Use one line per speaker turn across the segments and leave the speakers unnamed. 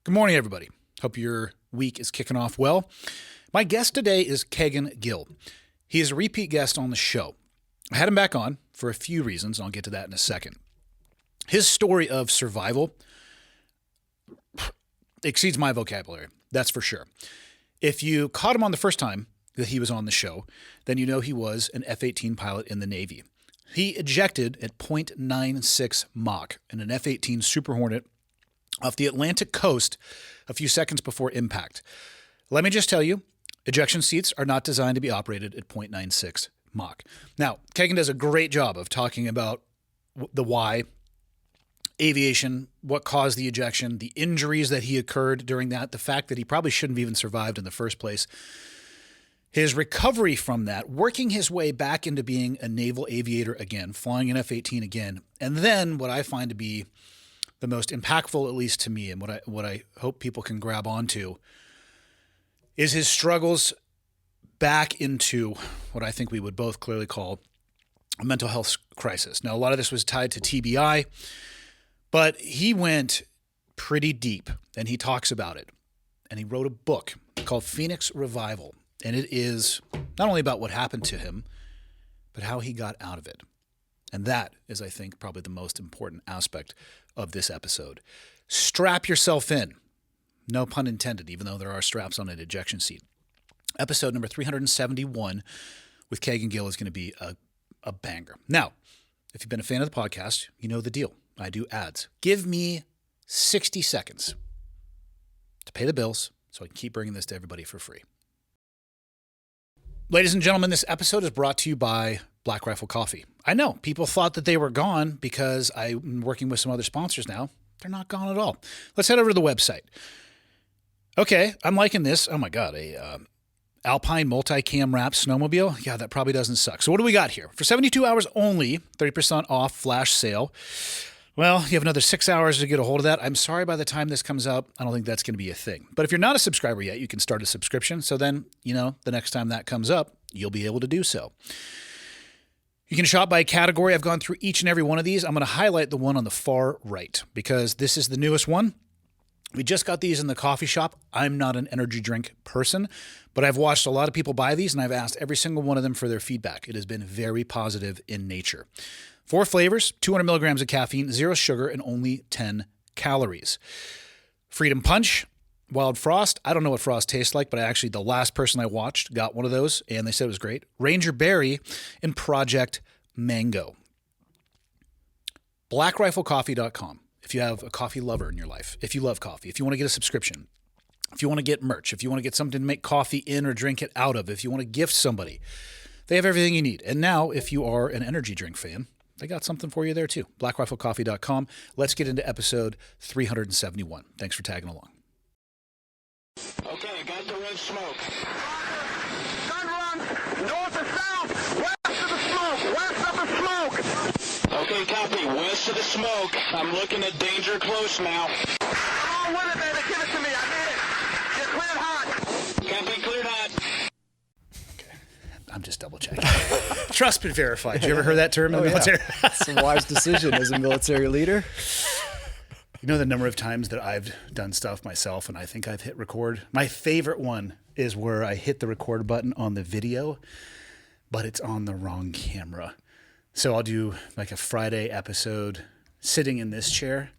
Good morning, everybody. Hope your week is kicking off well. My guest today is Kegan Gill. He is a repeat guest on the show. I had him back on for a few reasons, and I'll get to that in a second. His story of survival exceeds my vocabulary, that's for sure. If you caught him on the first time that he was on the show, then you know he was an F-18 pilot in the Navy. He ejected at 0.96 Mach in an F-18 Super Hornet off the Atlantic coast a few seconds before impact. Let me just tell you, ejection seats are not designed to be operated at 0.96 Mach. Now, Kegan does a great job of talking about the why, aviation, what caused the ejection, the injuries that he occurred during that, the fact that he probably shouldn't have even survived in the first place, his recovery from that, working his way back into being a naval aviator again, flying an F-18 again, and then what I find to be the most impactful, at least to me, and what I hope people can grab onto, is his struggles back into what I think we would both clearly call a mental health crisis. Now, a lot of this was tied to TBI, but he went pretty deep, and he talks about it. And he wrote a book called Phoenix Revival, and it is not only about what happened to him, but how he got out of it. And that is, I think, probably the most important aspect of this episode. Strap yourself in. No pun intended, even though there are straps on an ejection seat. Episode number 371 with Kegan Gill is going to be a banger. Now, if you've been a fan of the podcast, you know the deal. I do ads. Give me 60 seconds to pay the bills so I can keep bringing this to everybody for free. Ladies and gentlemen, this episode is brought to you by Black Rifle Coffee. I know people thought that they were gone because I'm working with some other sponsors now. They're not gone at all. Let's head over to the website. Okay, I'm liking this. Oh my God, Alpine multi-cam wrap snowmobile. Yeah, that probably doesn't suck. So what do we got here? For 72 hours only, 30% off flash sale. Well, you have another 6 hours to get a hold of that. I'm sorry, by the time this comes out, I don't think that's going to be a thing. But if you're not a subscriber yet, you can start a subscription. So then, the next time that comes up, you'll be able to do so. You can shop by category. I've gone through each and every one of these. I'm going to highlight the one on the far right because this is the newest one. We just got these in the coffee shop. I'm not an energy drink person, but I've watched a lot of people buy these, and I've asked every single one of them for their feedback. It has been very positive in nature. 4 flavors, 200 milligrams of caffeine, 0 sugar, and only 10 calories. Freedom Punch, Wild Frost. I don't know what frost tastes like, but the last person I watched got one of those, and they said it was great. Ranger Berry and Project Mango. BlackRifleCoffee.com. If you have a coffee lover in your life, if you love coffee, if you want to get a subscription, if you want to get merch, if you want to get something to make coffee in or drink it out of, if you want to gift somebody, they have everything you need. And now, if you are an energy drink fan, they got something for you there too. BlackRifleCoffee.com. Let's get into episode 371. Thanks for tagging along.
Okay, got the red smoke. Gun run, north or south, west of the smoke, west of the smoke. Okay, copy, west of the smoke. I'm looking at danger close now. Come on with it, baby, give it to me, I need it. You're cleared hot. Copy, cleared hot.
Okay, I'm just double checking. Trust but verified. You ever heard that term in the military?
It's a wise decision as a military leader.
You know the number of times that I've done stuff myself and I think I've hit record? My favorite one is where I hit the record button on the video, but it's on the wrong camera. So I'll do like a Friday episode sitting in this chair,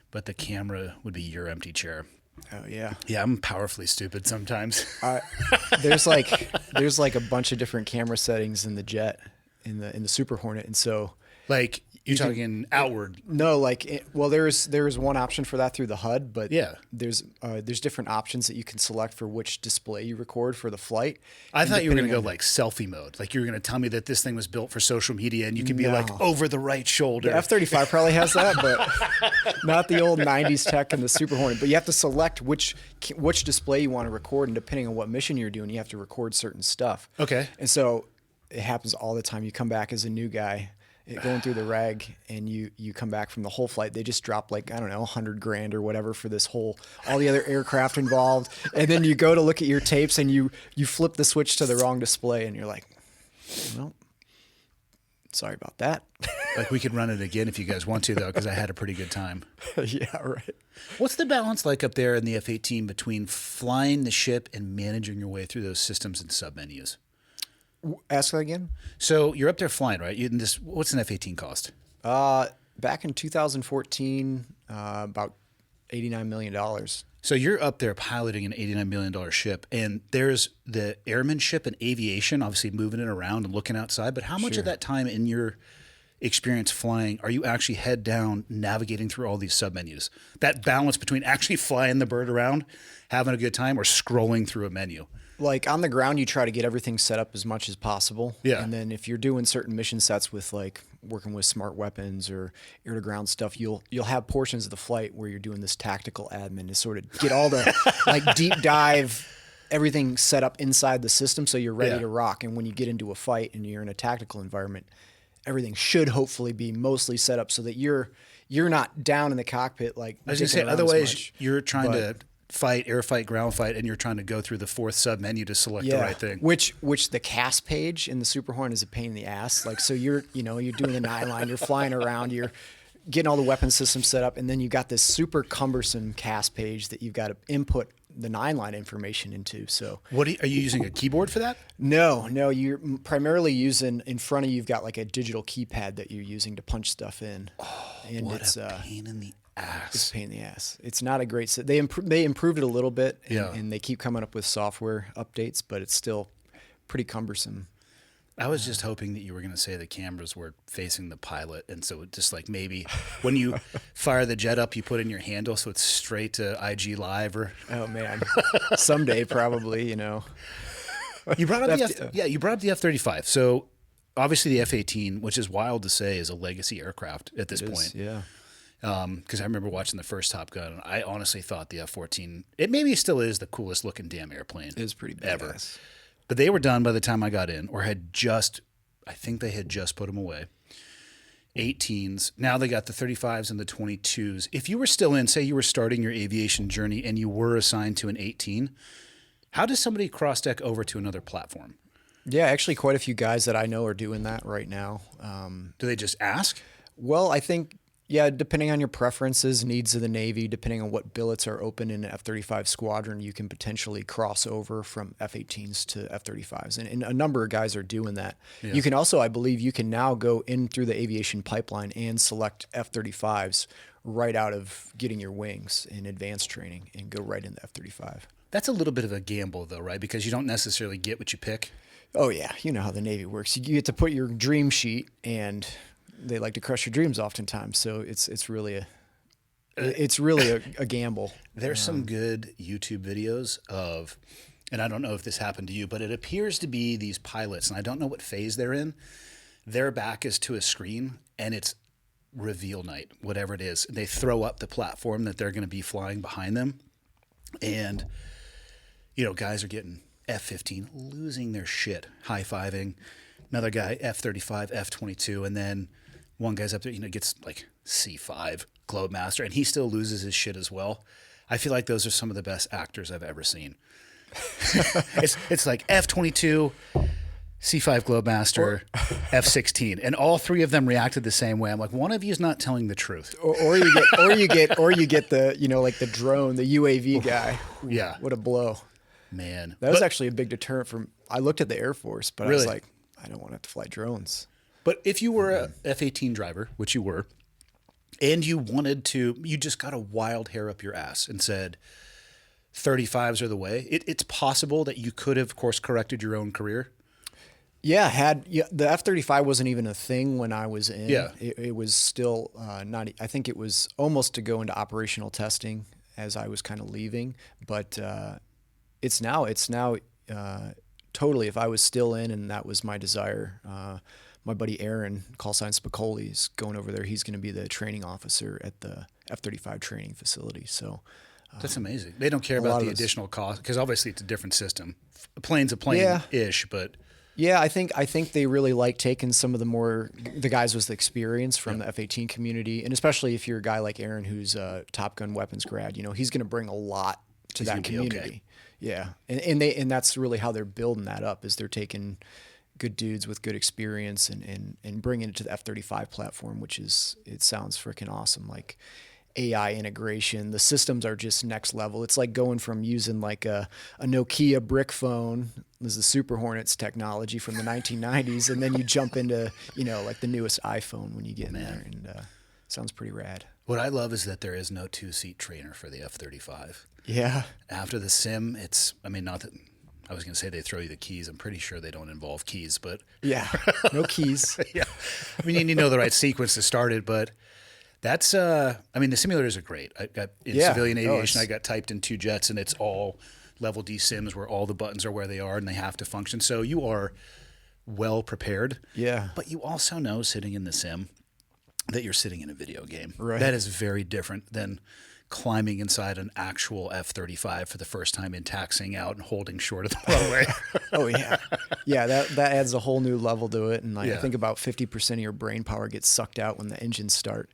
but the camera would be your empty chair.
Oh yeah.
Yeah, I'm powerfully stupid sometimes.
There's like a bunch of different camera settings in the jet, in the Super Hornet, and so
like you're talking outward.
No, there is one option for that through the HUD, but
yeah,
there's different options that you can select for which display you record for the flight.
I thought you were going to go like selfie mode. Like you were going to tell me that this thing was built for social media and you could be like over the right shoulder.
The F-35 probably has that, but not the old 90s tech in the Super Hornet. But you have to select which display you want to record, and depending on what mission you're doing, you have to record certain stuff.
Okay.
And so it happens all the time. You come back as a new guy going through the rag, and you come back from the whole flight. They just dropped like, I don't know, $100,000 or whatever for this all the other aircraft involved. And then you go to look at your tapes and you flip the switch to the wrong display and you're like, well, sorry about that.
Like, we could run it again if you guys want to, though, because I had a pretty good time.
Yeah, right.
What's the balance like up there in the F-18 between flying the ship and managing your way through those systems and submenus?
Ask that again.
So you're up there flying, right? What's an F-18 cost?
Back in 2014, about $89 million.
So you're up there piloting an $89 million ship, and there's the airmanship and aviation, obviously moving it around and looking outside. But how much of that time in your experience flying are you actually head down navigating through all these submenus? That balance between actually flying the bird around, having a good time, or scrolling through a menu?
Like on the ground, you try to get everything set up as much as possible.
Yeah.
And then if you're doing certain mission sets with like working with smart weapons or air to ground stuff, you'll have portions of the flight where you're doing this tactical admin to sort of get all the like deep dive, everything set up inside the system so you're ready to rock. And when you get into a fight and you're in a tactical environment, everything should hopefully be mostly set up so that you're not down in the cockpit like.
I was gonna say, otherwise you're trying to fight, air fight, ground fight, and you're trying to go through the fourth sub menu to select the right thing.
Which the CAS page in the Super Hornet is a pain in the ass. Like, so you're doing the 9-line, you're flying around, you're getting all the weapon systems set up, and then you got this super cumbersome CAS page that you've got to input the 9-line information into. So
are you using a keyboard for that?
No, you're primarily using, in front of you've got like a digital keypad that you're using to punch stuff in.
Oh,
and
what a pain in the ass.
It's a pain in the ass. It's not a great they improved it a little bit, and they keep coming up with software updates, but it's still pretty cumbersome.
I was just hoping that you were going to say the cameras were facing the pilot, and so it just like maybe when you fire the jet up, you put in your handle so it's straight to IG Live or.
Oh man, someday probably.
You brought up you brought up the F-35. So obviously the F-18, which is wild to say, is a legacy aircraft at this point.
Yeah.
Because I remember watching the first Top Gun, and I honestly thought the F-14, it maybe still is the coolest looking damn airplane.
It is pretty badass.
Ever. But they were done by the time I got in, or I think they had just put them away. 18s. Now they got the 35s and the 22s. If you were still in, say you were starting your aviation journey and you were assigned to an 18, how does somebody cross deck over to another platform?
Yeah, actually quite a few guys that I know are doing that right now.
Do they just ask?
Well, I think, yeah, depending on your preferences, needs of the Navy, depending on what billets are open in an F-35 squadron, you can potentially cross over from F-18s to F-35s. And a number of guys are doing that. Yeah. You can also, I believe, you can now go in through the aviation pipeline and select F-35s right out of getting your wings in advanced training and go right into F-35.
That's a little bit of a gamble, though, right? Because you don't necessarily get what you pick.
Oh, yeah. You know how the Navy works. You get to put your dream sheet, and they like to crush your dreams oftentimes. So it's really a gamble.
There's some good YouTube videos of, and I don't know if this happened to you, but it appears to be these pilots, and I don't know what phase they're in. Their back is to a screen, and it's reveal night, whatever it is. They throw up the platform that they're going to be flying behind them, and guys are getting F-15, losing their shit, high-fiving. Another guy, F-35, F-22, and then one guy's up there, gets like C5, Globemaster, and he still loses his shit as well. I feel like those are some of the best actors I've ever seen. It's like F-22, C5 Globemaster, F-16, and all three of them reacted the same way. I'm like, one of you is not telling the truth.
Or you get the like the drone, the UAV guy.
Yeah,
what a blow.
Man,
that was actually a big deterrent from. I looked at the Air Force, but
really?
I was like, I don't want to have to fly drones.
But if you were a F-18 driver, which you were, and you just got a wild hair up your ass and said 35s are the way, it's possible that you could have course corrected your own career.
Yeah, the F-35 wasn't even a thing when I was in.
Yeah.
It was still not. I think it was almost to go into operational testing as I was kind of leaving, but it's now totally. If I was still in, and that was my desire. My buddy Aaron, call sign Spicoli, is going over there. He's going to be the training officer at the F-35 training facility. So
that's amazing. They don't care about the additional cost because obviously it's a different system. A plane's a plane-ish, but
yeah, I think they really like taking some of the guys with experience from the F-18 community, and especially if you're a guy like Aaron who's a Top Gun weapons grad, he's going to bring a lot to that community. Okay. Yeah, and that's really how they're building that up, is they're taking good dudes with good experience and bringing it to the F-35 platform, it sounds freaking awesome. Like AI integration, the systems are just next level. It's like going from using like a Nokia brick phone, this is the Super Hornets technology from the 1990s, and then you jump into, like the newest iPhone when you get in there, and sounds pretty rad.
What I love is that there is no 2-seat trainer for the F-35.
Yeah.
After the sim, not that I was going to say they throw you the keys. I'm pretty sure they don't involve keys, but
yeah, no keys.
yeah. You know the right sequence to start it, but that's, the simulators are great. I got in civilian aviation, I got typed in 2 jets, and it's all level D sims where all the buttons are where they are and they have to function. So you are well prepared.
Yeah.
But you also know sitting in the sim that you're sitting in a video game.
Right.
That is very different than climbing inside an actual F-35 for the first time and taxiing out and holding short of the runway.
Oh yeah. Yeah, that adds a whole new level to it. And I think about 50% of your brain power gets sucked out when the engines start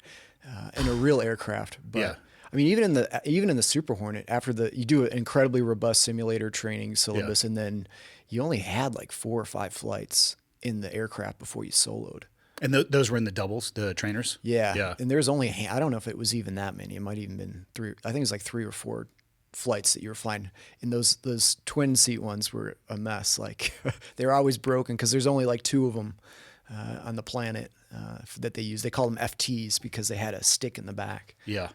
in a real aircraft. But even in the Super Hornet, after you do an incredibly robust simulator training syllabus, and then you only had like 4 or 5 flights in the aircraft before you soloed.
And those were in the doubles, the trainers?
Yeah. And there's only, I don't know if it was even that many. It might even been 3. I think it was like 3 or 4 flights that you were flying. And those twin seat ones were a mess. Like they were always broken because there's only like 2 of them on the planet that they use. They call them FTs because they had a stick in the back.
Yeah.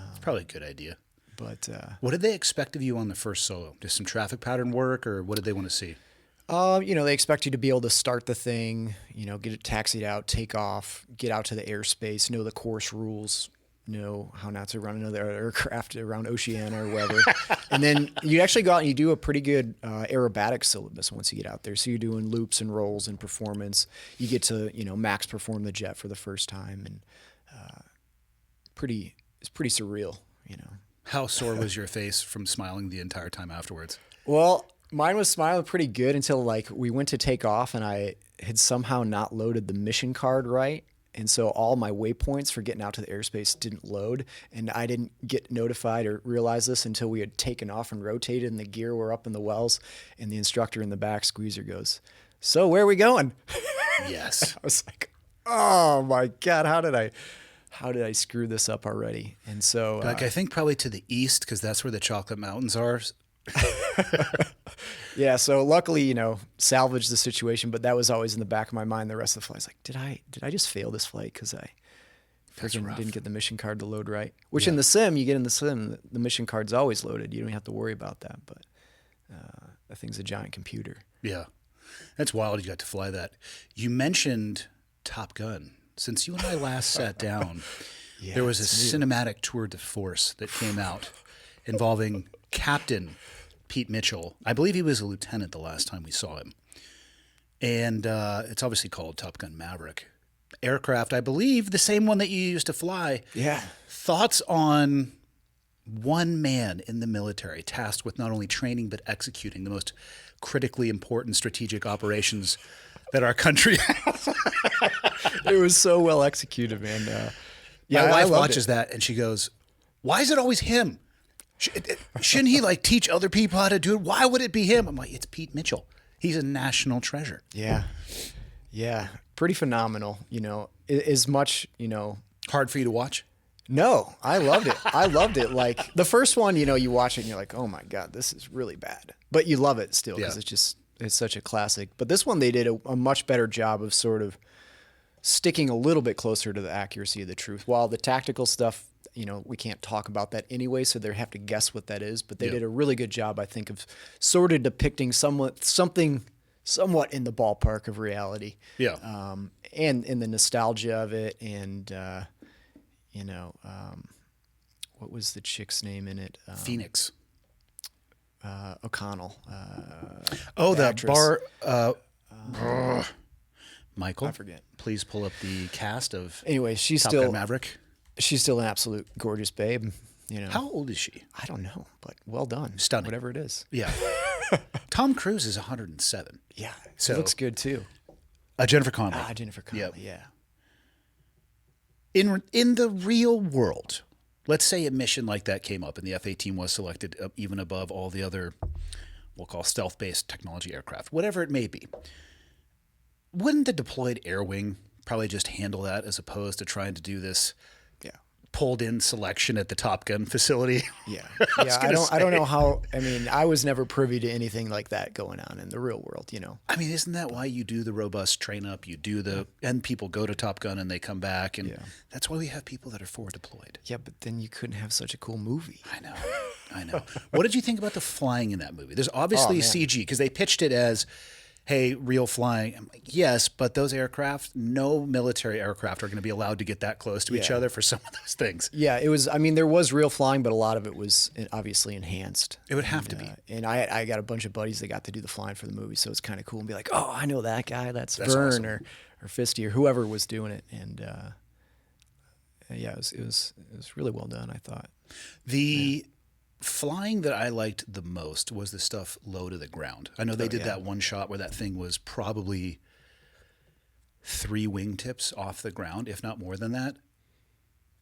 It's probably a good idea.
But
what did they expect of you on the first solo? Just some traffic pattern work, or what did they want to see?
They expect you to be able to start the thing, get it taxied out, take off, get out to the airspace, know the course rules, know how not to run another aircraft around Oceania or whatever. And then you actually go out and you do a pretty good aerobatic syllabus once you get out there. So you're doing loops and rolls and performance. You get to, max perform the jet for the first time. And it's pretty surreal,
How sore was your face from smiling the entire time afterwards?
Well, mine was smiling pretty good until like we went to take off and I had somehow not loaded the mission card right. And so all my waypoints for getting out to the airspace didn't load. And I didn't get notified or realize this until we had taken off and rotated and the gear were up in the wells. And the instructor in the back squeezer goes, "So where are we going?"
Yes.
I was like, oh my God, how did I screw this up already? And so
I think probably to the east, because that's where the Chocolate Mountains are.
Yeah, so luckily, salvaged the situation, but that was always in the back of my mind the rest of the flight. I was like, did I just fail this flight because I freaking didn't get the mission card to load right? Which in the sim, the mission card's always loaded. You don't have to worry about that, but that thing's a giant computer.
Yeah. That's wild you got to fly that. You mentioned Top Gun. Since you and I last sat down, there was a cinematic tour de force that came out involving Captain Pete Mitchell. I believe he was a lieutenant the last time we saw him. And it's obviously called Top Gun Maverick. Aircraft, I believe, the same one that you used to fly.
Yeah.
Thoughts on one man in the military tasked with not only training but executing the most critically important strategic operations that our country has.
It was so well executed, man.
My wife watches that and she goes, "Why is it always him? Shouldn't he teach other people how to do it? Why would it be him?" I'm like, it's Pete Mitchell. He's a national treasure.
Yeah. Yeah. Pretty phenomenal. As much,
Hard for you to watch?
No, I loved it. Like the first one, you watch it and you're like, oh my God, this is really bad. But you love it still because it's such a classic. But this one, they did a much better job of sort of sticking a little bit closer to the accuracy of the truth. While the tactical stuff, we can't talk about that anyway, so they have to guess what that is. But they did a really good job, I think, of sort of depicting something somewhat in the ballpark of reality.
Yeah.
And in the nostalgia of it, and what was the chick's name in it?
Phoenix.
O'Connell.
The
actress.
bar. Michael,
I forget.
Please pull up the cast of.
Anyway, she's
Top
still
Gun Maverick.
She's still an absolute gorgeous babe.
How old is she?
I don't know, but well done.
Stunning.
Whatever it is.
Yeah. Tom Cruise is 107.
Yeah.
So
looks good too.
Jennifer Connelly.
Jennifer Connelly.
Yep.
Yeah.
In the real world, let's say a mission like that came up and the F-18 was selected even above all the other, we'll call stealth-based technology aircraft, whatever it may be. wouldn't the deployed air wing probably just handle that as opposed to trying to do this
Yeah.
pulled in selection at the Top Gun facility?
Yeah. Yeah. I don't know how, I mean, I was never privy to anything like that going on in the real world, you know?
I mean, isn't that why you do the robust train up? You do and people go to Top Gun and they come back. And that's why we have people that are forward deployed.
Yeah. But then you couldn't have such a cool movie.
I know. What did you think about the flying in that movie? There's obviously CG because they pitched it as, hey, real flying. I'm like, yes, but those aircraft, no military aircraft are going to be allowed to get that close to each other for some of those things.
Yeah, it was, I mean, there was real flying, but a lot of it was obviously enhanced.
It would have to be.
And I got a bunch of buddies that got to do the flying for the movie, so it's kind of cool and be like, oh, I know that guy. That's Vern
awesome.
or Fisty or whoever was doing it. And yeah, it was really well done, I thought.
The flying that I liked the most was the stuff low to the ground. I know they did that one shot where that thing was probably 3 wingtips off the ground, if not more than that.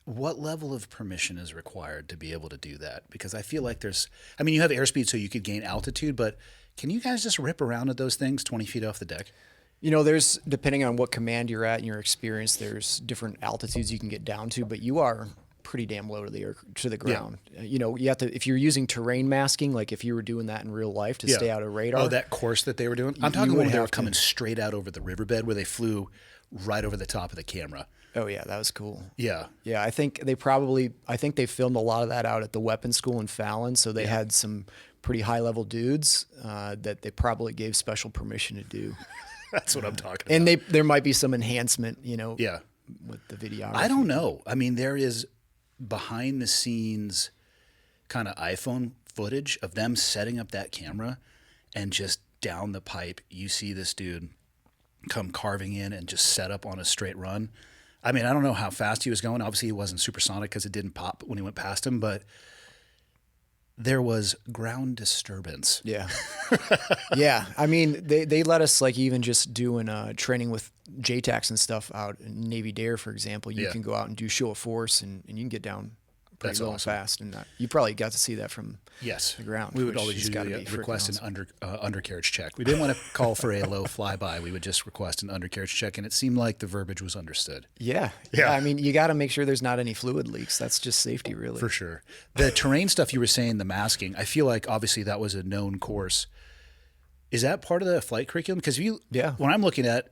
What level of permission is required to be able to do that? Because I feel like you have airspeed so you could gain altitude, but can you guys just rip around at those things 20 feet off the deck?
You know, there's, depending on what command you're at and your experience, there's different altitudes you can get down to, but you are pretty damn low to the ground. Yeah. You know, you have to, if you're using terrain masking, like if you were doing that in real life to stay out of radar.
Oh, that course that they were doing? I'm talking when they were coming straight out over the riverbed where they flew right over the top of the camera.
Oh yeah, that was cool.
Yeah.
Yeah, I think they filmed a lot of that out at the weapons school in Fallon, so they had some pretty high level dudes that they probably gave special permission to do.
That's what I'm talking
and
about.
there might be some enhancement, you know,
yeah,
with the videography.
I don't know. I mean, there is behind the scenes kind of iPhone footage of them setting up that camera and just down the pipe, you see this dude come carving in and just set up on a straight run. I mean, I don't know how fast he was going. Obviously, he wasn't supersonic because it didn't pop when he went past him, but there was ground disturbance.
Yeah. Yeah. I mean, they let us, like, even just doing training with JTACs and stuff out in Navy Dare, for example. You can go out and do show of force and you can get down pretty low and fast. And you probably got to see that from the ground.
We would always usually request an undercarriage check. We didn't want to call for a low flyby. We would just request an undercarriage check, and it seemed like the verbiage was understood.
Yeah. I mean, you got to make sure there's not any fluid leaks. That's just safety, really.
For sure. The terrain stuff you were saying, the masking, I feel like obviously that was a known course. Is that part of the flight curriculum? Because when I'm looking at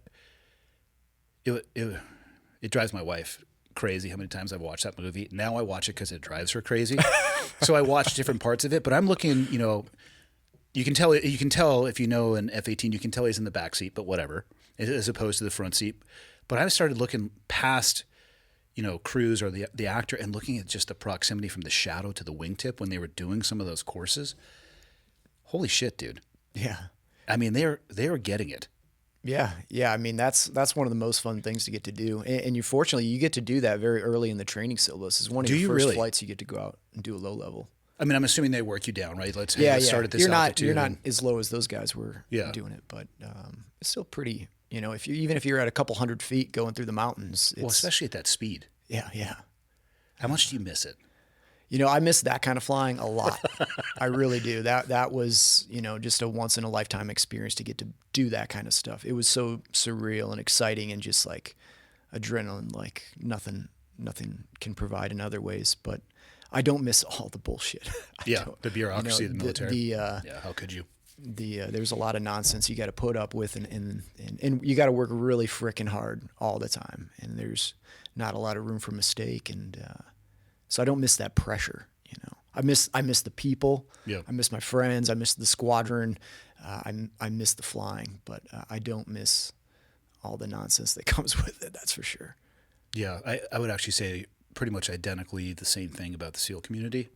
it, it drives my wife crazy how many times I've watched that movie. Now I watch it because it drives her crazy. So I watch different parts of it, but I'm looking, you can tell if you know an F-18, you can tell he's in the back seat, but whatever, as opposed to the front seat. But I started looking past, Cruise or the actor and looking at just the proximity from the shadow to the wingtip when they were doing some of those courses. Holy shit, dude.
Yeah.
I mean, they were getting it.
Yeah. I mean, that's one of the most fun things to get to do, and fortunately you get to do that very early in the training syllabus. It's one of your first flights you get to go out and do a low level. I
mean, I'm assuming they work you down, right? Let's start at this
altitude. You're not
and
as low as those guys were doing it, but it's still pretty. If you're at a couple 100 feet going through the mountains,
especially at that speed.
Yeah.
How much do you miss it?
I miss that kind of flying a lot. I really do. That was, just a once in a lifetime experience to get to do that kind of stuff. It was so surreal and exciting and just like adrenaline, like nothing can provide in other ways. But I don't miss all the bullshit.
The bureaucracy of the military. How could you?
There's a lot of nonsense you got to put up with and you got to work really frickin' hard all the time. And there's not a lot of room for mistake. And, so I don't miss that pressure, I miss the people. Yeah. I miss my friends. I miss the squadron. I miss the flying, but I don't miss all the nonsense that comes with it. That's for sure.
Yeah, I would actually say pretty much identically the same thing about the SEAL community.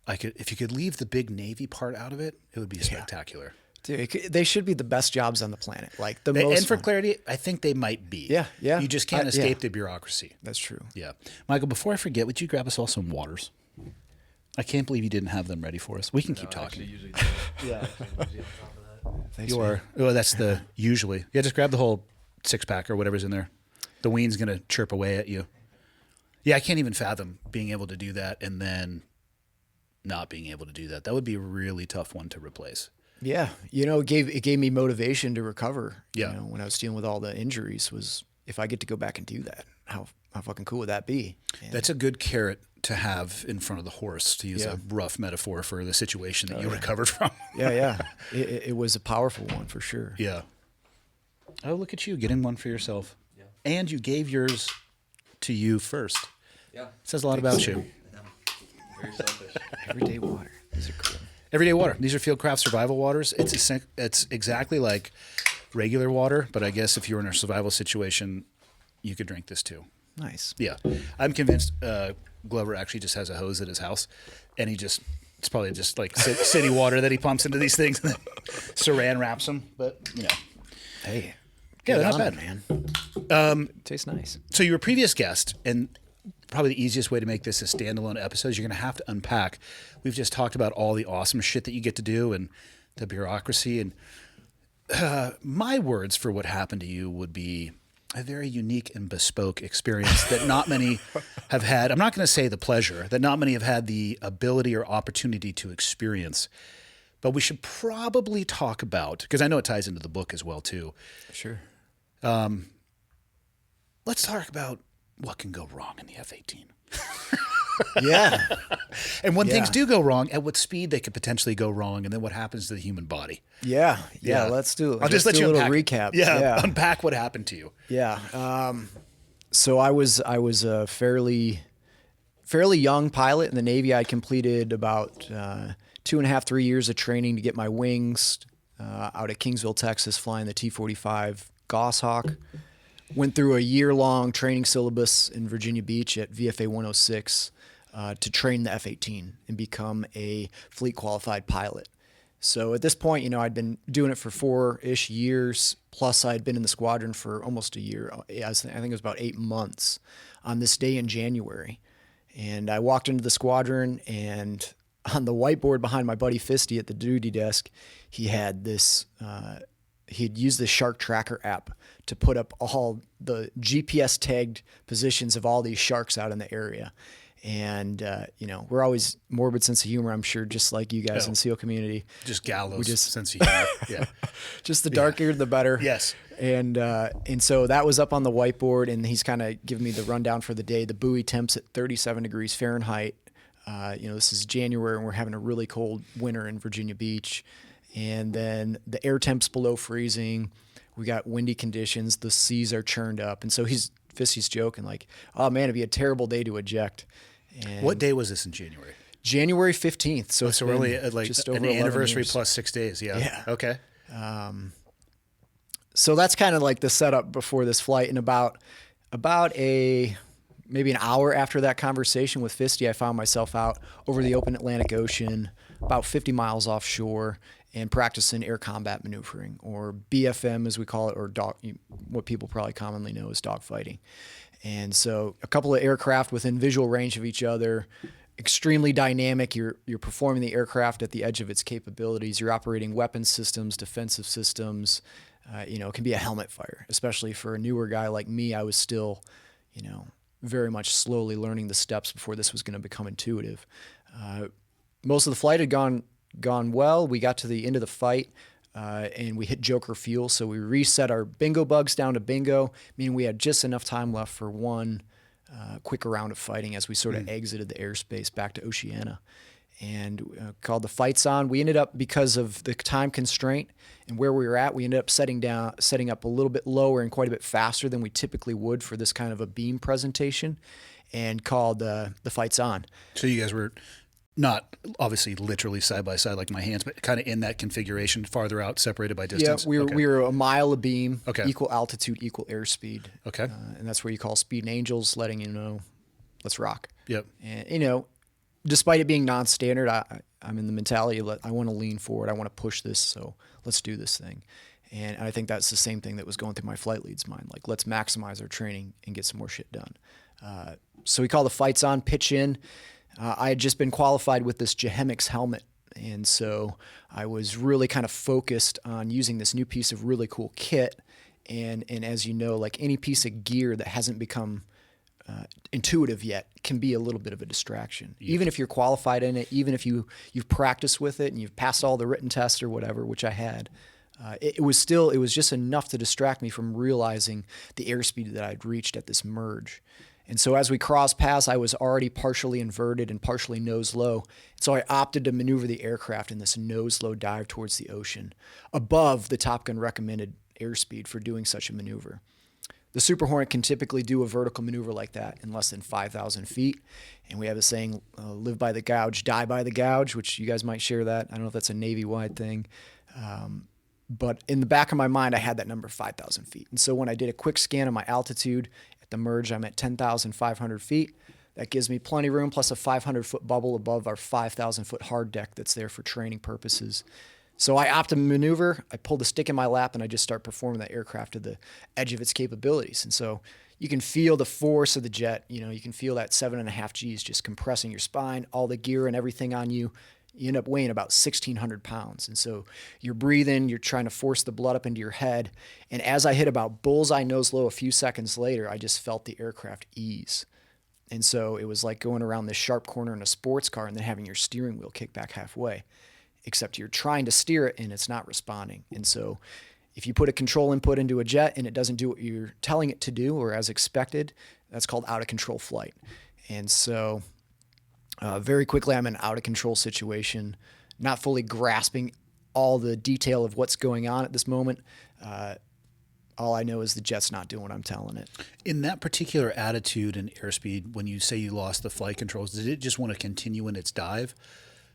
If you could leave the big Navy part out of it, it would be spectacular.
Dude, they should be the best jobs on the planet. Like the most.
And for clarity, I think they might be.
Yeah.
You just can't escape the bureaucracy.
That's true.
Yeah. Michael, before I forget, would you grab us all some waters? I can't believe you didn't have them ready for us. We can keep talking.
Yeah.
Thanks,
that's the usually. Yeah, just grab the whole 6-pack or whatever's in there. The ween's going to chirp away at you. Yeah, I can't even fathom being able to do that and then not being able to do that. That would be a really tough one to replace.
Yeah. It gave me motivation to recover.
Yeah.
When I was dealing with all the injuries, was if I get to go back and do that, how fucking cool would that be? And
That's a good carrot to have in front of the horse, to use
Yeah.
a rough metaphor for the situation that you recovered from.
yeah. It was a powerful one for sure.
Yeah. Oh, look at you getting one for yourself.
Yeah.
And you gave yours to you first.
Yeah.
Says a lot about you.
Very selfish.
Everyday water. These are cool.
Everyday water. These are Fieldcraft survival waters. It's exactly like regular water, but I guess if you're in a survival situation, you could drink this too.
Nice.
Yeah. I'm convinced Glover actually just has a hose at his house, and it's probably just like city water that he pumps into these things, and then saran wraps them. But,
Hey.
yeah, they're
get
not
on
bad.
it, man. Tastes nice.
So you were a previous guest, and probably the easiest way to make this a standalone episode is you're going to have to unpack. We've just talked about all the awesome shit that you get to do and the bureaucracy. And my words for what happened to you would be a very unique and bespoke experience that not many have had. I'm not going to say the pleasure, that not many have had the ability or opportunity to experience. But we should probably talk about, because I know it ties into the book as well, too.
Sure.
Let's talk about what can go wrong in the F-18.
Yeah.
And when things
Yeah.
do go wrong, at what speed they could potentially go wrong, and then what happens to the human body.
Yeah. Let's do it.
I'll just let
do
you
a little
unpack.
recap.
Yeah, unpack what happened to you.
Yeah. So I was a fairly young pilot in the Navy. I completed about 2.5, 3 years of training to get my wings out at Kingsville, Texas, flying the T-45 Goshawk. Went through a year-long training syllabus in Virginia Beach at VFA 106 to train the F-18 and become a fleet-qualified pilot. So at this point, I'd been doing it for 4-ish years, plus I'd been in the squadron for almost a year. I think it was about 8 months on this day in January. And I walked into the squadron, and on the whiteboard behind my buddy Fisty at the duty desk, he had this, he'd used the Shark Tracker app to put up all the GPS tagged positions of all these sharks out in the area. And, we're always morbid sense of humor, I'm sure, just like you guys in the SEAL community.
Just gallows
just-
sense of humor. Yeah.
Just the darker, the better.
Yes.
And so that was up on the whiteboard, and he's kind of giving me the rundown for the day. The buoy temps at 37 degrees Fahrenheit. This is January, and we're having a really cold winter in Virginia Beach. And then the air temps below freezing. We got windy conditions. The seas are churned up. And so Fisty's joking like, oh man, it'd be a terrible day to eject. And
What day was this in January?
January 15th. So it's
So we're only
been
at like
just over
an
11
anniversary
years.
plus 6 days. Yeah.
Yeah.
Okay.
So that's kind of like the setup before this flight. And about maybe an hour after that conversation with Fisty, I found myself out over the open Atlantic Ocean, about 50 miles offshore, and practicing air combat maneuvering, or BFM as we call it, or what people probably commonly know as dogfighting. And so a couple of aircraft within visual range of each other, extremely dynamic. You're performing the aircraft at the edge of its capabilities. You're operating weapons systems, defensive systems. It can be a helmet fire, especially for a newer guy like me. I was still, very much slowly learning the steps before this was going to become intuitive. Most of the flight had gone well. We got to the end of the fight, and we hit Joker fuel. So we reset our bingo bugs down to bingo, meaning we had just enough time left for one quicker round of fighting as we sort of exited the airspace back to Oceania. And called the fights on. We ended up, because of the time constraint and where we were at, we ended up setting up a little bit lower and quite a bit faster than we typically would for this kind of a beam presentation, and called the fights on.
So you guys were not obviously literally side by side like my hands, but kind of in that configuration, farther out, separated by distance.
Yeah, we
Okay.
were a mile a beam,
Okay.
equal altitude, equal airspeed.
Okay.
And that's where you call speed and angels, letting you know, let's rock.
Yep.
And, despite it being non-standard, I'm in the mentality that I want to lean forward. I want to push this, so let's do this thing. And I think that's the same thing that was going through my flight lead's mind. Like, let's maximize our training and get some more shit done. So we call the fights on, pitch in. I had just been qualified with this Gehemix helmet. And so I was really kind of focused on using this new piece of really cool kit. And as you know, like any piece of gear that hasn't become intuitive yet, can be a little bit of a distraction. Yeah. Even if you're qualified in it, even if you've practiced with it and you've passed all the written tests or whatever, which I had, it was just enough to distract me from realizing the airspeed that I'd reached at this merge. And so as we crossed paths, I was already partially inverted and partially nose low. So I opted to maneuver the aircraft in this nose low dive towards the ocean, above the Top Gun recommended airspeed for doing such a maneuver. The Super Hornet can typically do a vertical maneuver like that in less than 5,000 feet. And we have a saying, live by the gouge, die by the gouge, which you guys might share that. I don't know if that's a Navy-wide thing. But in the back of my mind, I had that number 5,000 feet. And so when I did a quick scan of my altitude at the merge, I'm at 10,500 feet. That gives me plenty of room, plus a 500-foot bubble above our 5,000-foot hard deck that's there for training purposes. So I opted to maneuver, I pulled a stick in my lap, and I just start performing that aircraft to the edge of its capabilities. And so you can feel the force of the jet. You can feel that 7.5 Gs just compressing your spine, all the gear and everything on you. You end up weighing about 1,600 pounds. And so you're breathing, you're trying to force the blood up into your head. And as I hit about bullseye nose low a few seconds later, I just felt the aircraft ease. And so it was like going around this sharp corner in a sports car and then having your steering wheel kick back halfway, except you're trying to steer it and it's not responding. And so if you put a control input into a jet and it doesn't do what you're telling it to do or as expected, that's called out of control flight. And so very quickly, I'm in an out of control situation, not fully grasping all the detail of what's going on at this moment. All I know is the jet's not doing what I'm telling it.
In that particular attitude and airspeed, when you say you lost the flight controls, did it just want to continue in its dive?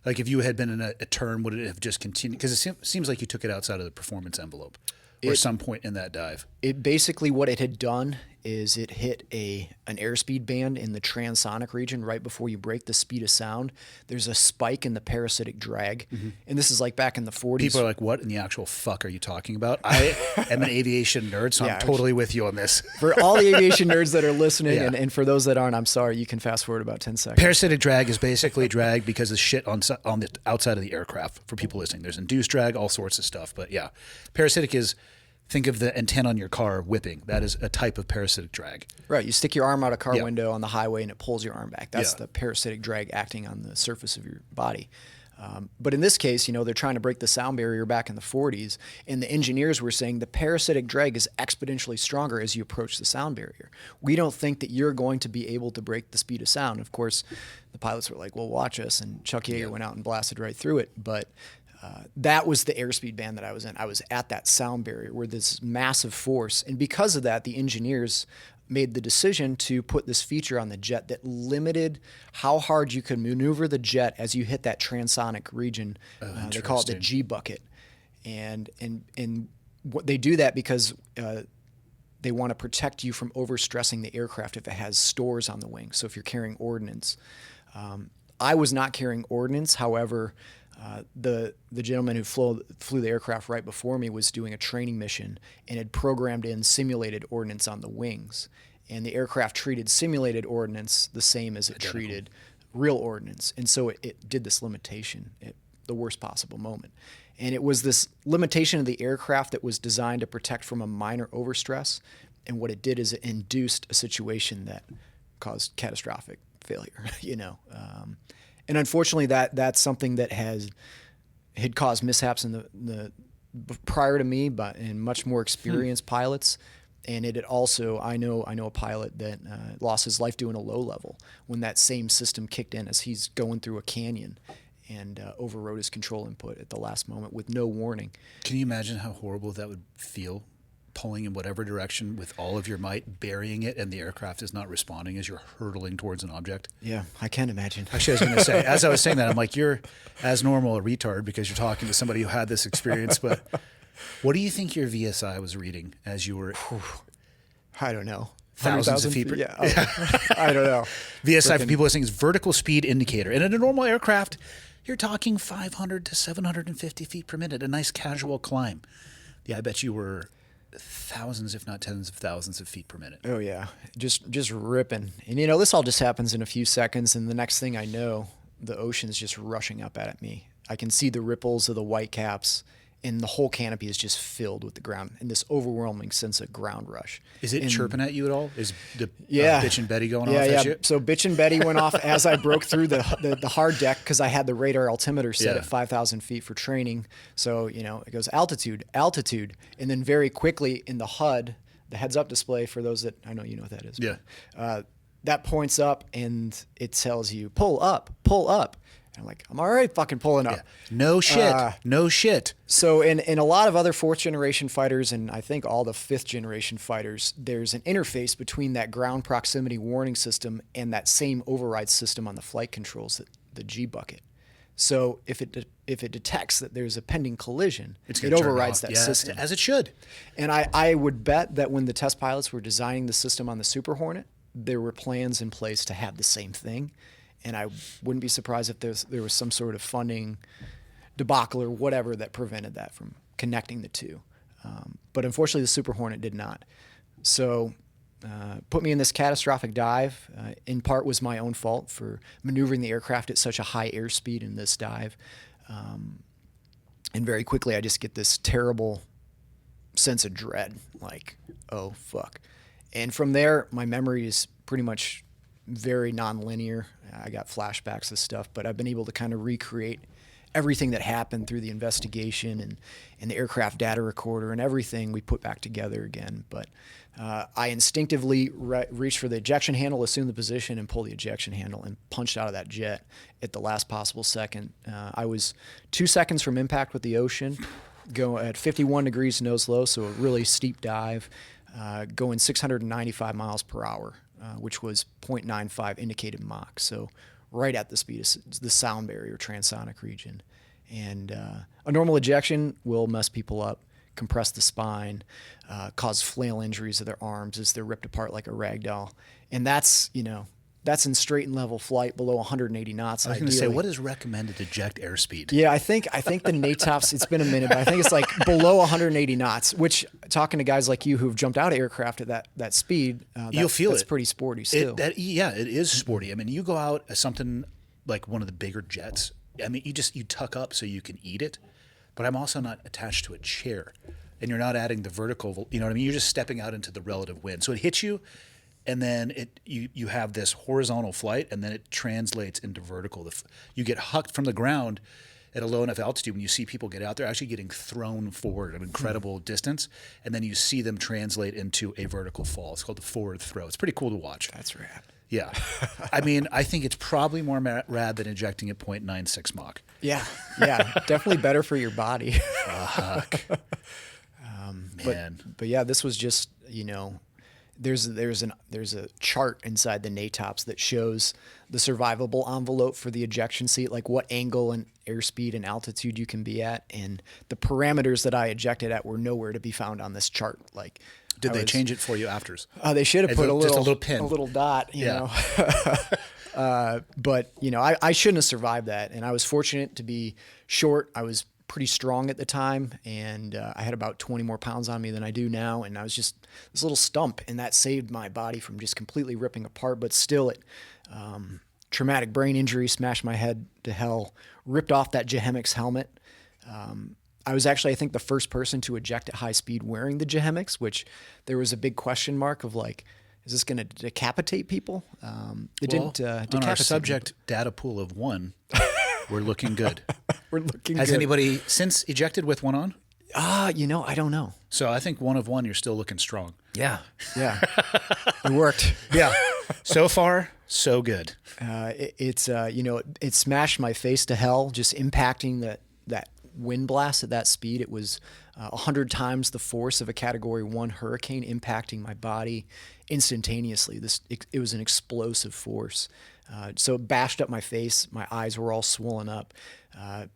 Like if you had been in a turn, would it have just continued? Because it seems like you took it outside of the performance envelope or some point in that dive.
It basically, what it had done is it hit an airspeed band in the transonic region right before you break the speed of sound. There's a spike in the parasitic drag. Mm-hmm. And this is like back in the 40s.
People are like, what in the actual fuck are you talking about? I am an aviation nerd, so I'm totally with you on this.
For all the aviation nerds that are listening, and for those that aren't, I'm sorry, you can fast forward about 10 seconds.
Parasitic drag is basically drag because of shit on the outside of the aircraft for people listening. There's induced drag, all sorts of stuff. But yeah, parasitic is... Think of the antenna on your car whipping. That is a type of parasitic drag.
Right. You stick your arm out a car window on the highway and it pulls your arm back. That's the parasitic drag acting on the surface of your body. But in this case, they're trying to break the sound barrier back in the 40s. And the engineers were saying the parasitic drag is exponentially stronger as you approach the sound barrier. We don't think that you're going to be able to break the speed of sound. Of course, the pilots were like, well, watch us. And Chuck Yeager went out and blasted right through it. But that was the airspeed band that I was in. I was at that sound barrier where this massive force. And because of that, the engineers made the decision to put this feature on the jet that limited how hard you could maneuver the jet as you hit that transonic region. They call it the G bucket. And what they do that because they want to protect you from overstressing the aircraft if it has stores on the wing. So if you're carrying ordnance. I was not carrying ordnance. However, the gentleman who flew the aircraft right before me was doing a training mission and had programmed in simulated ordnance on the wings. And the aircraft treated simulated ordnance the same as it treated real ordnance. And so it did this limitation at the worst possible moment. And it was this limitation of the aircraft that was designed to protect from a minor overstress. And what it did is it induced a situation that caused catastrophic failure, and unfortunately, that's something that had caused mishaps in the prior to me, but in much more experienced pilots. And it had also, I know a pilot that lost his life doing a low level when that same system kicked in as he's going through a canyon and overrode his control input at the last moment with no warning.
Can you imagine how horrible that would feel? Pulling in whatever direction with all of your might, burying it, and the aircraft is not responding as you're hurtling towards an object?
Yeah, I can imagine.
Actually, I was going to say, as I was saying that, I'm like, you're as normal a retard because you're talking to somebody who had this experience, but what do you think your VSI was reading as you were...
I don't know.
Thousands of feet.
Yeah. I don't know.
VSI, for people listening, is vertical speed indicator. And in a normal aircraft, you're talking 500 to 750 feet per minute, a nice casual climb. Yeah, I bet you were... thousands, if not tens of thousands of feet per minute.
Oh yeah, just ripping. And this all just happens in a few seconds, and the next thing I know, the ocean's just rushing up at me. I can see the ripples of the white caps, and the whole canopy is just filled with the ground and this overwhelming sense of ground rush.
Is it chirping at you at all? Is the
Yeah.
Bitch and Betty going off
Yeah,
at you?
So Bitch and Betty went off as I broke through the hard deck because I had the radar altimeter set
Yeah.
at 5,000 feet for training. So, it goes altitude, altitude. And then very quickly in the HUD, the heads up display, for those that I know you know what that is.
Yeah.
That points up and it tells you, pull up, pull up. And I'm like, I'm already fucking pulling up.
Yeah. No shit. No shit.
So in a lot of other 4th generation fighters, and I think all the 5th generation fighters, there's an interface between that ground proximity warning system and that same override system on the flight controls, the G bucket. So if it detects that there's a pending collision,
It's
it
gonna turn
overrides
off.
that
Yeah,
system.
as it should.
And I would bet that when the test pilots were designing the system on the Super Hornet, there were plans in place to have the same thing. And I wouldn't be surprised if there was some sort of funding debacle or whatever that prevented that from connecting the two. But unfortunately, the Super Hornet did not. So put me in this catastrophic dive. In part was my own fault for maneuvering the aircraft at such a high airspeed in this dive. And very quickly, I just get this terrible sense of dread, like, oh, fuck. And from there, my memory is pretty much very nonlinear. I got flashbacks of stuff, but I've been able to kind of recreate everything that happened through the investigation and the aircraft data recorder and everything we put back together again. But I instinctively reached for the ejection handle, assumed the position, and pulled the ejection handle and punched out of that jet at the last possible second. I was 2 seconds from impact with the ocean, go at 51 degrees nose low, so a really steep dive, going 695 miles per hour. Which was 0.95 indicated Mach, so right at the speed of the sound barrier, transonic region. And a normal ejection will mess people up, compress the spine, cause flail injuries of their arms as they're ripped apart like a rag doll. And that's in straight and level flight below 180 knots.
I was going to say, what is recommended eject airspeed?
Yeah, I think the NATOPS, it's been a minute, but I think it's like below 180 knots, which, talking to guys like you who've jumped out of aircraft at that speed,
you'll feel
that's
it.
pretty sporty still.
It is sporty. I mean, you go out as something like one of the bigger jets. I mean, you tuck up so you can eat it, but I'm also not attached to a chair, and you're not adding the vertical, you know what I mean? You're just stepping out into the relative wind. So it hits you, and then you have this horizontal flight, and then it translates into vertical. You get hucked from the ground at a low enough altitude. When you see people get out there, actually getting thrown forward an incredible distance, and then you see them translate into a vertical fall. It's called the forward throw. It's pretty cool to watch.
That's rad.
Yeah. I mean, I think it's probably more rad than ejecting at 0.96 Mach.
Yeah, definitely better for your body.
Fuck. Man.
But yeah, this was just, there's a chart inside the NATOPS that shows the survivable envelope for the ejection seat, like what angle and airspeed and altitude you can be at, and the parameters that I ejected at were nowhere to be found on this chart. Like,
Did they change it for you afters?
They should have put
just a little pin,
a little dot, you know. But I shouldn't have survived that, and I was fortunate to be short. I was pretty strong at the time, and I had about 20 more pounds on me than I do now, and I was just this little stump, and that saved my body from just completely ripping apart. But still, it traumatic brain injury, smashed my head to hell, ripped off that Jehemix helmet. I was actually, I think, the first person to eject at high speed wearing the Jehemix, which there was a big question mark of like, is this going to decapitate people? It didn't decapitate
on our subject
people.
data pool of 1, we're looking good.
We're looking
Has
good.
anybody since ejected with 1 on?
I don't know.
So I think 1 of 1, you're still looking strong.
Yeah. It worked.
Yeah. So far, so good.
It smashed my face to hell, just impacting that wind blast at that speed. It was 100 times the force of a Category 1 hurricane impacting my body instantaneously. It was an explosive force. So it bashed up my face. My eyes were all swollen up.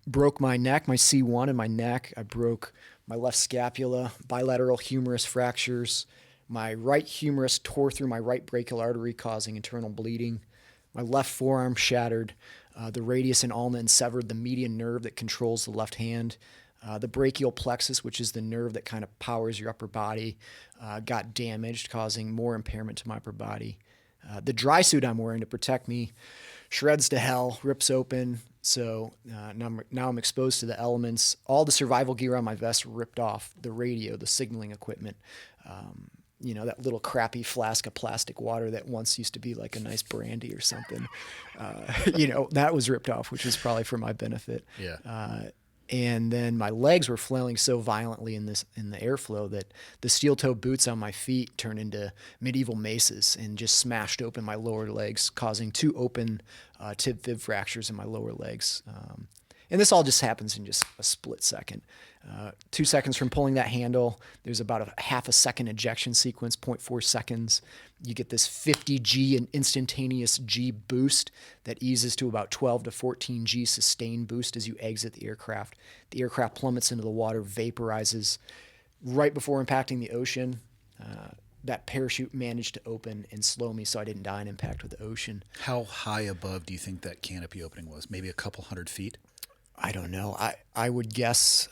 Broke my neck, my C1 in my neck. I broke my left scapula, bilateral humerus fractures. My right humerus tore through my right brachial artery, causing internal bleeding. My left forearm shattered. The radius and ulna and severed the median nerve that controls the left hand. The brachial plexus, which is the nerve that kind of powers your upper body, got damaged, causing more impairment to my upper body. The dry suit I'm wearing to protect me shreds to hell, rips open. So now I'm exposed to the elements. All the survival gear on my vest ripped off. The radio, the signaling equipment, that little crappy flask of plastic water that once used to be like a nice brandy or something. That was ripped off, which was probably for my benefit.
Yeah.
And then my legs were flailing so violently in the airflow that the steel-toe boots on my feet turned into medieval maces and just smashed open my lower legs, causing 2 open tib-fib fractures in my lower legs. And this all just happens in just a split second. 2 seconds from pulling that handle, there's about a half a second ejection sequence, 0.4 seconds. You get this 50 G and instantaneous G boost that eases to about 12 to 14 G sustained boost as you exit the aircraft. The aircraft plummets into the water, vaporizes. Right before impacting the ocean, that parachute managed to open and slow me so I didn't die in impact with the ocean.
How high above do you think that canopy opening was? Maybe a couple hundred feet?
I don't know. I would guess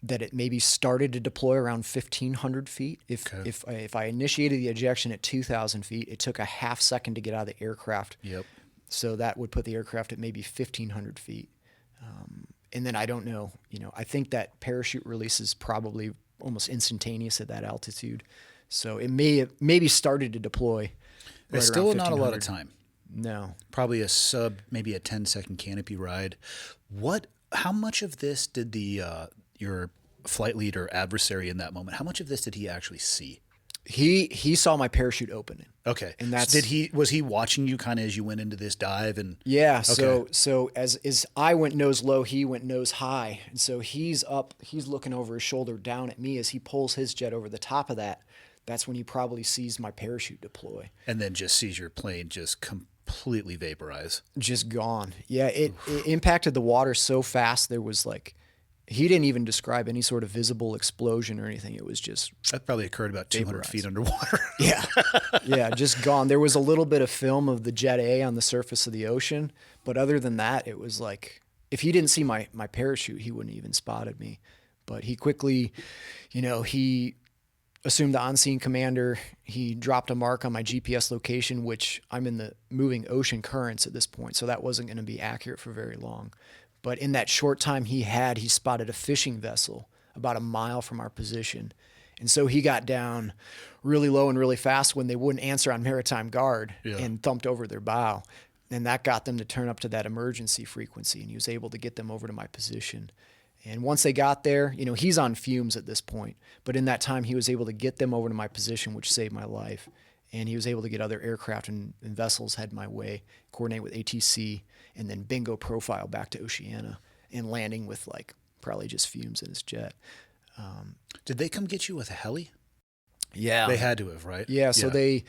that it maybe started to deploy around 1,500 feet. If I initiated the ejection at 2,000 feet, it took a half second to get out of the aircraft.
Yep.
So that would put the aircraft at maybe 1,500 feet. And then I don't know. I think that parachute release is probably almost instantaneous at that altitude. So it maybe started to deploy.
There's still not a lot of time.
No.
Probably maybe a 10-second canopy ride. How much of this did your flight lead or adversary in that moment, how much of this did he actually see?
He saw my parachute opening.
Okay.
And that's
was he watching you kind of as you went into this dive? And
yeah.
Okay.
So as I went nose low, he went nose high. And so he's looking over his shoulder down at me as he pulls his jet over the top of that. That's when he probably sees my parachute deploy.
And then just sees your plane just completely vaporize.
Just gone. Yeah, it impacted the water so fast. There was he didn't even describe any sort of visible explosion or anything. It was just
that probably occurred about 200
vaporized.
feet underwater.
Yeah, just gone. There was a little bit of film of the Jet A on the surface of the ocean, but other than that, it was like if he didn't see my parachute, he wouldn't even spotted me. But he quickly, he assumed the on-scene commander. He dropped a mark on my GPS location, which I'm in the moving ocean currents at this point, so that wasn't going to be accurate for very long. But in that short time he spotted a fishing vessel about a mile from our position. And so he got down really low and really fast when they wouldn't answer on maritime guard and thumped over their bow. And that got them to turn up to that emergency frequency, and he was able to get them over to my position. And once they got there, he's on fumes at this point. But in that time, he was able to get them over to my position, which saved my life. And he was able to get other aircraft and vessels head my way, coordinate with ATC, and then bingo profile back to Oceana and landing with probably just fumes in his jet.
Did they come get you with a heli?
Yeah.
They had to have, right?
Yeah, so they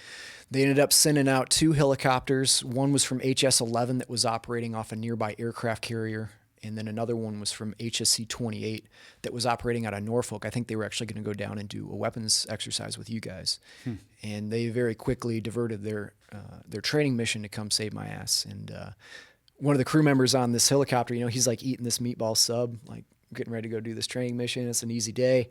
ended up sending out 2 helicopters. One was from HS-11 that was operating off a nearby aircraft carrier, and then another one was from HSC-28 that was operating out of Norfolk. I think they were actually going to go down and do a weapons exercise with you guys. And they very quickly diverted their training mission to come save my ass. And one of the crew members on this helicopter, he's eating this meatball sub, getting ready to go do this training mission. It's an easy day.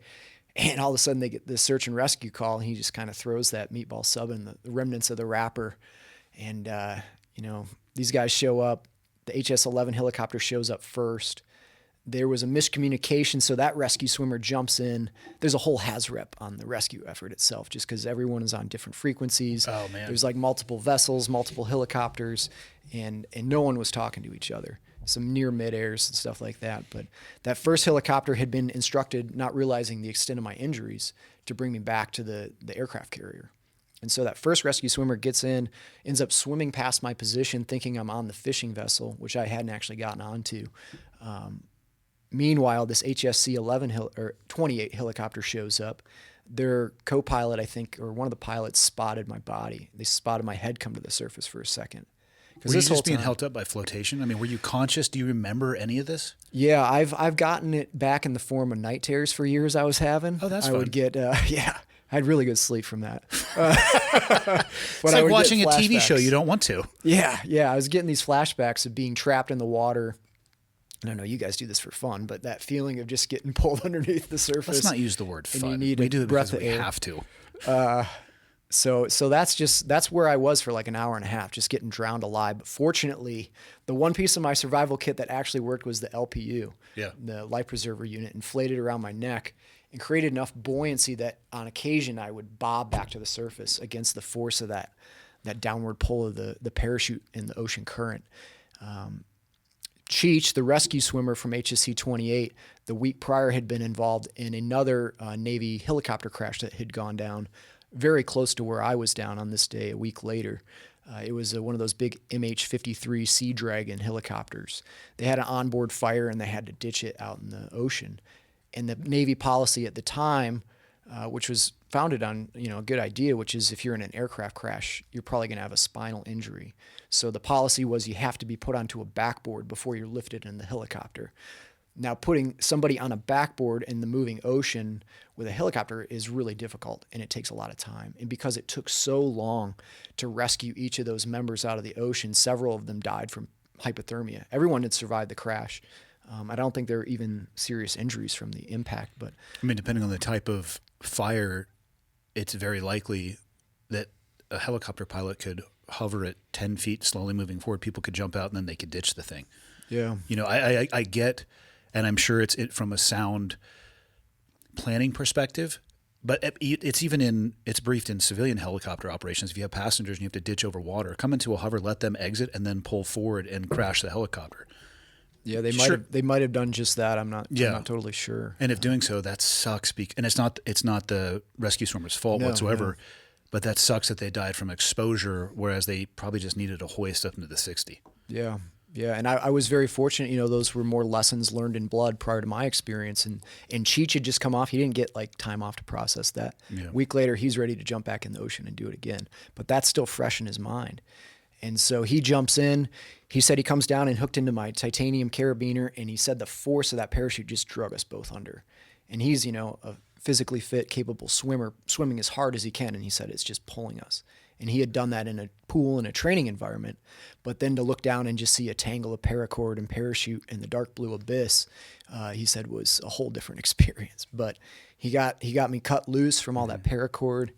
And all of a sudden they get this search and rescue call, and he just kind of throws that meatball sub in the remnants of the wrapper. And, these guys show up. The HS-11 helicopter shows up first. There was a miscommunication, so that rescue swimmer jumps in. There's a whole HAZREP on the rescue effort itself, just because everyone is on different frequencies.
Oh, man.
There's multiple vessels, multiple helicopters, and no one was talking to each other. Some near mid-airs and stuff like that. But that first helicopter had been instructed, not realizing the extent of my injuries, to bring me back to the aircraft carrier. And so that first rescue swimmer gets in, ends up swimming past my position, thinking I'm on the fishing vessel, which I hadn't actually gotten onto. Meanwhile, this HSC-11 28 helicopter shows up. Their co-pilot, I think, or one of the pilots spotted my body. They spotted my head come to the surface for a second.
Were you just being held up by flotation? I mean, were you conscious? Do you remember any of this?
Yeah, I've gotten it back in the form of night terrors for years I was having.
Oh, that's
I
fun.
would get, I had really good sleep from that.
It's like watching a TV show you don't want to.
Yeah. I was getting these flashbacks of being trapped in the water. And I know you guys do this for fun, but that feeling of just getting pulled underneath the surface.
Let's not use the word fun.
You need
we do it
breath
because we
of air.
have to.
So that's where I was for like an hour and a half, just getting drowned alive. But fortunately, the one piece of my survival kit that actually worked was the LPU, the life preserver unit, inflated around my neck and created enough buoyancy that on occasion I would bob back to the surface against the force of that downward pull of the parachute in the ocean current. Cheech, the rescue swimmer from HSC 28, the week prior had been involved in another Navy helicopter crash that had gone down very close to where I was down on this day a week later. It was one of those big MH-53 Sea Dragon helicopters. They had an onboard fire and they had to ditch it out in the ocean. And the Navy policy at the time, which was founded on a good idea, which is if you're in an aircraft crash, you're probably going to have a spinal injury. So the policy was you have to be put onto a backboard before you're lifted in the helicopter. Now, putting somebody on a backboard in the moving ocean with a helicopter is really difficult, and it takes a lot of time. And because it took so long to rescue each of those members out of the ocean, several of them died from hypothermia. Everyone had survived the crash. I don't think there were even serious injuries from the impact. But
I mean, depending on the type of fire, it's very likely that a helicopter pilot could hover at 10 feet, slowly moving forward. People could jump out, and then they could ditch the thing.
Yeah.
I get... And I'm sure it's from a sound planning perspective, but it's briefed in civilian helicopter operations. If you have passengers and you have to ditch over water, come into a hover, let them exit, and then pull forward and crash the helicopter.
Yeah, they might have done just that. I'm not totally sure.
And if doing so, that sucks. And it's not the rescue swimmer's fault whatsoever. No. But that sucks that they died from exposure, whereas they probably just needed a hoist up into the 60.
Yeah. Yeah, and I was very fortunate. Those were more lessons learned in blood prior to my experience. And Cheech had just come off. He didn't get time off to process that. Yeah. A week later, he's ready to jump back in the ocean and do it again. But that's still fresh in his mind. And so he jumps in. He said he comes down and hooked into my titanium carabiner, and he said the force of that parachute just drug us both under. And he's, a physically fit, capable swimmer, swimming as hard as he can, and he said it's just pulling us. And he had done that in a pool in a training environment. But then to look down and just see a tangle of paracord and parachute in the dark blue abyss, he said was a whole different experience. But he got me cut loose from all that paracord,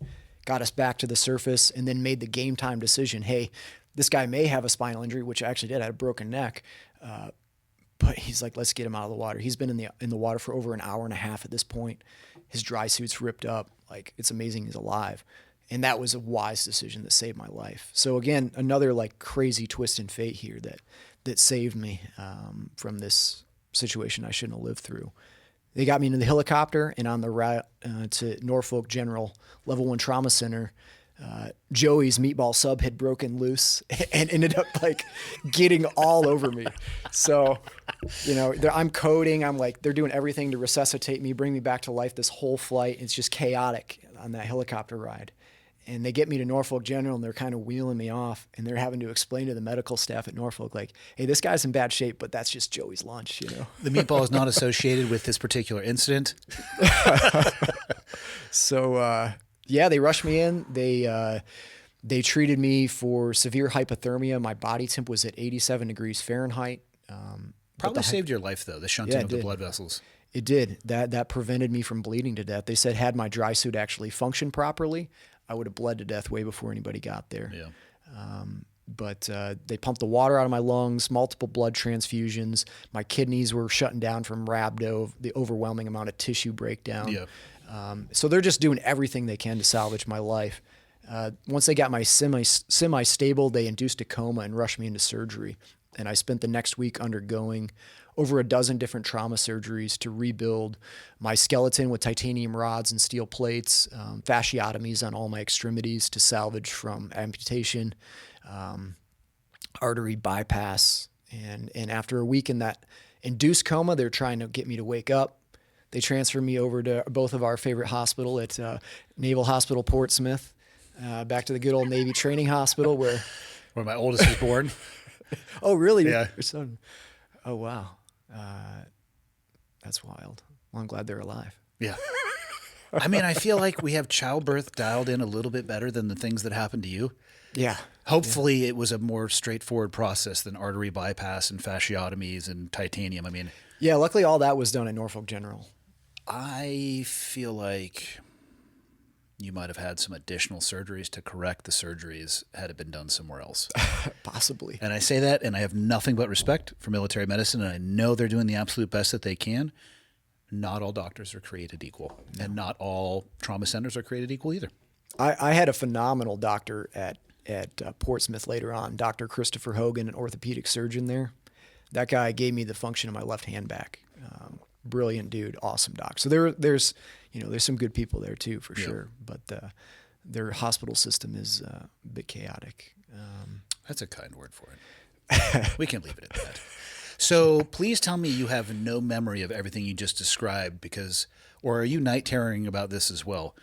got us back to the surface, and then made the game time decision. Hey, this guy may have a spinal injury, which I actually did. I had a broken neck. But he's like, let's get him out of the water. He's been in the water for over an hour and a half at this point. His dry suit's ripped up. Like, it's amazing he's alive. And that was a wise decision that saved my life. So again, another crazy twist in fate here that saved me from this situation I shouldn't have lived through. They got me into the helicopter, and on the route to Norfolk General Level 1 Trauma Center, Joey's meatball sub had broken loose and ended up getting all over me. So, I'm coding. I'm they're doing everything to resuscitate me, bring me back to life this whole flight. It's just chaotic on that helicopter ride. And they get me to Norfolk General, and they're kind of wheeling me off, and they're having to explain to the medical staff at Norfolk, hey, this guy's in bad shape, but that's just Joey's lunch,
The meatball is not associated with this particular incident.
So, they rushed me in. They treated me for severe hypothermia. My body temp was at 87 degrees Fahrenheit.
Probably saved your life, though, the shunting of the blood vessels.
It did. That prevented me from bleeding to death. They said had my dry suit actually functioned properly, I would have bled to death way before anybody got there. Yeah. But they pumped the water out of my lungs, multiple blood transfusions. My kidneys were shutting down from rhabdo, the overwhelming amount of tissue breakdown. Yeah. So they're just doing everything they can to salvage my life. Once they got my semi-stable, they induced a coma and rushed me into surgery. And I spent the next week undergoing over a dozen different trauma surgeries to rebuild my skeleton with titanium rods and steel plates, fasciotomies on all my extremities to salvage from amputation, artery bypass. And after a week in that induced coma, they're trying to get me to wake up. They transferred me over to both of our favorite hospital at Naval Hospital Portsmouth, back to the good old Navy training hospital where
my oldest was born.
Oh, really?
Yeah.
Your son. Oh, wow. That's wild. Well, I'm glad they're alive.
Yeah. I mean, I feel like we have childbirth dialed in a little bit better than the things that happened to you.
Yeah.
Hopefully it was a more straightforward process than artery bypass and fasciotomies and titanium. I mean,
yeah, luckily all that was done at Norfolk General.
I feel like you might have had some additional surgeries to correct the surgeries had it been done somewhere else.
Possibly.
And I say that, and I have nothing but respect for military medicine, and I know they're doing the absolute best that they can. Not all doctors are created equal, and not all trauma centers are created equal either.
I had a phenomenal doctor at Portsmouth later on, Dr. Christopher Hogan, an orthopedic surgeon there. That guy gave me the function of my left hand back. Brilliant dude, awesome doc. So there's some good people there too, for sure. But their hospital system is a bit chaotic.
That's a kind word for it. We can leave it at that. So please tell me you have no memory of everything you just described, or are you night terroring about this as well?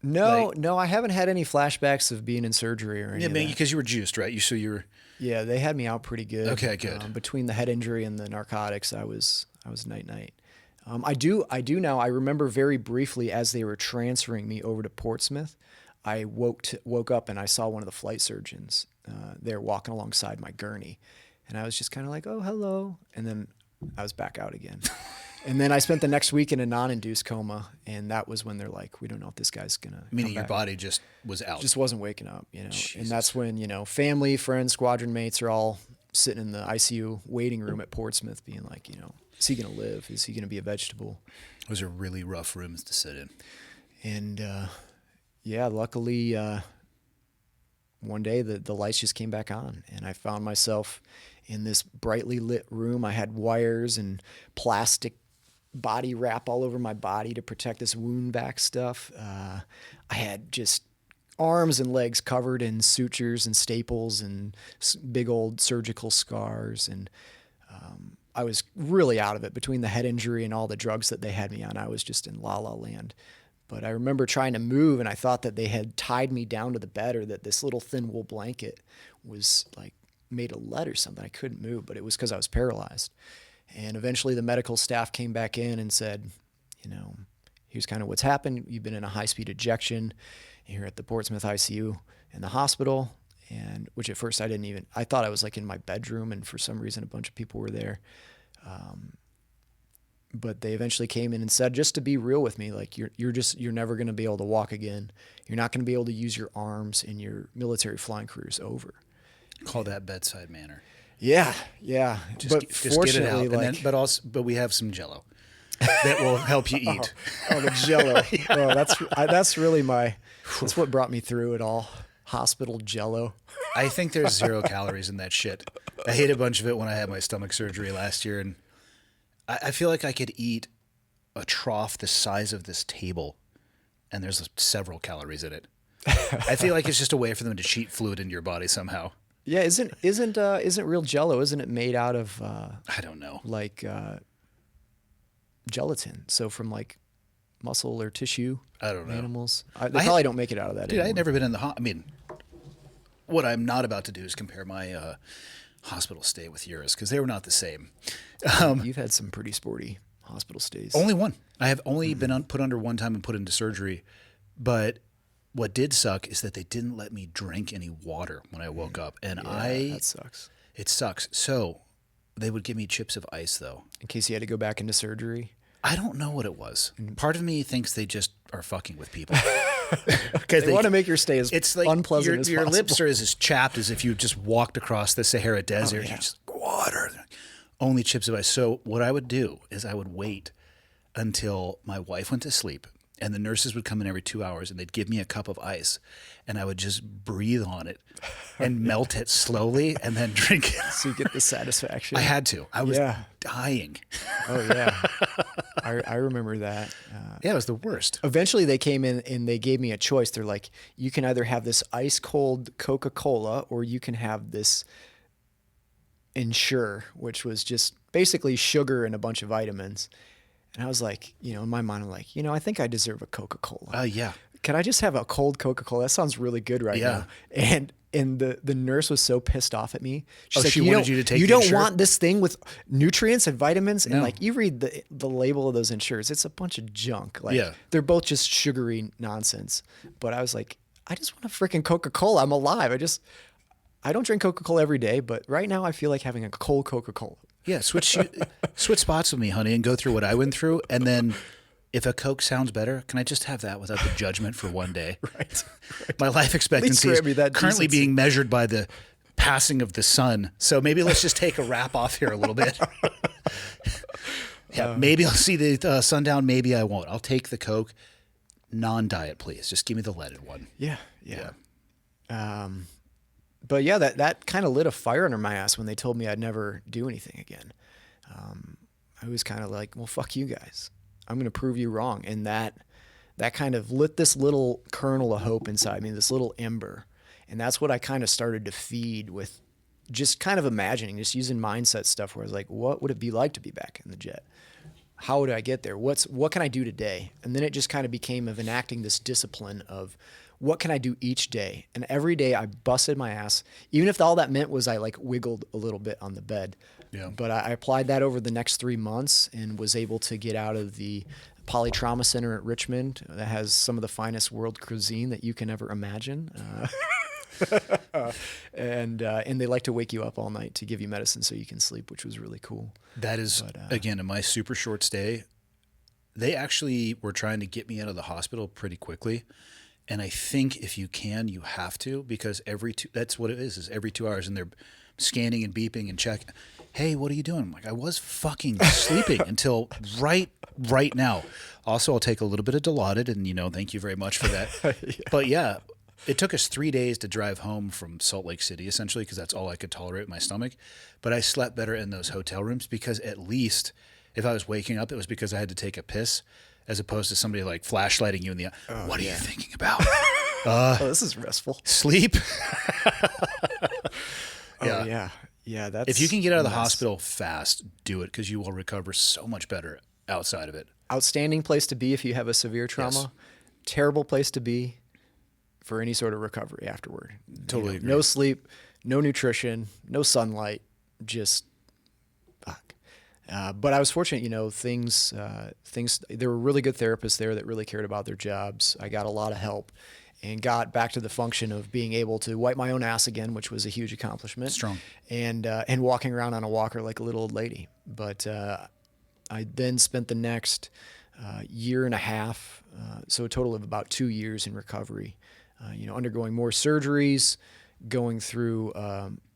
No, I haven't had any flashbacks of being in surgery or anything.
Yeah, because you were juiced, right?
Yeah, they had me out pretty good.
Okay, good.
Between the head injury and the narcotics, I was night. I do now. I remember very briefly as they were transferring me over to Portsmouth, I woke up and I saw one of the flight surgeons there walking alongside my gurney, and I was just kind of like, oh, hello, and then I was back out again. And then I spent the next week in a non-induced coma, and that was when they're like, we don't know if this guy's gonna.
Meaning your body just was out.
Just wasn't waking up,
Jesus.
And that's when family, friends, squadron mates are all sitting in the ICU waiting room at Portsmouth, being like, is he gonna live? Is he gonna be a vegetable?
Those are really rough rooms to sit in.
And luckily, one day the lights just came back on, and I found myself in this brightly lit room. I had wires and plastic body wrap all over my body to protect this wound vac stuff. I had just arms and legs covered in sutures and staples and big old surgical scars. And I was really out of it between the head injury and all the drugs that they had me on. I was just in la la land. But I remember trying to move, and I thought that they had tied me down to the bed, or that this little thin wool blanket was like made of lead or something. I couldn't move, but it was because I was paralyzed. And eventually the medical staff came back in and said, here's kind of what's happened. You've been in a high-speed ejection here at the Portsmouth ICU in the hospital. And which at first I thought I was like in my bedroom, and for some reason a bunch of people were there. But they eventually came in and said, just to be real with me, like you're never going to be able to walk again. You're not going to be able to use your arms, and your military flying career is over.
Call that bedside manner.
Yeah.
Just get it out. But we have some Jell-O that will help you eat.
The Jell-O. Oh, that's really that's what brought me through it all. Hospital Jell-O.
I think there's 0 calories in that shit. I ate a bunch of it when I had my stomach surgery last year, and I feel like I could eat a trough the size of this table, and there's several calories in it. I feel like it's just a way for them to cheat fluid into your body somehow.
Yeah, isn't real Jell-O? Isn't it made out of?
I don't know.
Like gelatin. So from like muscle or tissue.
I don't know.
Animals. They probably don't make it out of that.
Dude,
anymore.
I had never been in what I'm not about to do is compare my hospital stay with yours, because they were not the same.
You've had some pretty sporty hospital stays.
Only one. I have only been put under one time and put into surgery, but what did suck is that they didn't let me drink any water when I woke up, and
that sucks.
It sucks. So they would give me chips of ice, though,
in case you had to go back into surgery.
I don't know what it was. Part of me thinks they just are fucking with people.
They want to make your stay as unpleasant as
your
possible.
lips are as chapped as if you just walked across the Sahara Desert.
Yeah.
You just water. Only chips of ice. So what I would do is I would wait until my wife went to sleep, and the nurses would come in every 2 hours, and they'd give me a cup of ice, and I would just breathe on it and melt it slowly and then drink it.
So you get the satisfaction.
I had to. I was dying.
Oh, yeah. I remember that.
Yeah, it was the worst.
Eventually they came in and they gave me a choice. They're like, you can either have this ice cold Coca-Cola, or you can have this Ensure, which was just basically sugar and a bunch of vitamins. And I was like, in my mind, I'm like, I think I deserve a Coca-Cola.
Oh, yeah.
Can I just have a cold Coca-Cola? That sounds really good right now. And the nurse was so pissed off at me. She's like,
she wanted you to take
you
the
don't
Ensure?
want this thing with nutrients and vitamins? And
No.
like, you read the label of those Ensures, it's a bunch of junk. Like,
Yeah.
they're both just sugary nonsense. But I was like, I just want a freaking Coca-Cola. I'm alive. I don't drink Coca-Cola every day, but right now I feel like having a cold Coca-Cola.
Yeah, switch spots with me, honey, and go through what I went through, and then if a Coke sounds better, can I just have that without the judgment for one day?
Right.
My life expectancy is
grant me that
currently
decency.
being measured by the passing of the sun. So maybe let's just take a wrap off here a little bit. Yeah, maybe I'll see the sundown. Maybe I won't. I'll take the Coke, non-diet, please. Just give me the leaded one.
Yeah. But yeah, that kind of lit a fire under my ass when they told me I'd never do anything again. I was kind of like, well, fuck you guys. I'm going to prove you wrong. And that kind of lit this little kernel of hope inside me, this little ember. And that's what I kind of started to feed with just kind of imagining, just using mindset stuff where I was like, what would it be like to be back in the jet? How would I get there? What can I do today? And then it just kind of became of enacting this discipline of what can I do each day? And every day I busted my ass, even if all that meant was I like wiggled a little bit on the bed.
Yeah.
But I applied that over the next 3 months and was able to get out of the Polytrauma Center at Richmond that has some of the finest world cuisine that you can ever imagine. And they like to wake you up all night to give you medicine so you can sleep, which was really cool.
That is, again, in my super short stay, they actually were trying to get me out of the hospital pretty quickly. And I think if you can, you have to, because that's what it is every 2 hours, and they're scanning and beeping and checking. Hey, what are you doing? I'm like, I was fucking sleeping until right now. Also, I'll take a little bit of Dilaudid, and, thank you very much for that. Yeah. But yeah, it took us 3 days to drive home from Salt Lake City, essentially, because that's all I could tolerate with my stomach. But I slept better in those hotel rooms because at least if I was waking up, it was because I had to take a piss, as opposed to somebody like flashlighting you in the eye. Oh, what are you thinking about?
This is restful.
Sleep.
Yeah. Yeah, that's
if you can get out of the hospital fast, do it, because you will recover so much better outside of it.
Outstanding place to be if you have a severe trauma. Yes. Terrible place to be for any sort of recovery afterward.
Totally agree.
No sleep, no nutrition, no sunlight, just fuck. But I was fortunate, things, there were really good therapists there that really cared about their jobs. I got a lot of help and got back to the function of being able to wipe my own ass again, which was a huge accomplishment.
Strong.
And walking around on a walker like a little old lady. But I then spent the next year and a half, so a total of about 2 years in recovery, undergoing more surgeries, going through,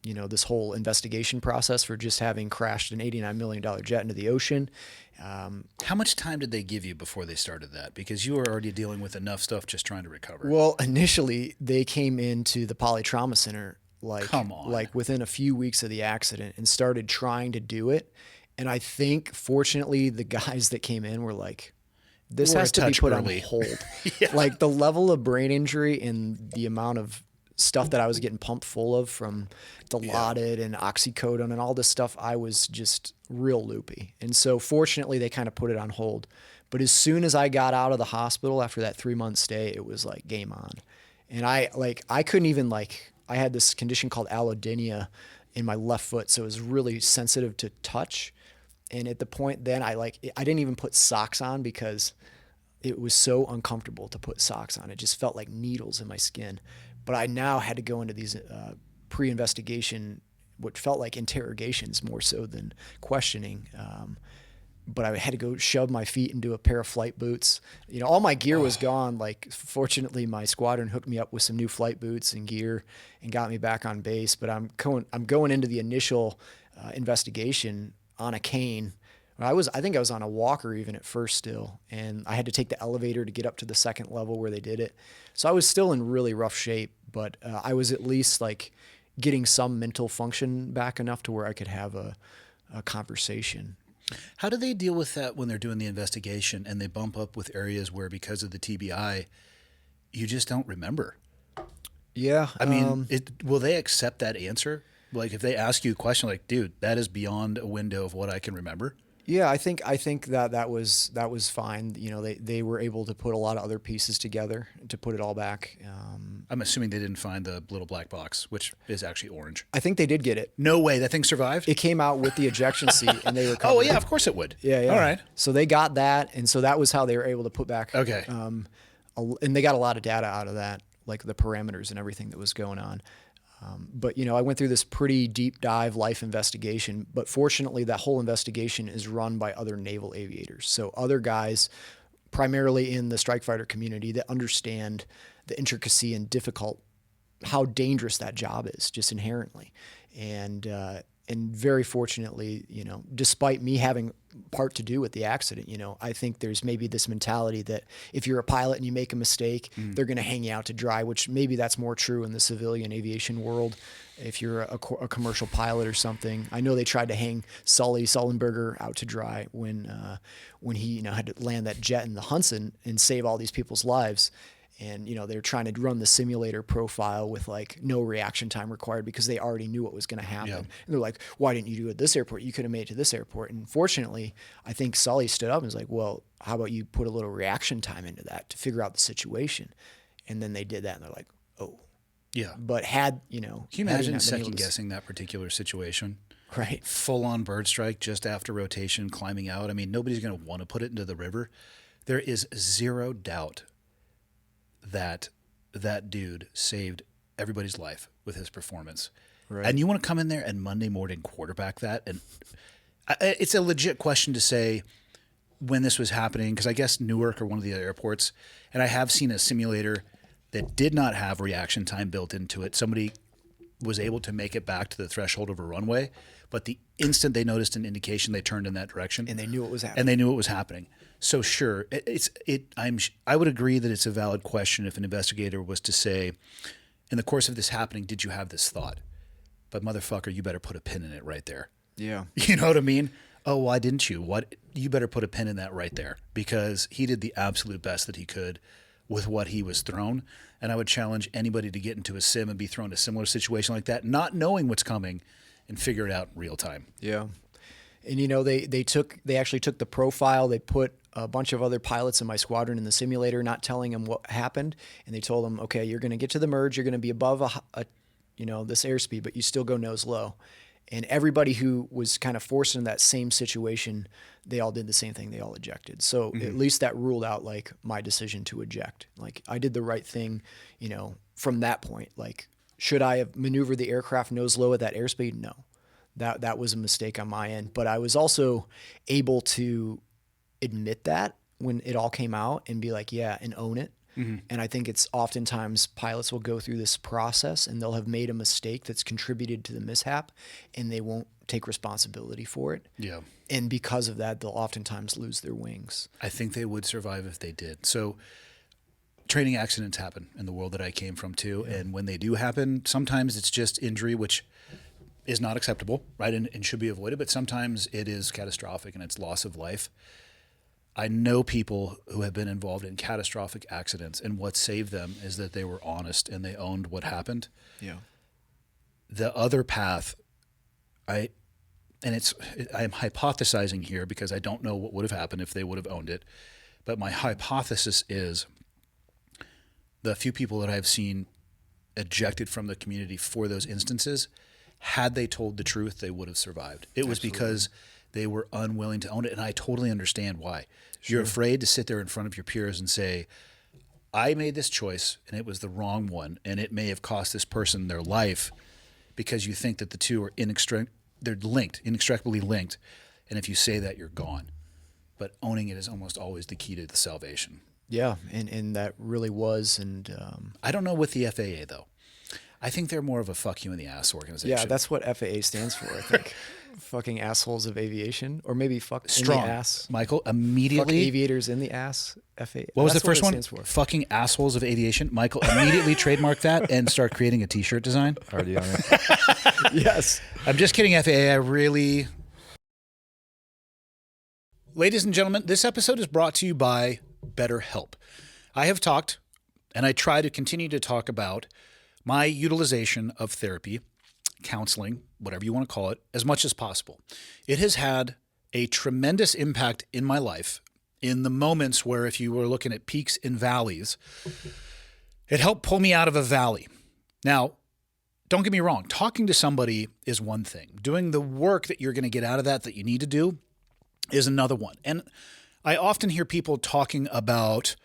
this whole investigation process for just having crashed an $89 million jet into the ocean.
How much time did they give you before they started that? Because you were already dealing with enough stuff just trying to recover.
Well, initially they came into the Polytrauma Center
Come on.
like within a few weeks of the accident and started trying to do it. And I think fortunately the guys that came in were like, this has to be put on hold.
Yeah.
Like the level of brain injury and the amount of stuff that I was getting pumped full of from Dilaudid and oxycodone and all this stuff, I was just real loopy. And so fortunately they kind of put it on hold. But as soon as I got out of the hospital after that 3-month stay, it was like game on. And I couldn't even I had this condition called allodynia in my left foot. So it was really sensitive to touch. And at the point then I didn't even put socks on because it was so uncomfortable to put socks on. It just felt like needles in my skin. But I now had to go into these pre-investigation, what felt like interrogations more so than questioning. But I had to go shove my feet into a pair of flight boots. All my gear was gone. Fortunately, my squadron hooked me up with some new flight boots and gear and got me back on base. But I'm going into the initial investigation on a cane. I think I was on a walker even at first still, and I had to take the elevator to get up to the second level where they did it. So I was still in really rough shape, but I was at least getting some mental function back enough to where I could have a conversation.
How do they deal with that when they're doing the investigation and they bump up with areas where because of the TBI, you just don't remember?
Yeah.
I mean, will they accept that answer? If they ask you a question dude, that is beyond a window of what I can remember.
Yeah, I think that was fine. They were able to put a lot of other pieces together to put it all back.
I'm assuming they didn't find the little black box, which is actually orange.
I think they did get it.
No way, that thing survived?
It came out with the ejection seat, and they recovered.
Oh yeah, of course it would.
Yeah.
All right.
So they got that, and so that was how they were able to put back.
Okay.
And they got a lot of data out of that, like the parameters and everything that was going on. But I went through this pretty deep dive life investigation, but fortunately that whole investigation is run by other naval aviators. So other guys primarily in the strike fighter community that understand the intricacy and how dangerous that job is just inherently. And very fortunately, despite me having part to do with the accident, I think there's maybe this mentality that if you're a pilot and you make a mistake, they're going to hang you out to dry, which maybe that's more true in the civilian aviation world. If you're a commercial pilot or something, I know they tried to hang Sullenberger out to dry when he had to land that jet in the Hudson and save all these people's lives. And, they're trying to run the simulator profile with like no reaction time required because they already knew what was going to happen.
Yeah.
And they're like, why didn't you do it at this airport? You could have made it to this airport. And fortunately, I think Sully stood up and was like, well, how about you put a little reaction time into that to figure out the situation? And then they did that and they're like, oh.
Yeah.
But can you
imagine second guessing that particular situation?
Right.
Full on bird strike just after rotation, climbing out. I mean, nobody's going to want to put it into the river. There is zero doubt that dude saved everybody's life with his performance. Right. And you want to come in there and Monday morning quarterback that? And it's a legit question to say when this was happening, because I guess Newark or one of the other airports, and I have seen a simulator that did not have reaction time built into it. Somebody was able to make it back to the threshold of a runway, but the instant they noticed an indication, they turned in that direction.
And they knew it was happening. So sure, I would agree that it's a valid question if an investigator was to say, in the course of this happening, did you have this thought? But motherfucker, you better put a pin in it right there. Yeah.
You know what I mean? Oh, why didn't you? You better put a pin in that right there, because he did the absolute best that he could with what he was thrown. And I would challenge anybody to get into a sim and be thrown in a similar situation like that, not knowing what's coming, and figure it out in real time.
Yeah. And they actually took the profile. They put a bunch of other pilots in my squadron in the simulator, not telling them what happened. And they told them, okay, you're going to get to the merge. You're going to be above this airspeed, but you still go nose low. And everybody who was kind of forced into that same situation, they all did the same thing. They all ejected. So at least that ruled out like my decision to eject. Like I did the right thing, from that point. Like, should I have maneuvered the aircraft nose low at that airspeed? No. That was a mistake on my end. But I was also able to admit that when it all came out and be like, yeah, and own it. Mm-hmm. And I think it's oftentimes pilots will go through this process and they'll have made a mistake that's contributed to the mishap and they won't take responsibility for it.
Yeah.
And because of that, they'll oftentimes lose their wings.
I think they would survive if they did. So training accidents happen in the world that I came from too. Yeah. And when they do happen, sometimes it's just injury, which is not acceptable, right? And should be avoided. But sometimes it is catastrophic and it's loss of life. I know people who have been involved in catastrophic accidents, and what saved them is that they were honest and they owned what happened.
Yeah.
The other path, I am hypothesizing here because I don't know what would have happened if they would have owned it. But my hypothesis is the few people that I've seen ejected from the community for those instances, had they told the truth, they would have survived. It was because they were unwilling to own it, and I totally understand why. Sure. You're afraid to sit there in front of your peers and say, I made this choice, and it was the wrong one, and it may have cost this person their life, because you think that the two are inextricably linked, and if you say that, you're gone. But owning it is almost always the key to the salvation.
Yeah, and that really was. And
I don't know with the FAA, though. I think they're more of a fuck you in the ass organization.
Yeah, that's what FAA stands for, I think. Fucking assholes of aviation, or maybe fuck
Strong.
In the ass.
Michael, immediately.
Fuck aviators in the ass. FAA.
What was
that's
the first one?
For.
Fucking assholes of aviation. Michael, immediately trademark that and start creating a T-shirt design.
Already on it.
Yes.
I'm just kidding, FAA. Ladies and gentlemen, this episode is brought to you by BetterHelp. I have talked, and I try to continue to talk about my utilization of therapy, counseling, whatever you want to call it, as much as possible. It has had a tremendous impact in my life in the moments where, if you were looking at peaks and valleys, it helped pull me out of a valley. Now, don't get me wrong. Talking to somebody is one thing. Doing the work that you're going to get out of that you need to do is another one. And I often hear people talking about,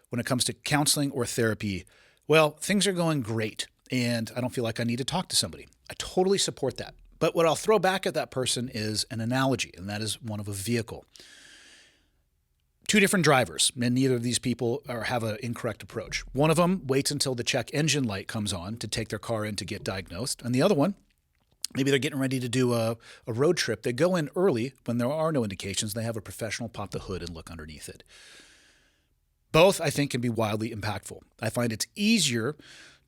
when it comes to counseling or therapy, well, things are going great, and I don't feel like I need to talk to somebody. I totally support that. But what I'll throw back at that person is an analogy, and that is one of a vehicle. two different drivers, and neither of these people have an incorrect approach. One of them waits until the check engine light comes on to take their car in to get diagnosed, and the other one, maybe they're getting ready to do a road trip. They go in early when there are no indications. They have a professional pop the hood and look underneath it. Both, I think, can be wildly impactful. I find it's easier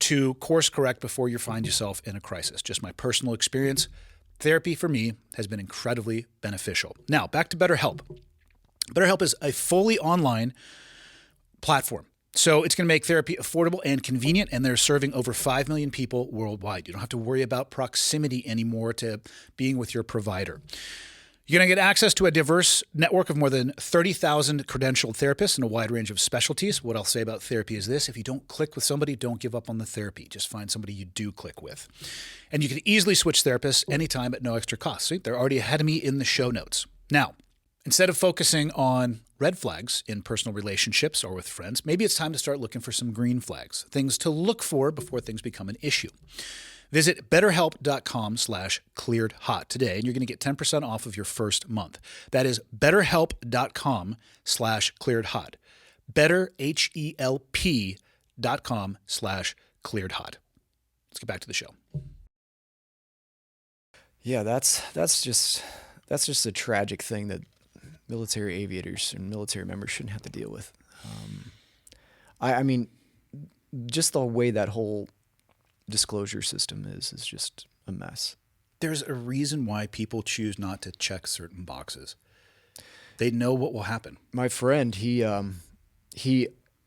to course correct before you find yourself in a crisis. Just my personal experience. Therapy for me has been incredibly beneficial. Now, back to BetterHelp. BetterHelp is a fully online platform. So it's going to make therapy affordable and convenient, and they're serving over 5 million people worldwide. You don't have to worry about proximity anymore to being with your provider. You're going to get access to a diverse network of more than 30,000 credentialed therapists in a wide range of specialties. What I'll say about therapy is this: if you don't click with somebody, don't give up on the therapy. Just find somebody you do click with. And you can easily switch therapists anytime at no extra cost. See, they're already ahead of me in the show notes. Now, instead of focusing on red flags in personal relationships or with friends, maybe it's time to start looking for some green flags, things to look for before things become an issue. Visit betterhelp.com/clearedhot today, and you're going to get 10% off of your first month. That is betterhelp.com/clearedhot. betterhelp.com/clearedhot. Let's get back to the show.
Yeah, that's just a tragic thing that military aviators and military members shouldn't have to deal with. I mean, just the way that whole disclosure system is just a mess.
There's a reason why people choose not to check certain boxes. They know what will happen.
My friend, he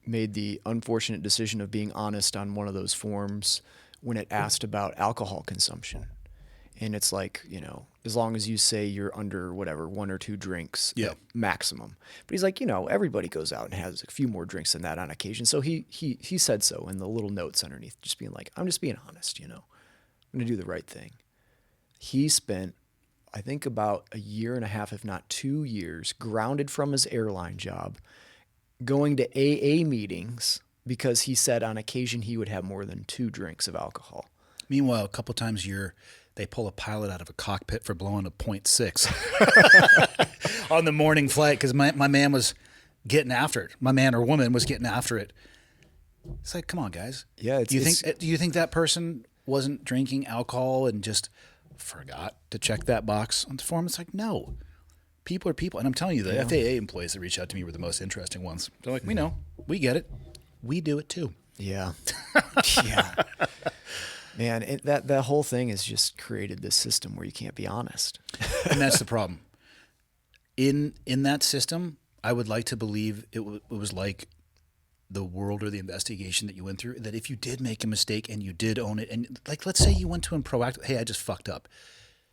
made the unfortunate decision of being honest on one of those forms when it asked about alcohol consumption. And it's like, you know, as long as you say you're under whatever, 1 or 2 drinks maximum. But he's like, you know, everybody goes out and has a few more drinks than that on occasion. So he said so in the little notes underneath, just being like, I'm just being honest, you know, I'm going to do the right thing. He spent, I think, about 1.5 years, if not 2 years, grounded from his airline job, going to AA meetings because he said on occasion he would have more than 2 drinks of alcohol.
Meanwhile, a couple times a year, they pull a pilot out of a cockpit for blowing a .6 on the morning flight because my man was getting after it. My man or woman was getting after it. It's like, come on, guys.
Yeah.
Do you think that person wasn't drinking alcohol and just forgot to check that box on the form? It's like, no. People are people. And I'm telling you, the FAA employees that reached out to me were the most interesting ones. They're like, we know. We get it. We do it too.
Yeah. Yeah. Man, that whole thing has just created this system where you can't be honest.
And that's the problem. In that system, I would like to believe it was like the world or the investigation that you went through, that if you did make a mistake and you did own it, and like, let's say you went to him proactive, hey, I just fucked up,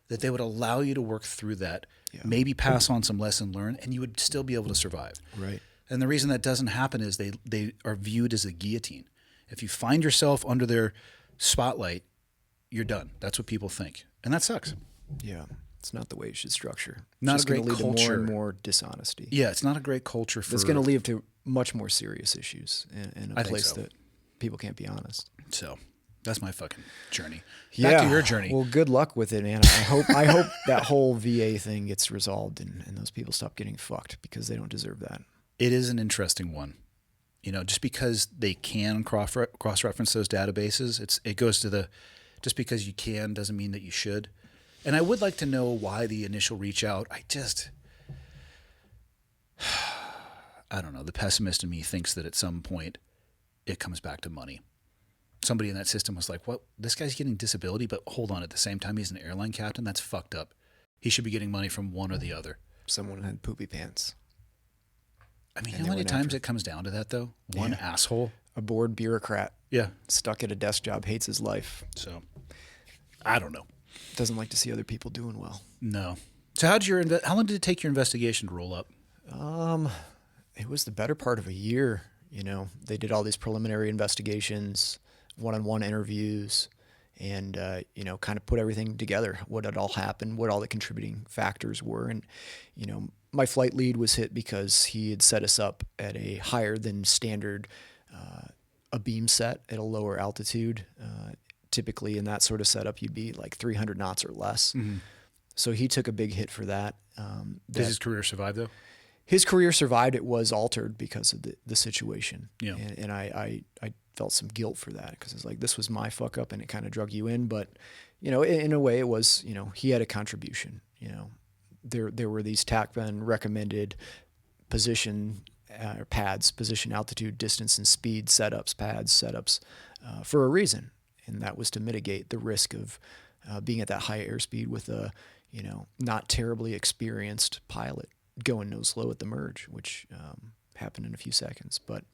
that they would allow you to work through that, maybe pass on some lesson learned, and you would still be able to survive.
Right.
And the reason that doesn't happen is they are viewed as a guillotine. If you find yourself under their spotlight, you're done. That's what people think. And that sucks.
Yeah. It's not the way it should structure. It's
Not
just
a great
going to lead
culture.
to more and more dishonesty.
Yeah, it's not a great culture for...
It's going to lead to much more serious issues in a place
so.
that people can't be honest.
So that's my fucking journey.
Yeah.
Back to your journey.
Well, good luck with it, man. I hope that whole VA thing gets resolved and those people stop getting fucked because they don't deserve that.
It is an interesting one. You know, just because they can cross-reference those databases, it goes to the... Just because you can doesn't mean that you should. And I would like to know why the initial reach out. I don't know. The pessimist in me thinks that at some point it comes back to money. Somebody in that system was like, what? This guy's getting disability, but hold on. At the same time, he's an airline captain? That's fucked up. He should be getting money from one or the other.
Someone had poopy pants.
I mean, how many times it comes down to that, though? One asshole.
A bored bureaucrat.
Yeah.
Stuck at a desk job, hates his life.
So, I don't know.
Doesn't like to see other people doing well.
No. So how long did it take your investigation to roll up?
It was the better part of 1 year. You know, they did all these preliminary investigations, one-on-one interviews, and, you know, kind of put everything together, what had all happened, what all the contributing factors were. And, you know, my flight lead was hit because he had set us up at a higher than standard a beam set at a lower altitude. Typically in that sort of setup, you'd be like 300 knots or less. Mm-hmm. So he took a big hit for that.
Does his career survive, though?
his career survived. It was altered because of the situation.
Yeah.
And I felt some guilt for that because it's like, this was my fuck up and it kind of drug you in. But, you know, in a way it was, you know, he had a contribution, you know. There were these TACBAN recommended position pads, position, altitude, distance, and speed setups, pads, setups, for a reason. And that was to mitigate the risk of being at that high airspeed with a, you know, not terribly experienced pilot going nose low at the merge, which happened in a few seconds. But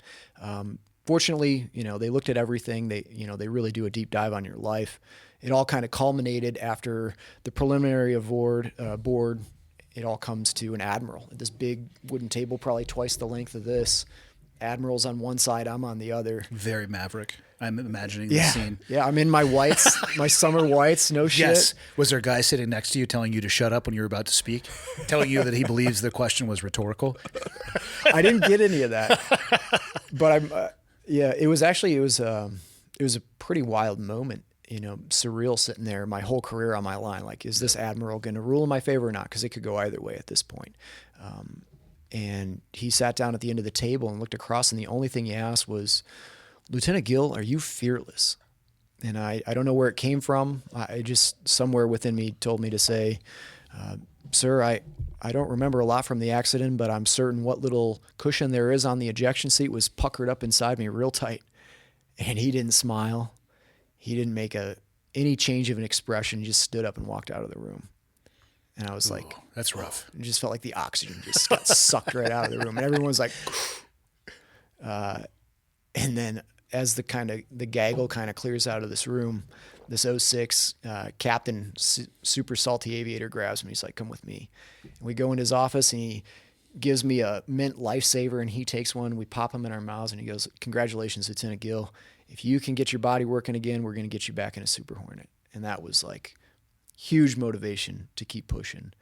fortunately, you know, they looked at everything. They really do a deep dive on your life. It all kind of culminated after the preliminary board. It all comes to an admiral at this big wooden table, probably twice the length of this. Admiral's on one side, I'm on the other.
Very Maverick. I'm imagining the scene.
Yeah, I'm in my whites, my summer whites, no shit.
Yes. Was there a guy sitting next to you telling you to shut up when you were about to speak? Telling you that he believes the question was rhetorical?
I didn't get any of that. But it was a pretty wild moment. You know, surreal sitting there, my whole career on my line. Like, is this admiral going to rule in my favor or not? Because it could go either way at this point. And he sat down at the end of the table and looked across, and the only thing he asked was, "Lieutenant Gill, are you fearless?" And I don't know where it came from. I just, somewhere within me told me to say, "Sir, I don't remember a lot from the accident, but I'm certain what little cushion there is on the ejection seat was puckered up inside me real tight." And he didn't smile. He didn't make any change of an expression. He just stood up and walked out of the room. And I was like,
that's rough.
It just felt like the oxygen just got sucked right out of the room. And everyone's like, and then as the gaggle kind of clears out of this room, this 06 captain, super salty aviator, grabs me. He's like, "Come with me." And we go into his office and he gives me a mint lifesaver and he takes one. We pop them in our mouths and he goes, "Congratulations, Lieutenant Gill. If you can get your body working again, we're going to get you back in a Super Hornet." And that was like huge motivation to keep pushing.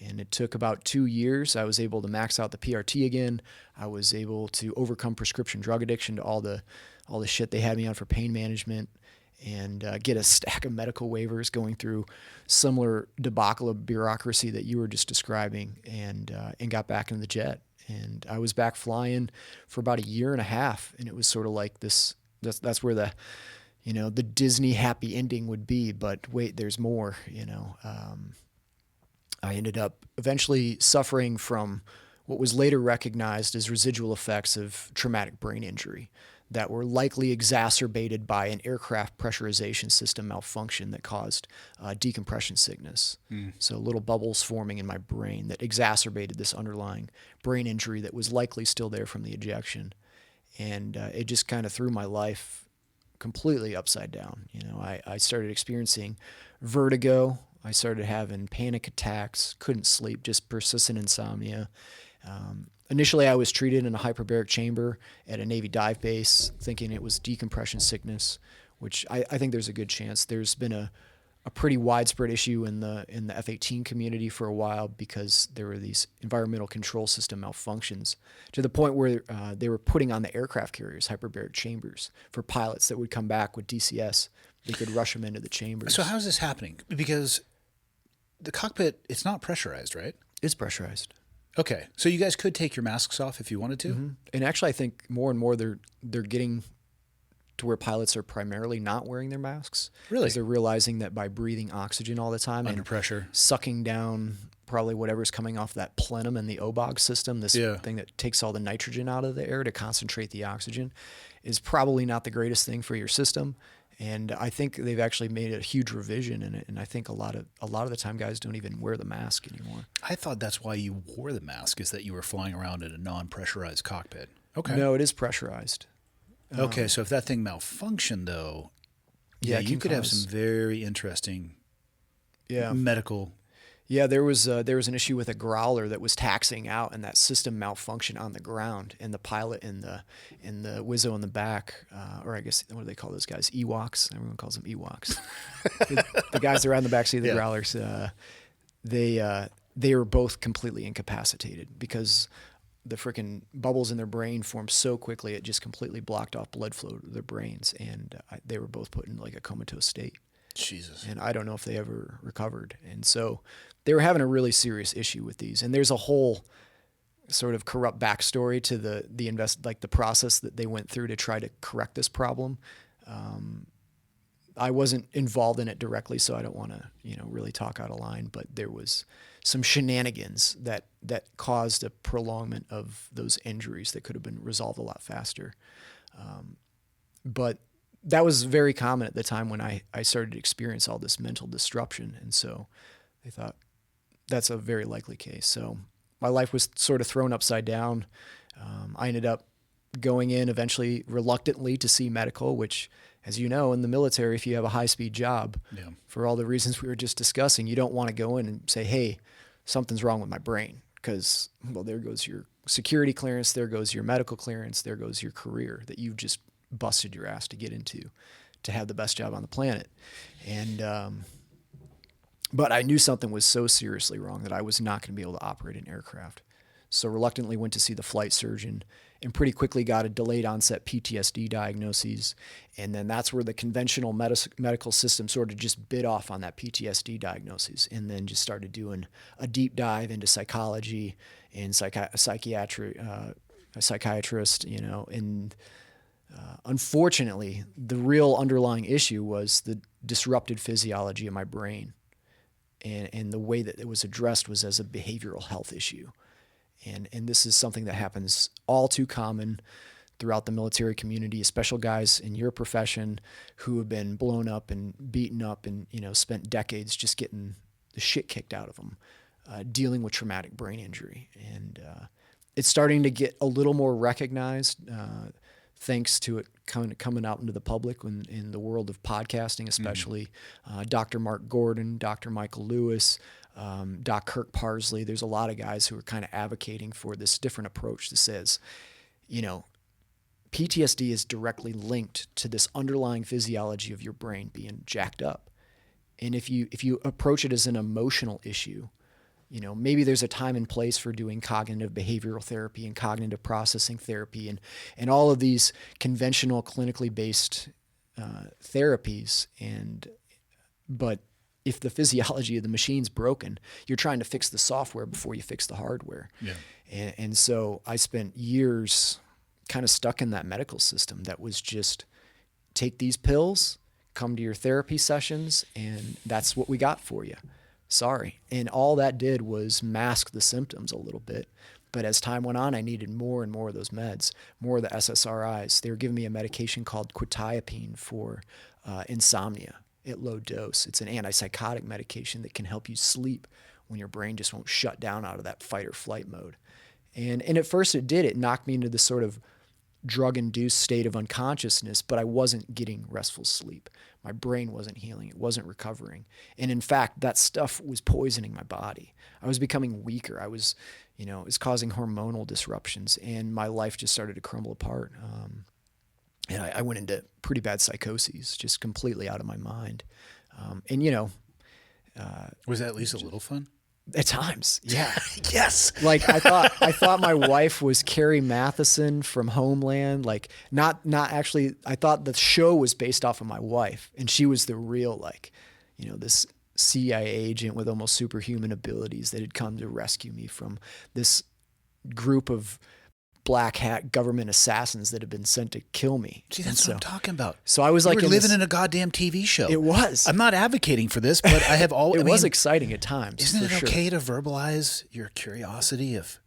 And it took about 2 years. I was able to max out the PRT again. I was able to overcome prescription drug addiction to all the shit they had me on for pain management, and get a stack of medical waivers, going through similar debacle of bureaucracy that you were just describing, and got back in the jet. And I was back flying for about a year and a half. And it was sort of like this. That's where the Disney happy ending would be, but wait, there's more. I ended up eventually suffering from what was later recognized as residual effects of traumatic brain injury that were likely exacerbated by an aircraft pressurization system malfunction that caused decompression sickness. So little bubbles forming in my brain that exacerbated this underlying brain injury that was likely still there from the ejection. And it just kind of threw my life completely upside down. I started experiencing vertigo. I started having panic attacks, couldn't sleep, just persistent insomnia. Initially, I was treated in a hyperbaric chamber at a Navy dive base, thinking it was decompression sickness, which I think there's a good chance. There's been a pretty widespread issue in the F-18 community for a while because there were these environmental control system malfunctions to the point where they were putting on the aircraft carriers hyperbaric chambers for pilots that would come back with DCS. They could rush them into the chambers.
So how's this happening? Because the cockpit, it's not pressurized, right?
It's pressurized.
Okay, so you guys could take your masks off if you wanted to?
Mm-hmm. And actually, I think more and more they're getting to where pilots are primarily not wearing their masks.
Really?
Because they're realizing that by breathing oxygen all the time
Under
and
pressure,
sucking down probably whatever's coming off that plenum and the OBOG system, this thing that takes all the nitrogen out of the air to concentrate the oxygen, is probably not the greatest thing for your system. And I think they've actually made a huge revision in it. And I think a lot of the time guys don't even wear the mask anymore.
I thought that's why you wore the mask, is that you were flying around in a non-pressurized cockpit. Okay.
No, it is pressurized.
Okay, so if that thing malfunctioned, though, you could have some very interesting medical.
Yeah, there was an issue with a growler that was taxiing out, and that system malfunctioned on the ground, and the pilot and the Wizzo in the back, or I guess what do they call those guys? Ewoks. Everyone calls them Ewoks. the guys around the backseat of the growlers, they were both completely incapacitated because the freaking bubbles in their brain formed so quickly it just completely blocked off blood flow to their brains, and they were both put in like a comatose state.
Jesus.
And I don't know if they ever recovered. And so they were having a really serious issue with these. And there's a whole sort of corrupt backstory to the process that they went through to try to correct this problem. I wasn't involved in it directly, so I don't want to, really talk out of line, but there was some shenanigans that caused a prolongment of those injuries that could have been resolved a lot faster. But that was very common at the time when I started to experience all this mental disruption. And so they thought that's a very likely case. So my life was sort of thrown upside down. I ended up going in eventually reluctantly to see medical, which, as you know, in the military, if you have a high-speed job, for all the reasons we were just discussing, you don't want to go in and say, hey, something's wrong with my brain, because, well, there goes your security clearance, there goes your medical clearance, there goes your career that you've just busted your ass to get into, to have the best job on the planet. And but I knew something was so seriously wrong that I was not going to be able to operate an aircraft. So reluctantly went to see the flight surgeon and pretty quickly got a delayed onset PTSD diagnosis. And then that's where the conventional medical system sort of just bit off on that PTSD diagnosis, and then just started doing a deep dive into psychology and psychiatrist, and unfortunately, the real underlying issue was the disrupted physiology of my brain. And the way that it was addressed was as a behavioral health issue. And this is something that happens all too common throughout the military community, especially guys in your profession who have been blown up and beaten up and, spent decades just getting the shit kicked out of them, dealing with traumatic brain injury. And it's starting to get a little more recognized, thanks to it kind of coming out into the public in the world of podcasting, especially. Dr. Mark Gordon, Dr. Michael Lewis, Doc Kirk Parsley. There's a lot of guys who are kind of advocating for this different approach that says, PTSD is directly linked to this underlying physiology of your brain being jacked up. And if you approach it as an emotional issue, maybe there's a time and place for doing cognitive behavioral therapy and cognitive processing therapy and all of these conventional clinically based therapies. But if the physiology of the machine's broken, you're trying to fix the software before you fix the hardware. Yeah. And so I spent years kind of stuck in that medical system that was just take these pills, come to your therapy sessions, and that's what we got for you. Sorry. And all that did was mask the symptoms a little bit. But as time went on, I needed more and more of those meds, more of the SSRIs. They were giving me a medication called quetiapine for insomnia at low dose. It's an antipsychotic medication that can help you sleep when your brain just won't shut down out of that fight or flight mode. And at first it did. It knocked me into this sort of drug-induced state of unconsciousness, but I wasn't getting restful sleep. My brain wasn't healing. It wasn't recovering. And in fact, that stuff was poisoning my body. I was becoming weaker. I was, it was causing hormonal disruptions, and my life just started to crumble apart. And I went into pretty bad psychoses, just completely out of my mind.
Was that at least a little fun?
At times, yeah.
Yes.
Like I thought my wife was Carrie Matheson from Homeland. Like not actually. I thought the show was based off of my wife, and she was the real this CIA agent with almost superhuman abilities that had come to rescue me from this group of black hat government assassins that had been sent to kill me.
See, that's what I'm talking about.
So I was
you were living in a goddamn TV show.
It was.
I'm not advocating for this, but I have all.
It was exciting at times.
Isn't it okay to verbalize your curiosity if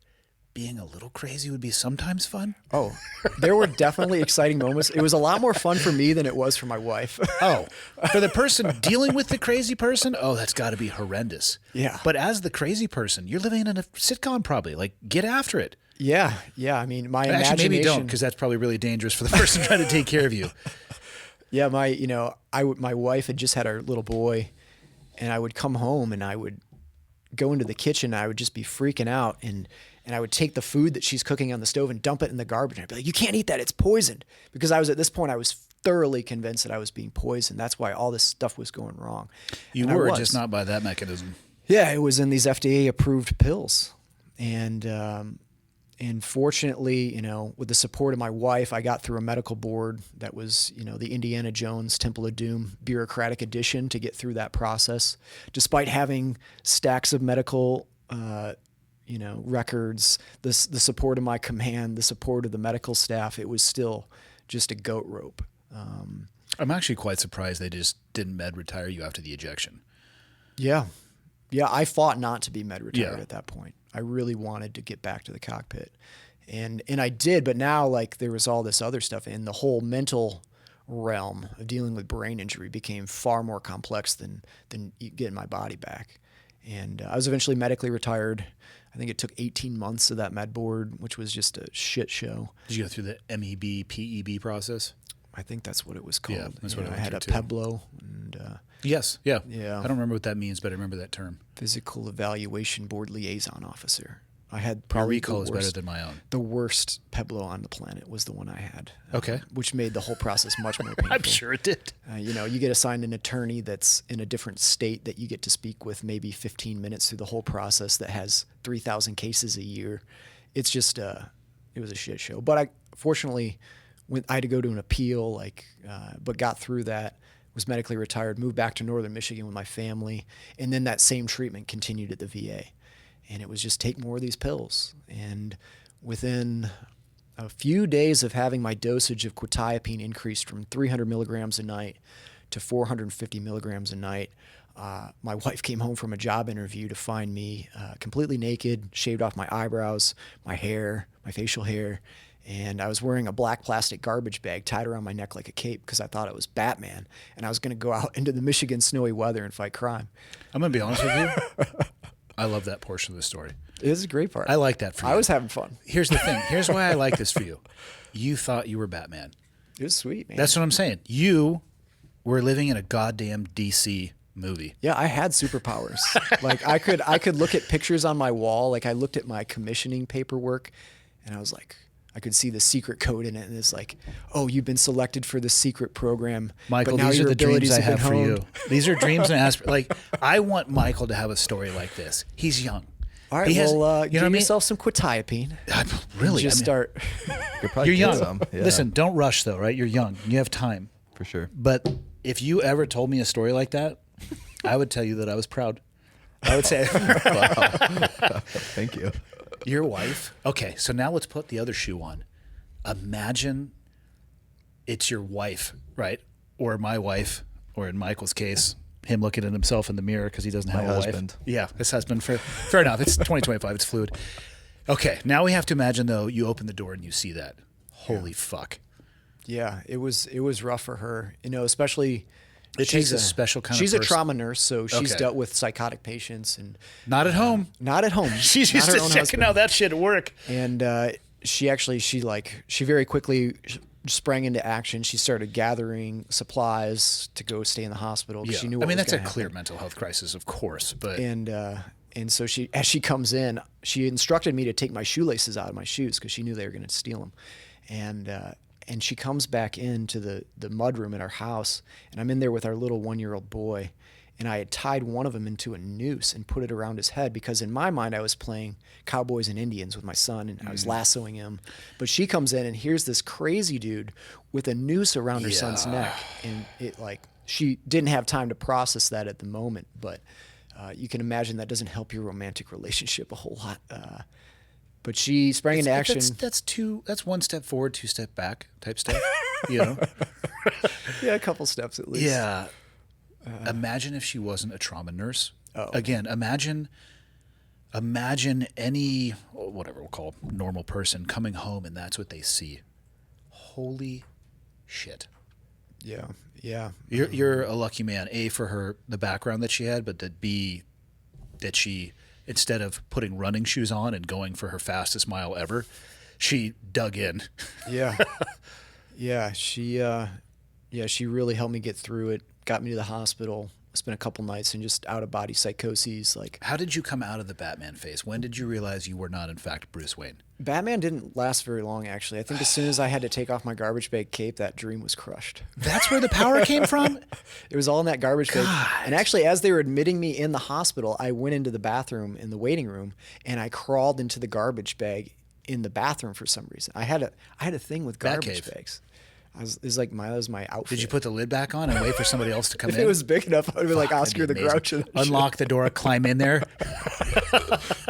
being a little crazy would be sometimes fun?
Oh, there were definitely exciting moments. It was a lot more fun for me than it was for my wife.
Oh, for the person dealing with the crazy person, that's got to be horrendous.
Yeah.
But as the crazy person, you're living in a sitcom probably. Like, get after it.
Yeah. I mean, my imagination.
Actually, maybe don't, because that's probably really dangerous for the person trying to take care of you.
Yeah, my wife had just had our little boy, and I would come home and I would go into the kitchen. And I would just be freaking out, and I would take the food that she's cooking on the stove and dump it in the garbage. And I'd be like, "You can't eat that; it's poisoned." Because at this point I was thoroughly convinced that I was being poisoned. That's why all this stuff was going wrong.
You were just not by that mechanism.
Yeah, it was in these FDA approved pills, and fortunately, with the support of my wife, I got through a medical board that was, the Indiana Jones Temple of Doom bureaucratic edition to get through that process. Despite having stacks of medical, records, the support of my command, the support of the medical staff, it was still just a goat rope.
I'm actually quite surprised they just didn't med retire you after the ejection.
Yeah. Yeah, I fought not to be med retired
Yeah.
at that point. I really wanted to get back to the cockpit. And I did, but now like there was all this other stuff, and the whole mental realm of dealing with brain injury became far more complex than getting my body back. And I was eventually medically retired. I think it took 18 months of that med board, which was just a shit show.
Did you go through the MEB, PEB process?
I think that's what it was called.
Yeah, that's what I
I
went
had a
through, too.
Peblo and
Yes, yeah.
Yeah.
I don't remember what that means, but I remember that term.
physical evaluation board liaison officer. I had
Your
probably
recall is better than my own.
the worst Peblo on the planet was the one I had.
Okay.
Which made the whole process much more painful.
I'm sure it did.
You get assigned an attorney that's in a different state that you get to speak with maybe 15 minutes through the whole process that has 3,000 cases a year. It's just, it was a shit show. But fortunately, I had to go to an appeal, but got through that, was medically retired, moved back to Northern Michigan with my family. And then that same treatment continued at the VA. And it was just take more of these pills. And within a few days of having my dosage of quetiapine increased from 300 milligrams a night to 450 milligrams a night, my wife came home from a job interview to find me completely naked, shaved off my eyebrows, my hair, my facial hair, and I was wearing a black plastic garbage bag tied around my neck like a cape because I thought it was Batman, and I was going to go out into the Michigan snowy weather and fight crime.
I'm going to be honest with you. I love that portion of the story.
It was a great part.
I like that for you.
I was having fun.
Here's the thing. Here's why I like this for you. You thought you were Batman.
It was sweet, man.
That's what I'm saying. You were living in a goddamn DC movie.
Yeah, I had superpowers. Like I could look at pictures on my wall. Like I looked at my commissioning paperwork, and I was like, I could see the secret code in it, and it's like, oh, you've been selected for the secret program.
Michael,
but now
these are
your
the dreams
abilities
I
have
have
been
for
honed.
you. These are dreams and aspirations. Like, I want Michael to have a story like this. He's young.
All right,
He has-
well,
you know
give
what I mean?
yourself some quetiapine.
Really?
Just
I mean,
start.
Could probably
You're
get
young.
some, yeah,
Listen, don't rush though, right? You're young. You have time.
for sure.
But if you ever told me a story like that, I would tell you that I was proud. I would say,
Thank you.
your wife. Okay, so now let's put the other shoe on. Imagine it's your wife, right? Or my wife, or in Michael's case, him looking at himself in the mirror because he doesn't have
My
a
husband.
wife. Yeah, his husband. Fair enough. It's 2025. It's fluid. Okay, now we have to imagine, though, you open the door and you see that. Holy fuck.
Yeah, it was rough for her. Especially.
It takes
she's
a special kind of
She's a
person.
trauma nurse, so she's
Okay.
dealt with psychotic patients and
Not at home.
not at home.
She's
Not
used
her
to
own
checking
husband.
out that shit at work.
And she very quickly sprang into action. She started gathering supplies to go stay in the hospital because she knew. What was
that's a
gonna
clear
happen.
mental health crisis, of course. But
And so as she comes in, she instructed me to take my shoelaces out of my shoes because she knew they were going to steal them. And she comes back into the mudroom at our house, and I'm in there with our little 1-year-old boy, and I had tied one of them into a noose and put it around his head because in my mind I was playing cowboys and Indians with my son, and I was lassoing him. But she comes in, and here's this crazy dude with a noose around her son's neck, and she didn't have time to process that at the moment, but you can imagine that doesn't help your romantic relationship a whole lot. But she sprang into action.
That's one step forward, 2 step back type stuff. You know?
Yeah, a couple steps at least.
Yeah. Imagine if she wasn't a trauma nurse.
Oh.
Again, imagine any, whatever we'll call normal person coming home and that's what they see. Holy shit.
Yeah. Yeah.
You're a lucky man, A, for the background that she had, but that B, that she, instead of putting running shoes on and going for her fastest mile ever, she dug in.
Yeah. Yeah. She really helped me get through it, got me to the hospital. Spent a couple nights in just out of body psychoses.
How did you come out of the Batman phase? When did you realize you were not, in fact, Bruce Wayne?
Batman didn't last very long, actually. I think as soon as I had to take off my garbage bag cape, that dream was crushed.
That's where the power came from?
It was all in that garbage bag.
God.
And actually, as they were admitting me in the hospital, I went into the bathroom in the waiting room, and I crawled into the garbage bag in the bathroom for some reason. I had a thing with garbage
Batcave.
bags. It was my outfit.
Did you put the lid back on and wait for somebody else to come
If
in?
it was big enough, I would be like
That'd
Oscar
be
the
amazing.
Grouch. and shit.
Unlock the door, climb in there.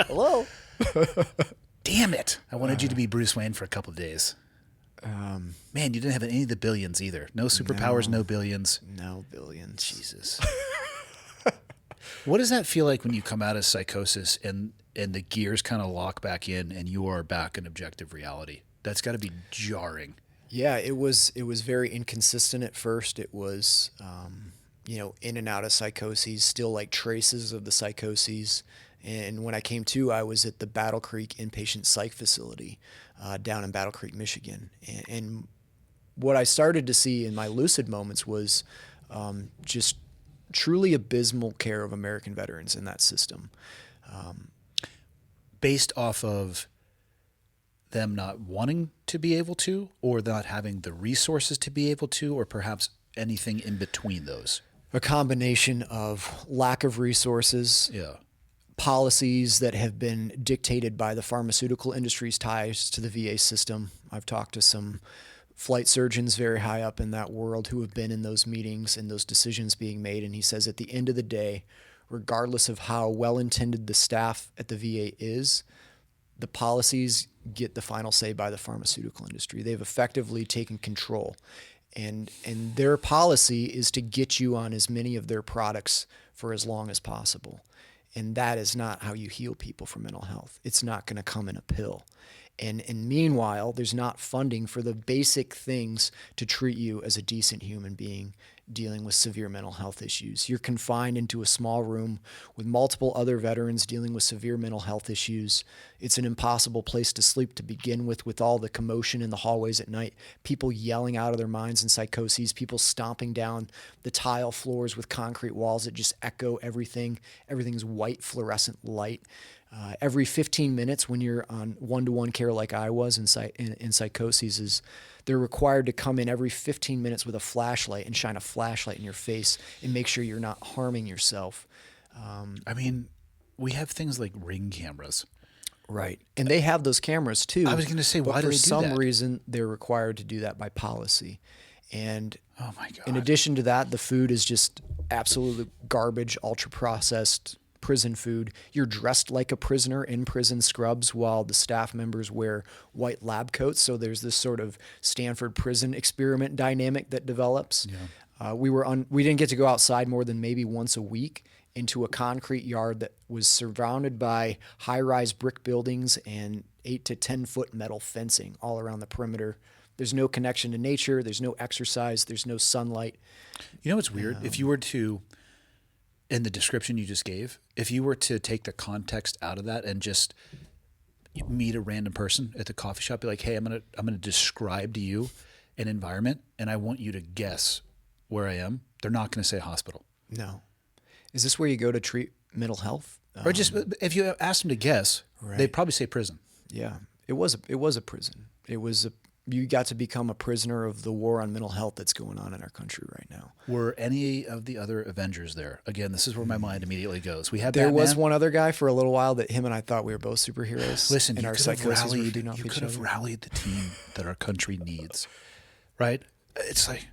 Hello.
Damn it. I wanted you to be Bruce Wayne for a couple of days. Man, you didn't have any of the billions either. No superpowers, no billions.
No billions.
Jesus. What does that feel like when you come out of psychosis and the gears kind of lock back in and you are back in objective reality? That's got to be jarring.
Yeah, it was very inconsistent at first. It was, in and out of psychoses, still like traces of the psychoses. And when I came to, I was at the Battle Creek Inpatient Psych Facility down in Battle Creek, Michigan. And what I started to see in my lucid moments was just truly abysmal care of American veterans in that system.
Based off of them not wanting to be able to, or not having the resources to be able to, or perhaps anything in between those?
A combination of lack of resources, policies that have been dictated by the pharmaceutical industry's ties to the VA system. I've talked to some flight surgeons very high up in that world who have been in those meetings and those decisions being made. And he says at the end of the day, regardless of how well-intended the staff at the VA is, the policies get the final say by the pharmaceutical industry. They've effectively taken control. And their policy is to get you on as many of their products for as long as possible. And that is not how you heal people for mental health. It's not going to come in a pill. And meanwhile, there's not funding for the basic things to treat you as a decent human being dealing with severe mental health issues. You're confined into a small room with multiple other veterans dealing with severe mental health issues. It's an impossible place to sleep to begin with all the commotion in the hallways at night, people yelling out of their minds in psychoses, people stomping down the tile floors with concrete walls that just echo everything. Everything's white fluorescent light. Every 15 minutes when you're on one-to-one care like I was in psychoses, they're required to come in every 15 minutes with a flashlight and shine a flashlight in your face and make sure you're not harming yourself.
I mean, we have things like Ring cameras.
Right. And they have those cameras too.
I was going to say, why do they do that?
For some reason, they're required to do that by policy. And
oh my God.
In addition to that, the food is just absolutely garbage, ultra-processed prison food. You're dressed like a prisoner in prison scrubs while the staff members wear white lab coats. So there's this sort of Stanford prison experiment dynamic that develops. Yeah. We didn't get to go outside more than maybe once a week into a concrete yard that was surrounded by high-rise brick buildings and 8 to 10 foot metal fencing all around the perimeter. There's no connection to nature. There's no exercise. There's no sunlight.
You know what's weird? If you were to, in the description you just gave, if you were to take the context out of that and just meet a random person at the coffee shop, be like, hey, I'm gonna describe to you an environment and I want you to guess where I am, they're not going to say hospital.
No. Is this where you go to treat mental health?
Or just, if you asked them to guess, right, they'd probably say prison.
Yeah. It was a prison. You got to become a prisoner of the war on mental health that's going on in our country right now.
Were any of the other Avengers there? Again, this is where my mind immediately goes. We had
there
Batman.
was one other guy for a little while that him and I thought we were both superheroes.
Listen,
and
you
our
could have
psychoses were
rallied.
feeding off
You
each
could have
other.
rallied the team that our country needs, right? It's like,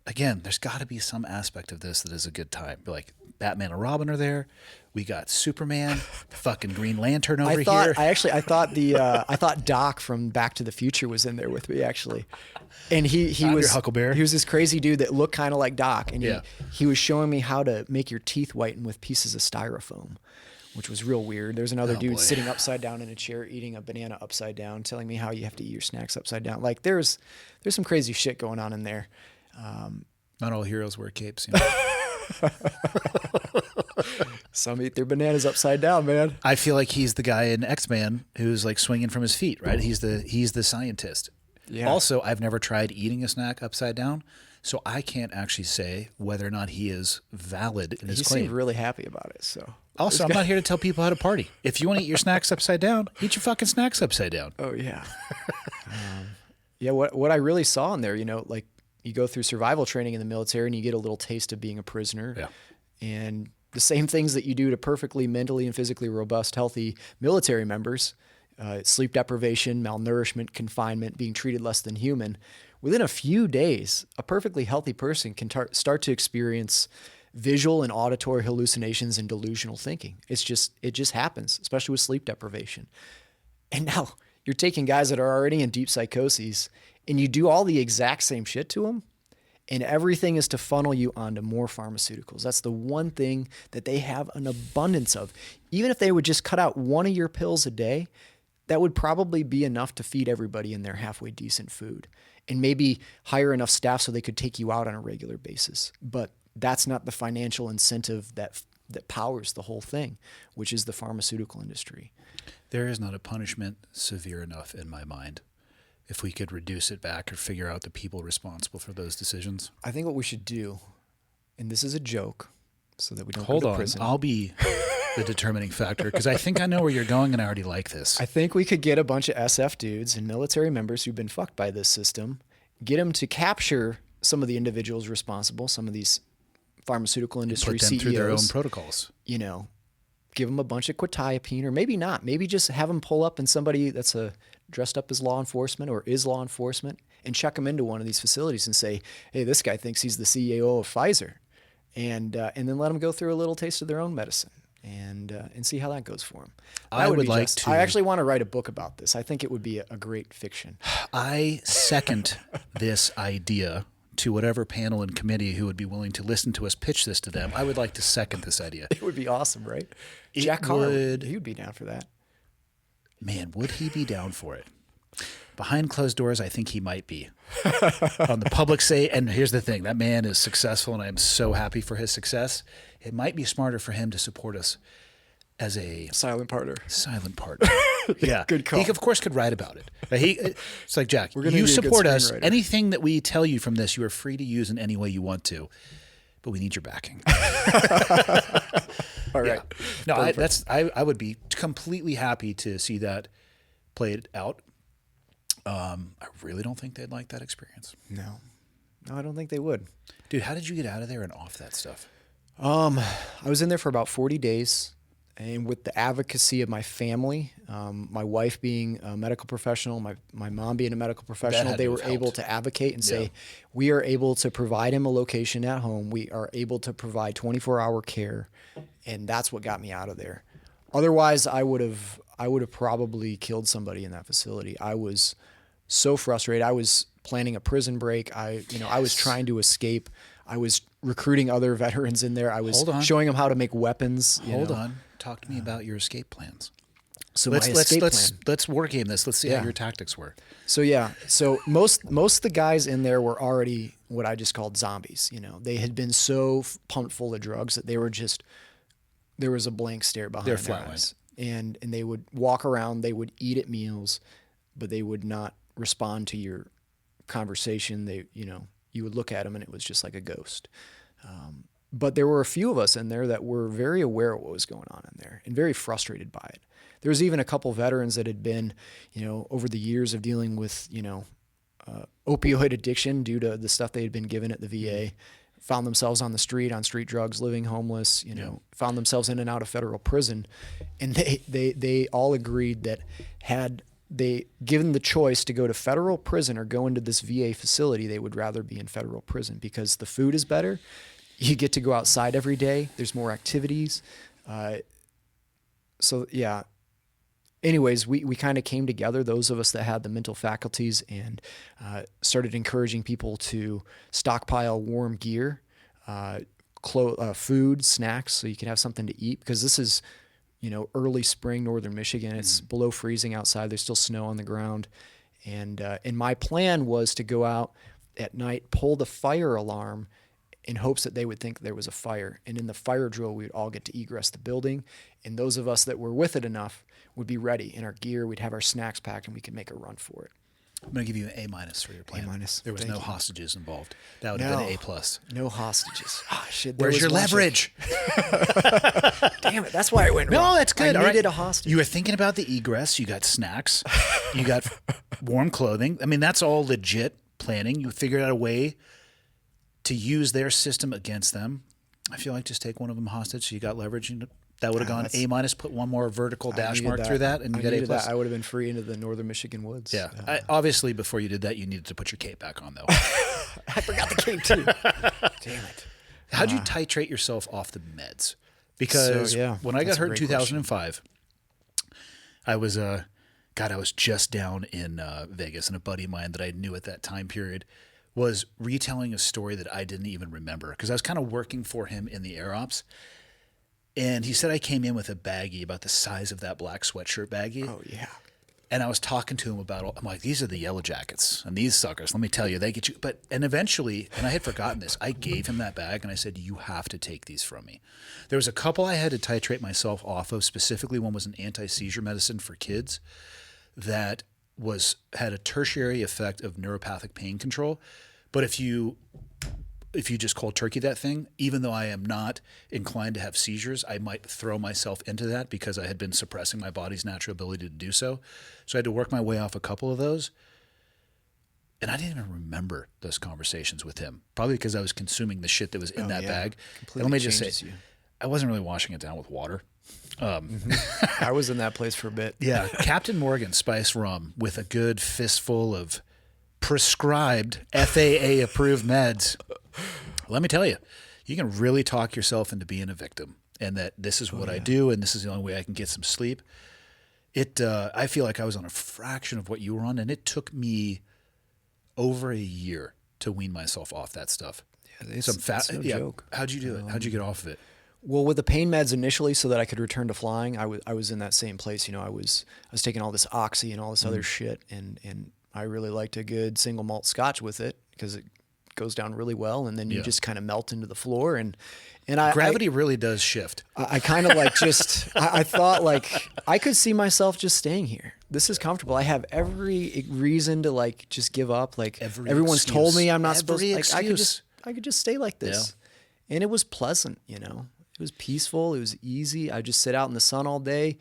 again, there's got to be some aspect of this that is a good time. Like Batman and Robin are there. We got Superman, fucking Green Lantern over here.
I thought Doc from Back to the Future was in there with me actually, and he was
your Huckleberry.
He was this crazy dude that looked kind of like Doc, and he was showing me how to make your teeth whiten with pieces of styrofoam, which was real weird. There's another dude sitting upside down in a chair eating a banana upside down, telling me how you have to eat your snacks upside down. Like there's some crazy shit going on in there.
Not all heroes wear capes. You know?
Some eat their bananas upside down, man.
I feel like he's the guy in X-Men who's like swinging from his feet, right? He's the scientist. Yeah. Also, I've never tried eating a snack upside down, so I can't actually say whether or not he is valid in his claim.
He seemed really happy about it. So
also, I'm not here to tell people how to party. If you want to eat your snacks upside down, eat your fucking snacks upside down.
Oh yeah. Yeah. What I really saw in there, like you go through survival training in the military and you get a little taste of being a prisoner.
Yeah.
And the same things that you do to perfectly mentally and physically robust, healthy military members, sleep deprivation, malnourishment, confinement, being treated less than human. Within a few days, a perfectly healthy person can start to experience visual and auditory hallucinations and delusional thinking. It just happens, especially with sleep deprivation. And now you're taking guys that are already in deep psychoses and you do all the exact same shit to them, and everything is to funnel you onto more pharmaceuticals. That's the one thing that they have an abundance of. Even if they would just cut out one of your pills a day, that would probably be enough to feed everybody in their halfway decent food, and maybe hire enough staff so they could take you out on a regular basis. But that's not the financial incentive that powers the whole thing, which is the pharmaceutical industry.
There is not a punishment severe enough in my mind. If we could reduce it back or figure out the people responsible for those decisions.
I think what we should do, and this is a joke, so that we don't
Hold
go to
on,
prison.
I'll be the determining factor because I think I know where you're going and I already like this.
I think we could get a bunch of SF dudes and military members who've been fucked by this system, get them to capture some of the individuals responsible, some of these pharmaceutical industry
Put them
CEOs,
through their own protocols.
Give them a bunch of quetiapine, or maybe not. Maybe just have them pull up and somebody that's dressed up as law enforcement or is law enforcement and check them into one of these facilities and say, hey, this guy thinks he's the CEO of Pfizer. And then let them go through a little taste of their own medicine and see how that goes for them.
I
actually want to write a book about this. I think it would be a great fiction.
I second this idea to whatever panel and committee who would be willing to listen to us pitch this to them. I would like to second this idea.
It would be awesome, right? Jack Carr, he would be down for that.
Man, would he be down for it? Behind closed doors, I think he might be. On the public say, and here's the thing, that man is successful and I'm so happy for his success. It might be smarter for him to support us as a
silent partner.
Yeah.
Good call.
He, of course, could write about it. It's like, Jack,
We're gonna
you
need a good
support us.
screenwriter.
Anything that we tell you from this, you are free to use in any way you want to, but we need your backing.
All right.
No, I would be completely happy to see that played out. I really don't think they'd like that experience.
No, I don't think they would.
Dude, how did you get out of there and off that stuff?
I was in there for about 40 days. And with the advocacy of my family, my wife being a medical professional, my mom being a medical professional, they were able to advocate and say, we are able to provide him a location at home. We are able to provide 24-hour care. And that's what got me out of there. Otherwise, I would have probably killed somebody in that facility. I was so frustrated. I was planning a prison break. I was trying to escape. I was recruiting other veterans in there. I was showing them how to make weapons.
Hold on. Talk to me about your escape plans.
So
let's war game this. Let's see how your tactics were.
So most of the guys in there were already what I just called zombies. They had been so pumped full of drugs that they were just, there was a blank stare behind their eyes. And they would walk around, they would eat at meals, but they would not respond to your conversation. You would look at them and it was just like a ghost. But there were a few of us in there that were very aware of what was going on in there and very frustrated by it. There was even a couple veterans that had been, over the years of dealing with, opioid addiction due to the stuff they had been given at the VA, found themselves on the street, on street drugs, living homeless, found themselves in and out of federal prison. And they all agreed that had they given the choice to go to federal prison or go into this VA facility, they would rather be in federal prison because the food is better. You get to go outside every day. There's more activities. Anyways, we kind of came together, those of us that had the mental faculties, and started encouraging people to stockpile warm gear, food, snacks, so you can have something to eat. Because this is, early spring, northern Michigan. It's below freezing outside. There's still snow on the ground. And my plan was to go out at night, pull the fire alarm in hopes that they would think there was a fire. And in the fire drill, we would all get to egress the building. And those of us that were with it enough would be ready in our gear. We'd have our snacks packed and we could make a run for it.
I'm going to give you an A- for your plan.
A-.
There was no hostages involved. That would have been an A+.
No hostages. Oh, shit.
Where's your leverage?
Damn it. That's why it went wrong.
No, that's good.
I needed a hostage.
You were thinking about the egress. You got snacks. You got warm clothing. I mean, that's all legit planning. You figured out a way to use their system against them. I feel like just take one of them hostage so you got leverage. That would have gone A-, put one more vertical dash mark through that, and you got A+.
I would have been free into the northern Michigan woods.
Yeah. Obviously, before you did that, you needed to put your cape back on, though.
I forgot the cape, too. Damn it.
How'd you titrate yourself off the meds? Because when I got hurt in 2005, I was I was just down in Vegas, and a buddy of mine that I knew at that time period was retelling a story that I didn't even remember because I was kind of working for him in the air ops. And he said I came in with a baggie about the size of that black sweatshirt baggie.
Oh, yeah.
And I was talking to him about, I'm like, these are the yellow jackets and these suckers, let me tell you, they get you. And eventually, and I had forgotten this, I gave him that bag and I said, you have to take these from me. There was a couple I had to titrate myself off of. Specifically, one was an anti-seizure medicine for kids that had a tertiary effect of neuropathic pain control. But if you just cold turkey that thing, even though I am not inclined to have seizures, I might throw myself into that because I had been suppressing my body's natural ability to do so. So I had to work my way off a couple of those. And I didn't even remember those conversations with him, probably because I was consuming the shit that was in that bag.
Completely
and let me just say,
you.
I wasn't really washing it down with water.
I was in that place for a bit.
Yeah. Captain Morgan spiced rum with a good fistful of prescribed FAA approved meds. Let me tell you, you can really talk yourself into being a victim and that this is what I do and this is the only way I can get some sleep. I feel like I was on a fraction of what you were on, and it took me over a year to wean myself off that stuff.
Yeah, it's no joke.
How'd you do it? How'd you get off of it?
Well, with the pain meds initially, so that I could return to flying, I was in that same place. You know, I was taking all this oxy and all this other shit, and I really liked a good single malt scotch with it because it goes down really well, and then you just kind of melt into the floor, and
gravity really does shift.
I kind of like I thought like I could see myself just staying here. This is comfortable. I have every reason to like just give up. Like everyone's told me I'm not supposed to. Like I could just stay like this, and it was pleasant. You know, it was peaceful. It was easy. I just sit out in the sun all day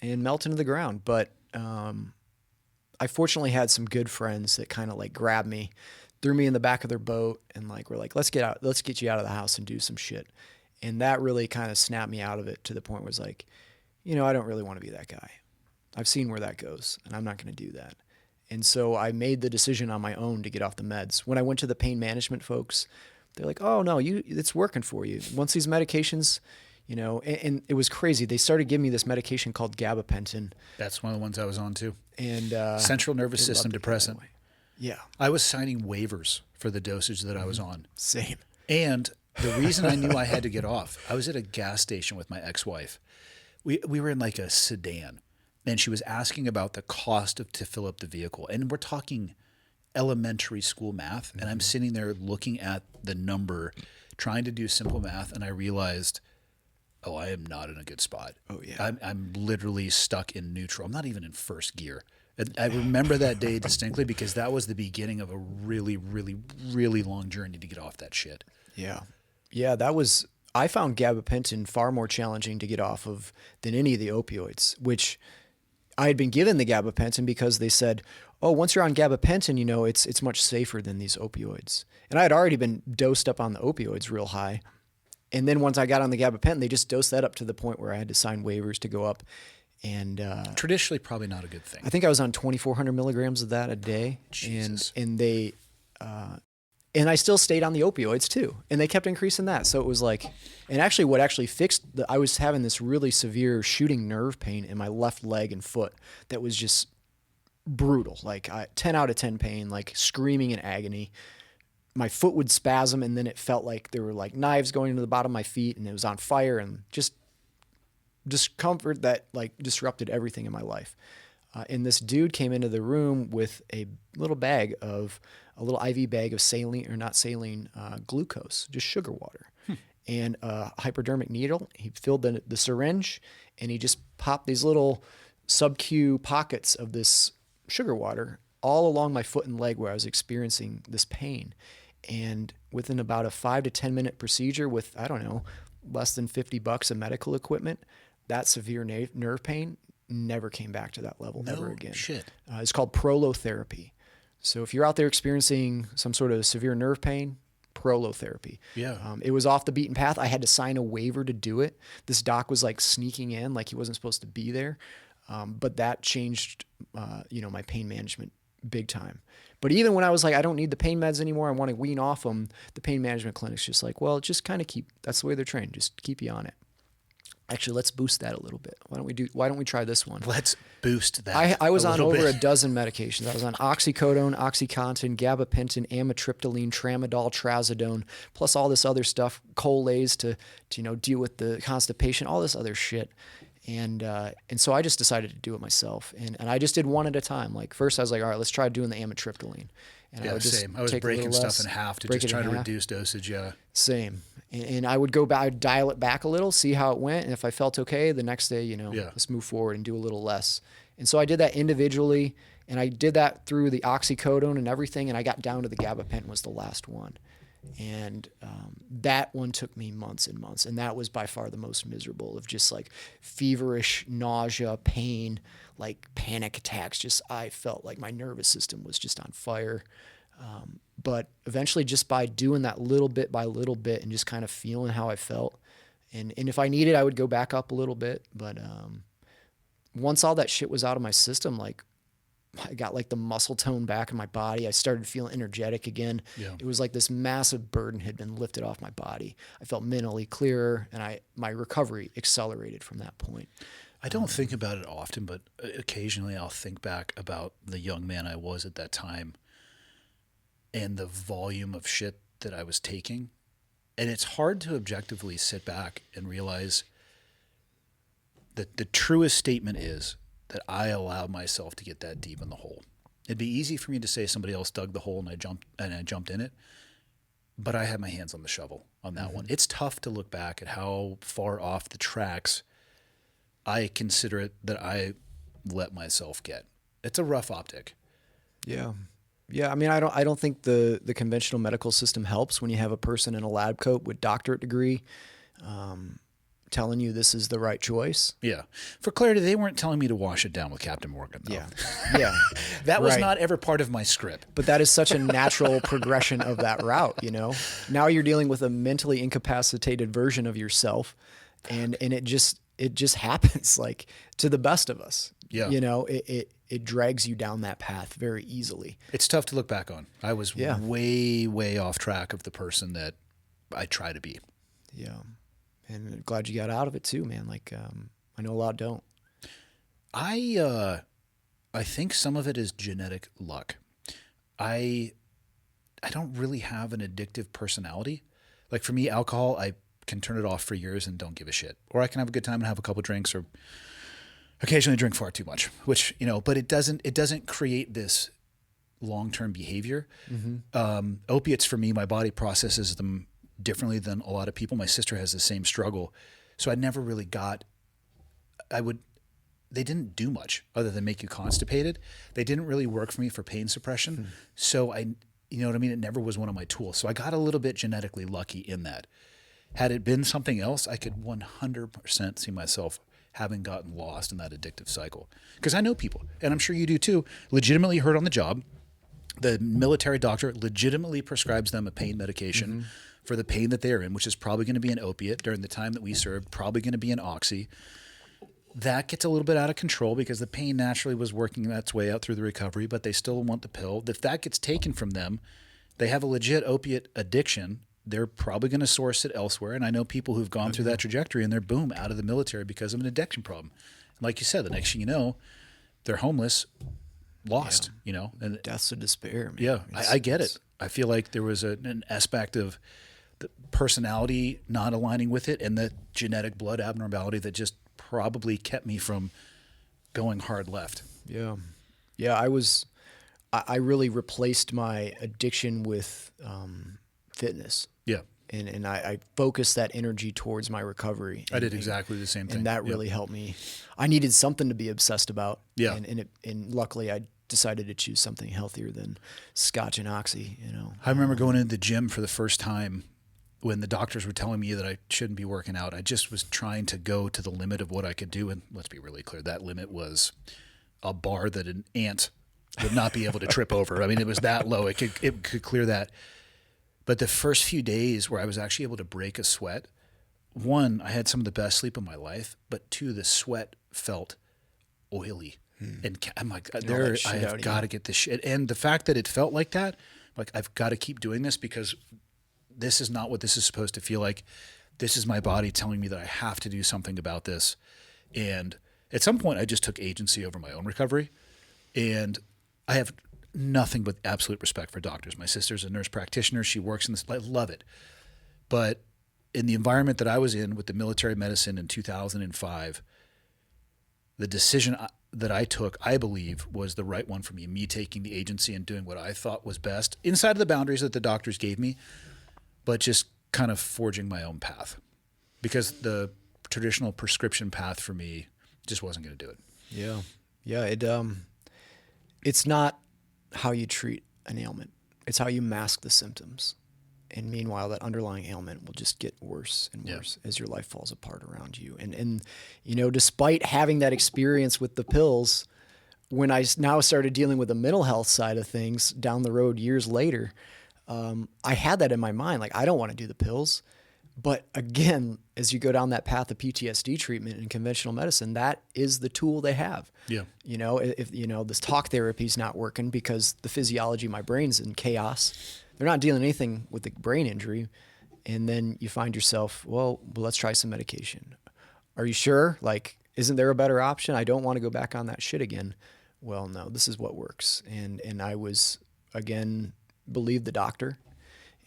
and melt into the ground. But I fortunately had some good friends that kind of like grabbed me, threw me in the back of their boat, and like we're like, let's get you out of the house and do some shit. And that really kind of snapped me out of it to the point where it was like, you know, I don't really want to be that guy. I've seen where that goes, and I'm not going to do that. And so I made the decision on my own to get off the meds. When I went to the pain management folks, they're like, oh no, it's working for you. Once these medications, you know, and it was crazy. They started giving me this medication called gabapentin.
That's one of the ones I was on too.
And
central nervous system depressant.
Yeah.
I was signing waivers for the dosage that I was on.
Same.
And the reason I knew I had to get off, I was at a gas station with my ex-wife. We were in like a sedan, and she was asking about the cost to fill up the vehicle. And we're talking elementary school math. And I'm sitting there looking at the number, trying to do simple math. And I realized, oh, I am not in a good spot. Oh yeah. I'm literally stuck in neutral. I'm not even in first gear. I remember that day distinctly because that was the beginning of a really, really, really long journey to get off that shit.
Yeah. Yeah, I found gabapentin far more challenging to get off of than any of the opioids, which I had been given the gabapentin because they said, oh, once you're on gabapentin, you know, it's much safer than these opioids. And I had already been dosed up on the opioids real high. And then once I got on the gabapentin, they just dosed that up to the point where I had to sign waivers to go up. And
traditionally, probably not a good thing.
I think I was on 2,400 milligrams of that a day.
Jesus.
And they, and I still stayed on the opioids too. And they kept increasing that. So it was like, and actually what actually fixed, I was having this really severe shooting nerve pain in my left leg and foot that was just brutal. Like 10 out of 10 pain, like screaming in agony. My foot would spasm, and then it felt like there were like knives going into the bottom of my feet, and it was on fire, and just discomfort that like disrupted everything in my life. And this dude came into the room with a little IV bag of saline, or not saline, glucose, just sugar water, and a hypodermic needle. He filled the syringe, and he just popped these little sub-Q pockets of this sugar water all along my foot and leg where I was experiencing this pain. And within about a 5 to 10 minute procedure with, I don't know, less than $50 of medical equipment, that severe nerve pain never came back to that level ever again.
Shit.
It's called prolotherapy. So if you're out there experiencing some sort of severe nerve pain, prolotherapy.
Yeah.
It was off the beaten path. I had to sign a waiver to do it. This doc was like sneaking in, like he wasn't supposed to be there. But that changed, my pain management big time. But even when I was like, I don't need the pain meds anymore, I want to wean off them, the pain management clinic's just like, well, just kind of that's the way they're trained. Just keep you on it. Actually, let's boost that a little bit. Why don't we try this one?
Let's boost that.
I was on over
bit.
a dozen medications. I was on oxycodone, OxyContin, gabapentin, amitriptyline, tramadol, trazodone, plus all this other stuff, Colaze to deal with the constipation, all this other shit. And so I just decided to do it myself. And I just did one at a time. Like first I was like, all right, let's try doing the amitriptyline. And
Yeah,
I would just
same. I was
take a
breaking
little
stuff
less,
in half to
break
just
it in
try to
half.
reduce dosage. Yeah.
Same. And I would go back, I'd dial it back a little, see how it went. And if I felt okay, the next day, let's move forward and do a little less. And so I did that individually, and I did that through the oxycodone and everything. And I got down to the gabapentin was the last one. And that one took me months and months. And that was by far the most miserable of just like feverish nausea, pain, like panic attacks. I felt like my nervous system was just on fire. But eventually just by doing that little bit by little bit and just kind of feeling how I felt. And if I needed, I would go back up a little bit. But once all that shit was out of my system, like I got like the muscle tone back in my body. I started feeling energetic again. Yeah. It was like this massive burden had been lifted off my body. I felt mentally clearer, and my recovery accelerated from that point.
I don't think about it often, but occasionally I'll think back about the young man I was at that time and the volume of shit that I was taking. And it's hard to objectively sit back and realize that the truest statement is that I allowed myself to get that deep in the hole. It'd be easy for me to say somebody else dug the hole and I jumped in it, but I had my hands on the shovel on that one. It's tough to look back at how far off the tracks I consider it that I let myself get. It's a rough optic.
Yeah. Yeah, I mean, I don't think the conventional medical system helps when you have a person in a lab coat with doctorate degree telling you this is the right choice.
Yeah. For clarity, they weren't telling me to wash it down with Captain Morgan, though.
Yeah. Yeah.
That was not ever part of my script.
But that is such a natural progression of that route, Now you're dealing with a mentally incapacitated version of yourself, and it just happens, like, to the best of us.
Yeah.
It drags you down that path very easily.
It's tough to look back on. I was way, way off track of the person that I try to be.
Yeah. And I'm glad you got out of it too, man. Like, I know a lot don't.
I think some of it is genetic luck. I don't really have an addictive personality. Like for me, alcohol, I can turn it off for years and don't give a shit. Or I can have a good time and have a couple drinks, or occasionally drink far too much, which, but it doesn't create this long-term behavior. Mm-hmm. Opiates for me, my body processes them differently than a lot of people. My sister has the same struggle. So I never really they didn't do much other than make you constipated. They didn't really work for me for pain suppression. Mm-hmm. So you know what I mean? It never was one of my tools. So I got a little bit genetically lucky in that. Had it been something else, I could 100% see myself having gotten lost in that addictive cycle. Because I know people, and I'm sure you do too, legitimately hurt on the job. The military doctor legitimately prescribes them a pain medication for the pain that they're in, which is probably going to be an opiate. During the time that we served, probably going to be an oxy. That gets a little bit out of control because the pain naturally was working its way out through the recovery, but they still want the pill. If that gets taken from them, they have a legit opiate addiction. They're probably going to source it elsewhere. And I know people who've gone through that trajectory and they're boom out of the military because of an addiction problem. And like you said, the next thing you know, they're homeless, lost, and
deaths of despair, man.
Yeah, I get it. I feel like there was an aspect of the personality not aligning with it and the genetic blood abnormality that just probably kept me from going hard left.
Yeah. Yeah. I really replaced my addiction with fitness.
Yeah.
And I focused that energy towards my recovery.
I did exactly the same thing.
And that really helped me. I needed something to be obsessed about.
Yeah.
And luckily I decided to choose something healthier than scotch and oxy,
I remember going into the gym for the first time when the doctors were telling me that I shouldn't be working out. I just was trying to go to the limit of what I could do. And let's be really clear, that limit was a bar that an ant would not be able to trip over. I mean, it was that low. It could clear that. But the first few days where I was actually able to break a sweat, one, I had some of the best sleep of my life, but two, the sweat felt oily. And I'm like,
all that shit
I
out
have
of
got
you.
to get this shit. And the fact that it felt like that, like I've got to keep doing this because this is not what this is supposed to feel like. This is my body telling me that I have to do something about this. And at some point I just took agency over my own recovery. And I have nothing but absolute respect for doctors. My sister's a nurse practitioner. She works in this. I love it. But in the environment that I was in with the military medicine in 2005, the decision that I took, I believe, was the right one for me. Me taking the agency and doing what I thought was best inside of the boundaries that the doctors gave me, but just kind of forging my own path. Because the traditional prescription path for me just wasn't going to do it.
Yeah. Yeah. It's not how you treat an ailment. It's how you mask the symptoms. And meanwhile, that underlying ailment will just get worse and worse as your life falls apart around you. And you know, despite having that experience with the pills, when I now started dealing with the mental health side of things down the road years later, I had that in my mind. Like, I don't want to do the pills. But again, as you go down that path of PTSD treatment in conventional medicine, that is the tool they have.
Yeah.
You know, if you know this talk therapy is not working because the physiology of my brain's in chaos. They're not dealing anything with the brain injury, and then you find yourself, well, let's try some medication. Are you sure? Like, isn't there a better option? I don't want to go back on that shit again. Well, no, this is what works. And I was again believed the doctor.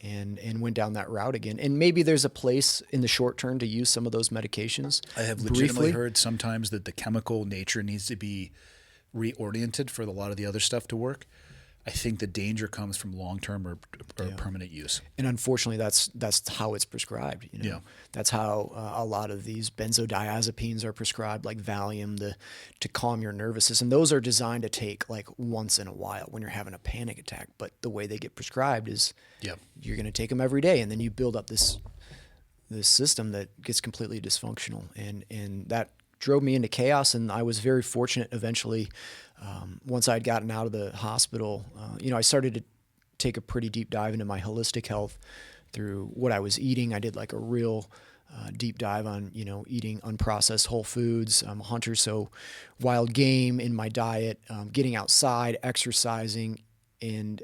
And went down that route again. And maybe there's a place in the short term to use some of those medications.
I have legitimately heard sometimes that the chemical nature needs to be reoriented for a lot of the other stuff to work. I think the danger comes from long-term or permanent use.
And unfortunately, that's how it's prescribed. You know,
Yeah.
that's how a lot of these benzodiazepines are prescribed, like Valium, to calm your nervous system. Those are designed to take like once in a while when you're having a panic attack. But the way they get prescribed is you're going to take them every day, and then you build up this system that gets completely dysfunctional, and that drove me into chaos. And I was very fortunate eventually. Once I'd gotten out of the hospital, you know, I started to take a pretty deep dive into my holistic health through what I was eating. I did like a real deep dive on, you know, eating unprocessed whole foods. I'm a hunter, so wild game in my diet, getting outside, exercising, and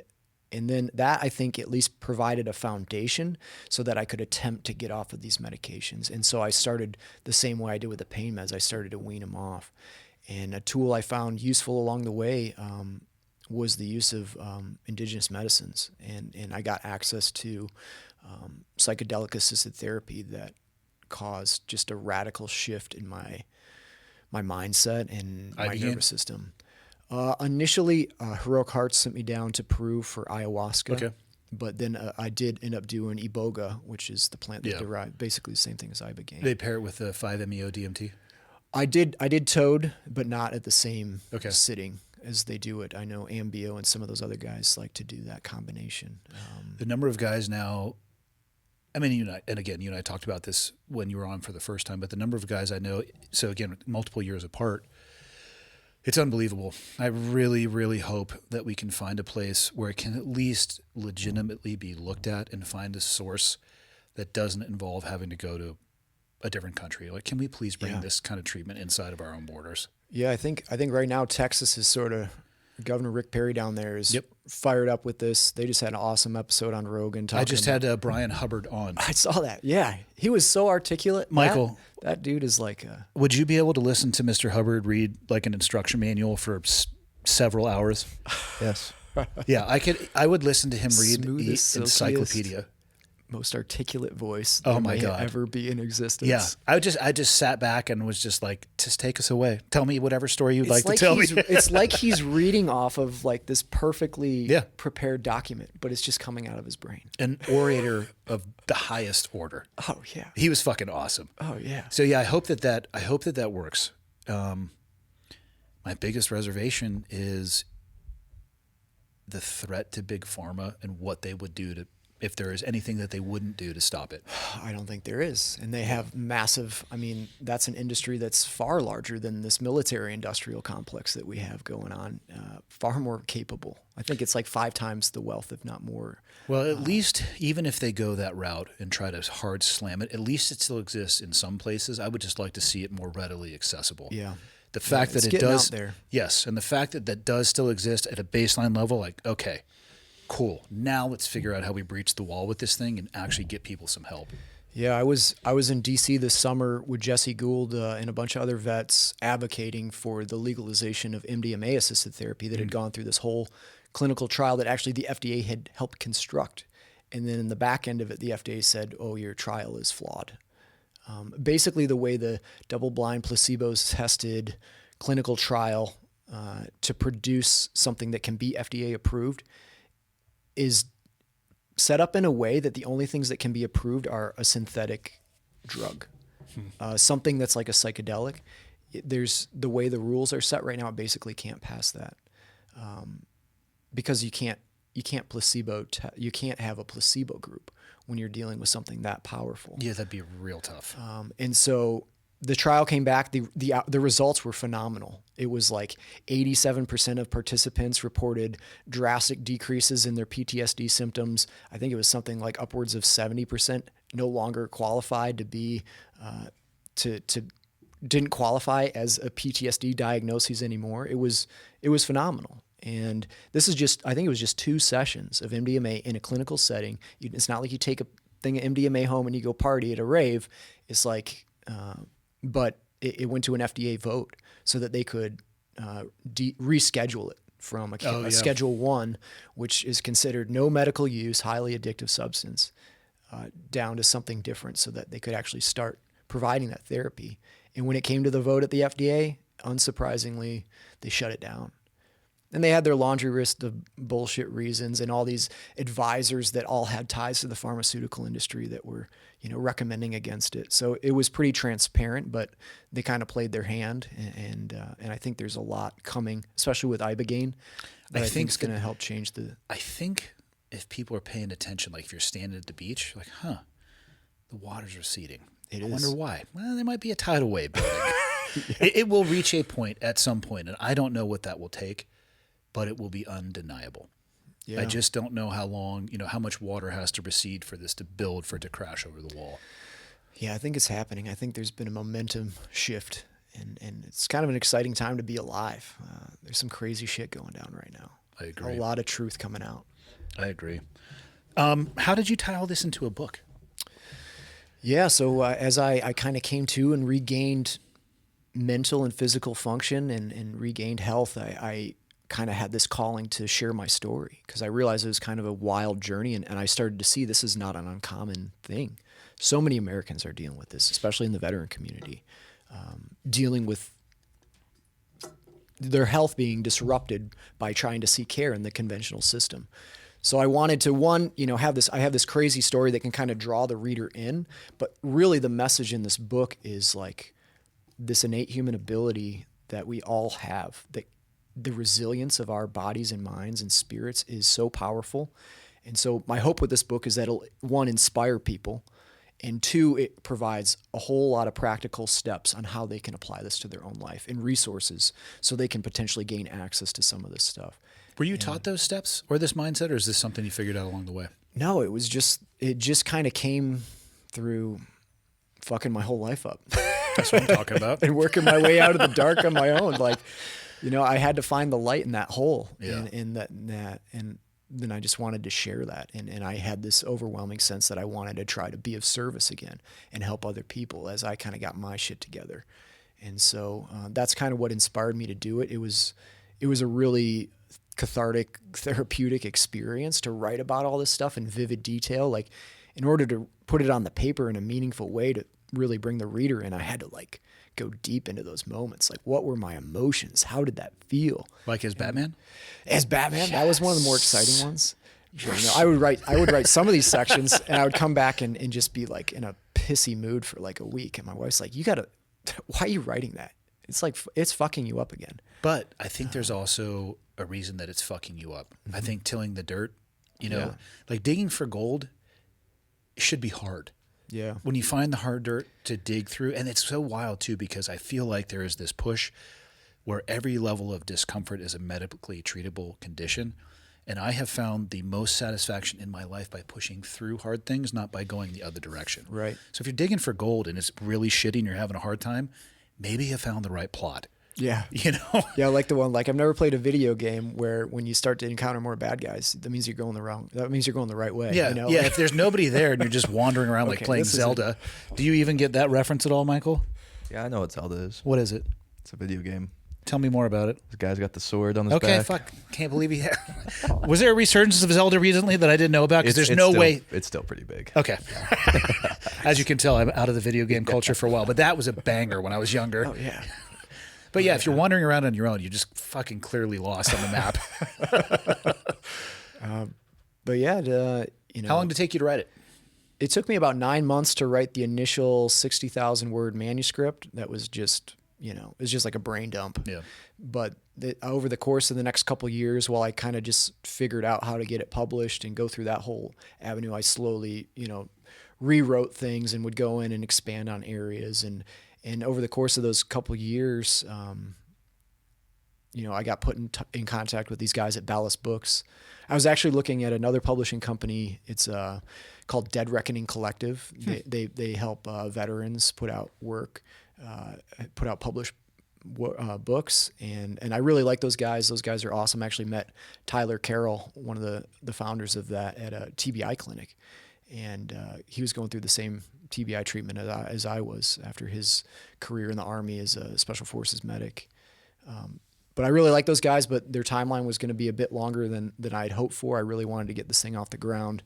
then that, I think, at least provided a foundation so that I could attempt to get off of these medications. And so I started the same way I did with the pain meds. I started to wean them off. And a tool I found useful along the way was the use of indigenous medicines. And I got access to psychedelic assisted therapy that caused just a radical shift in my mindset and my nervous system. Initially, Heroic Hearts sent me down to Peru for ayahuasca. Okay. But then I did end up doing iboga, which is the plant that derived basically the same thing as ibogaine.
They pair it with the 5-MeO DMT?
I did toad, but not at the same sitting as they do it. I know Ambio and some of those other guys like to do that combination.
The number of guys now, I mean, you and I talked about this when you were on for the first time, but the number of guys I know, so again, multiple years apart, it's unbelievable. I really, really hope that we can find a place where it can at least legitimately be looked at and find a source that doesn't involve having to go to a different country. Like, can we please bring this kind of treatment inside of our own borders? Yeah,
I think right now Texas is sort of, Governor Rick Perry down there is fired up with this. They just had an awesome episode on Rogan.
I just had Brian Hubbard on.
I saw that. Yeah, he was so articulate.
Michael,
that dude is like.
Would you be able to listen to Mr. Hubbard read like an instruction manual for several hours?
Yes.
Yeah, I would listen to him read the encyclopedia.
Most articulate voice
may
ever be in existence.
Yeah, I just sat back and was just like, just take us away. Tell me whatever story you'd like to tell me.
It's like he's reading off of like this perfectly prepared document, but it's just coming out of his brain.
An orator of the highest order.
Oh yeah,
he was fucking awesome.
Oh yeah.
So yeah, I hope that works. My biggest reservation is the threat to big pharma and what they would do to. If there is anything that they wouldn't do to stop it.
I don't think there is. And they have massive, I mean, that's an industry that's far larger than this military industrial complex that we have going on, far more capable. I think it's like 5 times the wealth, if not more.
Well, at least even if they go that route and try to hard slam it, at least it still exists in some places. I would just like to see it more readily accessible.
Yeah.
The fact
it's
that it
getting
does,
out there.
yes, and the fact that that does still exist at a baseline level, like, okay, cool. Now let's figure out how we breach the wall with this thing and actually get people some help.
Yeah, I was in D.C. this summer with Jesse Gould and a bunch of other vets advocating for the legalization of MDMA-assisted therapy that had gone through this whole clinical trial that actually the FDA had helped construct. And then in the back end of it, the FDA said, oh, your trial is flawed. Basically, the way the double-blind placebos tested clinical trial to produce something that can be FDA approved is set up in a way that the only things that can be approved are a synthetic drug, something that's like a psychedelic. There's the way the rules are set right now. It basically can't pass that because you can't you can't have a placebo group when you're dealing with something that powerful.
Yeah, that'd be real tough.
And so the trial came back. The results were phenomenal. It was like 87% of participants reported drastic decreases in their PTSD symptoms. I think it was something like upwards of 70% no longer qualified to be didn't qualify as a PTSD diagnosis anymore. It was phenomenal. And this is just, I think it was just 2 sessions of MDMA in a clinical setting. It's not like you take a thing of MDMA home and you go party at a rave. It's like, but it went to an FDA vote so that they could reschedule it from a Schedule 1, which is considered no medical use, highly addictive substance, down to something different so that they could actually start providing that therapy. And when it came to the vote at the FDA, unsurprisingly, they shut it down. And they had their laundry list of bullshit reasons and all these advisors that all had ties to the pharmaceutical industry that were, recommending against it. So it was pretty transparent, but they kind of played their hand. And I think there's a lot coming, especially with Ibogaine, that I think is going to help change the...
I think if people are paying attention, like if you're standing at the beach, you're like, the waters are receding. I wonder why. Well, there might be a tidal wave building. It will reach a point at some point, and I don't know what that will take, but it will be undeniable. Yeah. I just don't know how long, how much water has to recede for this to build, for it to crash over the wall.
Yeah, I think it's happening. I think there's been a momentum shift, and it's kind of an exciting time to be alive. There's some crazy shit going down right now.
I agree.
A lot of truth coming out.
I agree. How did you tie all this into a book?
Yeah, so as I kind of came to and regained mental and physical function and regained health, I kind of had this calling to share my story because I realized it was kind of a wild journey, and I started to see this is not an uncommon thing. So many Americans are dealing with this, especially in the veteran community, dealing with their health being disrupted by trying to seek care in the conventional system. So I wanted to, I have this crazy story that can kind of draw the reader in, but really the message in this book is like this innate human ability that we all have, that the resilience of our bodies and minds and spirits is so powerful. And so my hope with this book is that it'll, 1, inspire people, and 2, it provides a whole lot of practical steps on how they can apply this to their own life and resources so they can potentially gain access to some of this stuff.
Were you taught those steps or this mindset, or is this something you figured out along the way?
No, it just kind of came through fucking my whole life up.
That's what I'm talking about.
And working my way out of the dark on my own. Like, I had to find the light in that hole.
Yeah.
And then I just wanted to share that. And I had this overwhelming sense that I wanted to try to be of service again and help other people as I kind of got my shit together. And so that's kind of what inspired me to do it. It was a really cathartic, therapeutic experience to write about all this stuff in vivid detail. Like, in order to put it on the paper in a meaningful way to really bring the reader in, I had to go deep into those moments. Like, what were my emotions? How did that feel?
Like as Batman?
As Batman, yes. That was one of the more exciting ones. I would write some of these sections, and I would come back and just be like in a pissy mood for like a week. And my wife's like, why are you writing that? It's like, it's fucking you up again.
But I think there's also a reason that it's fucking you up. Mm-hmm. I think tilling the dirt, like digging for gold should be hard.
Yeah.
When you find the hard dirt to dig through, and it's so wild too, because I feel like there is this push where every level of discomfort is a medically treatable condition. And I have found the most satisfaction in my life by pushing through hard things, not by going the other direction.
Right.
So if you're digging for gold and it's really shitty and you're having a hard time, maybe you found the right plot.
Yeah.
You know?
Yeah, like the one, like I've never played a video game where when you start to encounter more bad guys, that means you're going the right way.
Yeah.
You know?
Yeah. If there's nobody there and you're just wandering around like
Okay,
playing
this is
Zelda, do you even get that reference at all, Michael?
Yeah, I know what Zelda is.
What is it?
It's a video game.
Tell me more about it.
This guy's got the sword on his
Okay,
back.
fuck. Can't believe he had. Was there a resurgence of Zelda recently that I didn't know about? Because there's
It's
no
still-
way.
It's still pretty big.
Okay. As you can tell, I'm out of the video game culture for a while, but that was a banger when I was younger.
Oh, yeah.
But yeah, if you're wandering around on your own, you're just fucking clearly lost on the map.
But yeah, you know.
How long did it take you to write it?
It took me about 9 months to write the initial 60,000 word manuscript. That was just, you know, it was just like a brain dump.
Yeah.
But over the course of the next couple of years, while I kind of just figured out how to get it published and go through that whole avenue, I slowly, you know, rewrote things and would go in and expand on areas. And over the course of those couple of years, you know, I got put in contact with these guys at Ballast Books. I was actually looking at another publishing company. It's called Dead Reckoning Collective. They help veterans put out work, published books, and I really like those guys. Those guys are awesome. I actually met Tyler Carroll, one of the founders of that, at a TBI clinic, and he was going through the same TBI treatment as I was after his career in the Army as a Special Forces medic. But I really like those guys, but their timeline was going to be a bit longer than I'd hoped for. I really wanted to get this thing off the ground.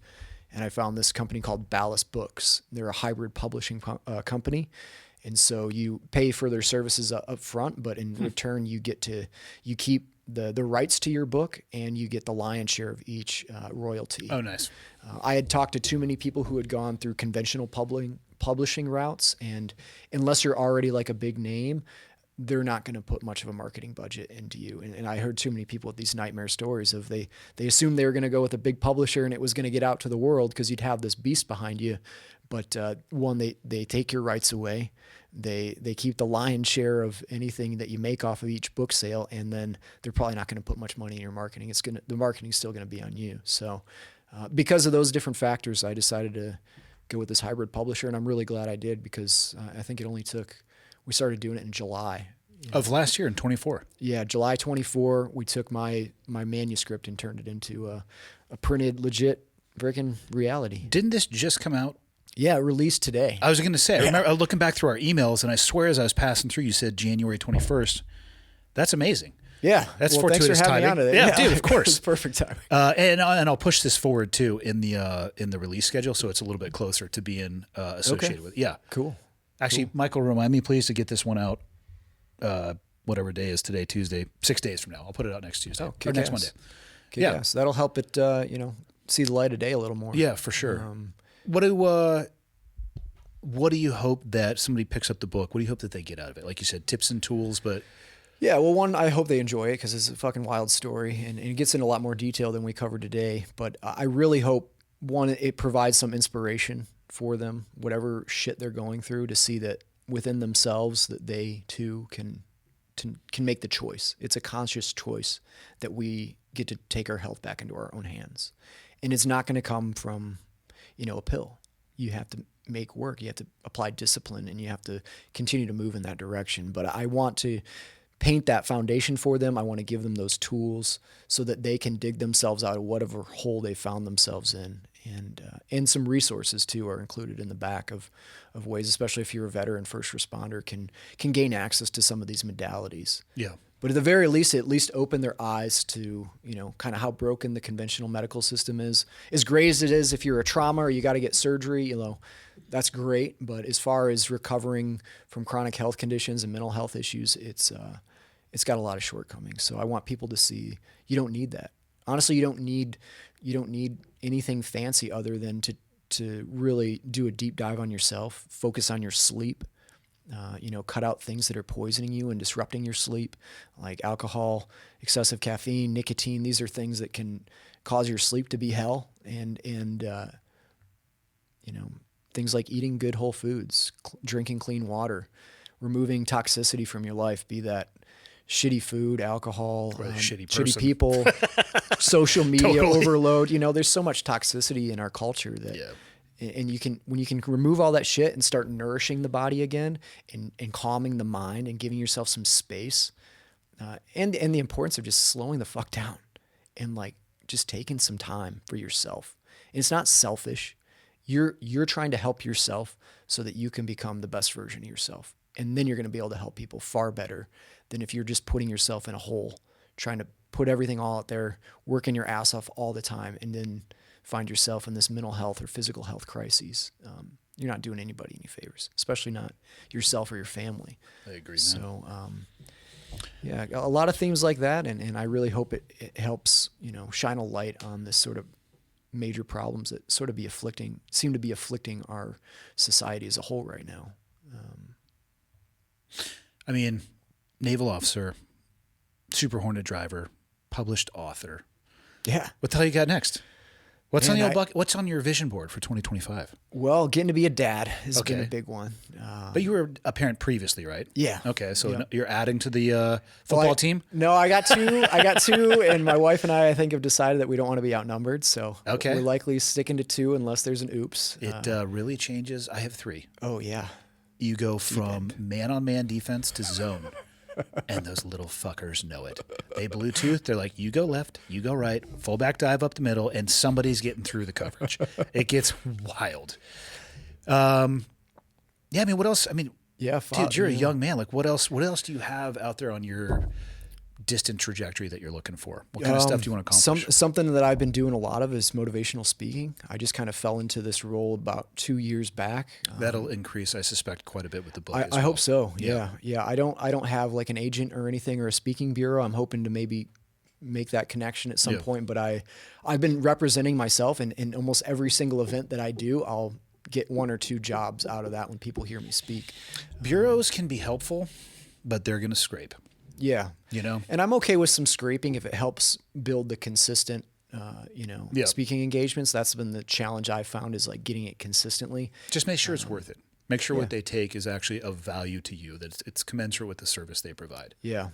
And I found this company called Ballast Books. They're a hybrid publishing company. And so you pay for their services up front, but in return, you keep the rights to your book, and you get the lion's share of each royalty.
Oh, nice.
I had talked to too many people who had gone through conventional publishing routes, and unless you're already like a big name, they're not going to put much of a marketing budget into you. And I heard too many people with these nightmare stories of they assumed they were going to go with a big publisher and it was going to get out to the world because you'd have this beast behind you. But one, they take your rights away. They keep the lion's share of anything that you make off of each book sale, and then they're probably not going to put much money in your marketing. The marketing's still going to be on you. So because of those different factors, I decided to go with this hybrid publisher, and I'm really glad I did because I think it only took. We started doing it in July.
Of last year in 24.
Yeah, July 24, we took my manuscript and turned it into a printed, legit freaking reality.
Didn't this just come out?
Yeah, released today.
I was going to say, I remember looking back through our emails, and I swear as I was passing through, you said January 21st. That's amazing.
Yeah.
That's
well,
fortuitous
thanks for having
timing.
me on to that.
Yeah, dude, of course.
It's perfect timing.
And I'll push this forward too in the release schedule, so it's a little bit closer to being associated with. Yeah.
Cool.
Actually, Michael, remind me please to get this one out. Whatever day is today, Tuesday, 6 days from now. I'll put it out next Tuesday or next Monday.
Yeah, so that'll help it, see the light of day a little more.
Yeah, for sure. What do you hope that somebody picks up the book? What do you hope that they get out of it? Like you said, tips and tools, but
yeah, well, one, I hope they enjoy it because it's a fucking wild story and it gets into a lot more detail than we covered today. But I really hope, one, it provides some inspiration for them, whatever shit they're going through, to see that within themselves that they too can make the choice. It's a conscious choice that we get to take our health back into our own hands. And it's not going to come from, a pill. You have to make work. You have to apply discipline, and you have to continue to move in that direction. But I want to paint that foundation for them. I want to give them those tools so that they can dig themselves out of whatever hole they found themselves in. And some resources too are included in the back of ways, especially if you're a veteran first responder, can gain access to some of these modalities.
yeah.
But at the very least, at least open their eyes to, kind of how broken the conventional medical system is. As great as it is, if you're a trauma or you got to get surgery, that's great. But as far as recovering from chronic health conditions and mental health issues, it's got a lot of shortcomings. So I want people to see you don't need that. Honestly, you don't need anything fancy other than to really do a deep dive on yourself, focus on your sleep. Cut out things that are poisoning you and disrupting your sleep, like alcohol, excessive caffeine, nicotine. These are things that can cause your sleep to be hell. And things like eating good whole foods, drinking clean water, removing toxicity from your life, be that shitty food, alcohol, shitty people, social media overload. There's so much toxicity in our culture that. Yeah. And when you can remove all that shit and start nourishing the body again and calming the mind and giving yourself some space, And the importance of just slowing the fuck down and like just taking some time for yourself. And it's not selfish. You're trying to help yourself so that you can become the best version of yourself. And then you're going to be able to help people far better than if you're just putting yourself in a hole, trying to put everything all out there, working your ass off all the time, and then find yourself in this mental health or physical health crises. You're not doing anybody any favors, especially not yourself or your family.
I agree.
So, yeah, a lot of themes like that. And I really hope it helps, shine a light on this sort of major problems that seem to be afflicting our society as a whole right now.
I mean, naval officer, Super Hornet driver, published author.
Yeah.
What the hell you got next? What's
Man,
what's on your vision board for 2025?
Well, getting to be a dad has been a big one.
But you were a parent previously, right?
Yeah.
Okay, so
Yep.
you're adding to the football team?
No, I got two. I got two, and my wife and I think, have decided that we don't want to be outnumbered. So
Okay.
we're likely sticking to two unless there's an oops.
It really changes. I have 3.
Oh, yeah.
You go from man-on-man defense to zone, and those little fuckers know it. They Bluetooth. They're like, you go left, you go right, fullback dive up the middle, and somebody's getting through the coverage. It gets wild. Yeah, I mean, what else? I mean,
Yeah,
dude, you're a young man. Like, what else? What else do you have out there on your distant trajectory that you're looking for? What kind of stuff do you want to accomplish?
Something that I've been doing a lot of is motivational speaking. I just kind of fell into this role about 2 years back.
That'll increase, I suspect, quite a bit with the book.
I hope so. Yeah. I don't have like an agent or anything or a speaking bureau. I'm hoping to maybe make that connection at some point. But I've been representing myself in almost every single event that I do. I'll get 1 or 2 jobs out of that when people hear me speak.
Bureaus can be helpful, but they're going to scrape.
Yeah. And I'm okay with some scraping if it helps build the consistent, speaking engagements. That's been the challenge I found, is like getting it consistently.
Just make sure it's worth it. Make sure what they take is actually of value to you, that it's commensurate with the service they provide.
Yeah.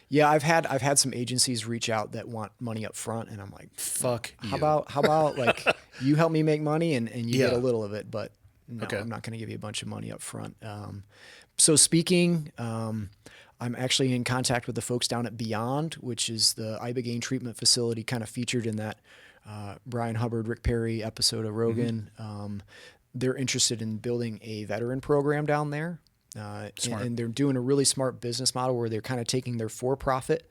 Yeah. I've had some agencies reach out that want money up front, and I'm like,
fuck you.
How about like you help me make money and you get a little of it, but no, I'm not going to give you a bunch of money up front. So speaking, I'm actually in contact with the folks down at Beyond, which is the ibogaine treatment facility kind of featured in that Brian Hubbard, Rick Perry episode of Rogan. They're interested in building a veteran program down there. And they're doing a really smart business model where they're kind of taking their for-profit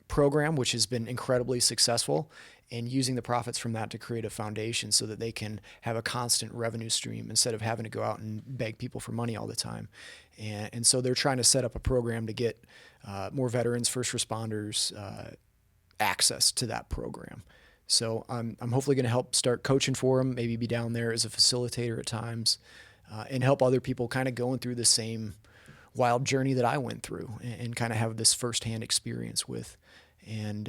program, which has been incredibly successful, and using the profits from that to create a foundation so that they can have a constant revenue stream instead of having to go out and beg people for money all the time. And so they're trying to set up a program to get more veterans, first responders, access to that program. So I'm hopefully going to help start coaching for them, maybe be down there as a facilitator at times, and help other people kind of going through the same wild journey that I went through, and kind of have this firsthand experience with. And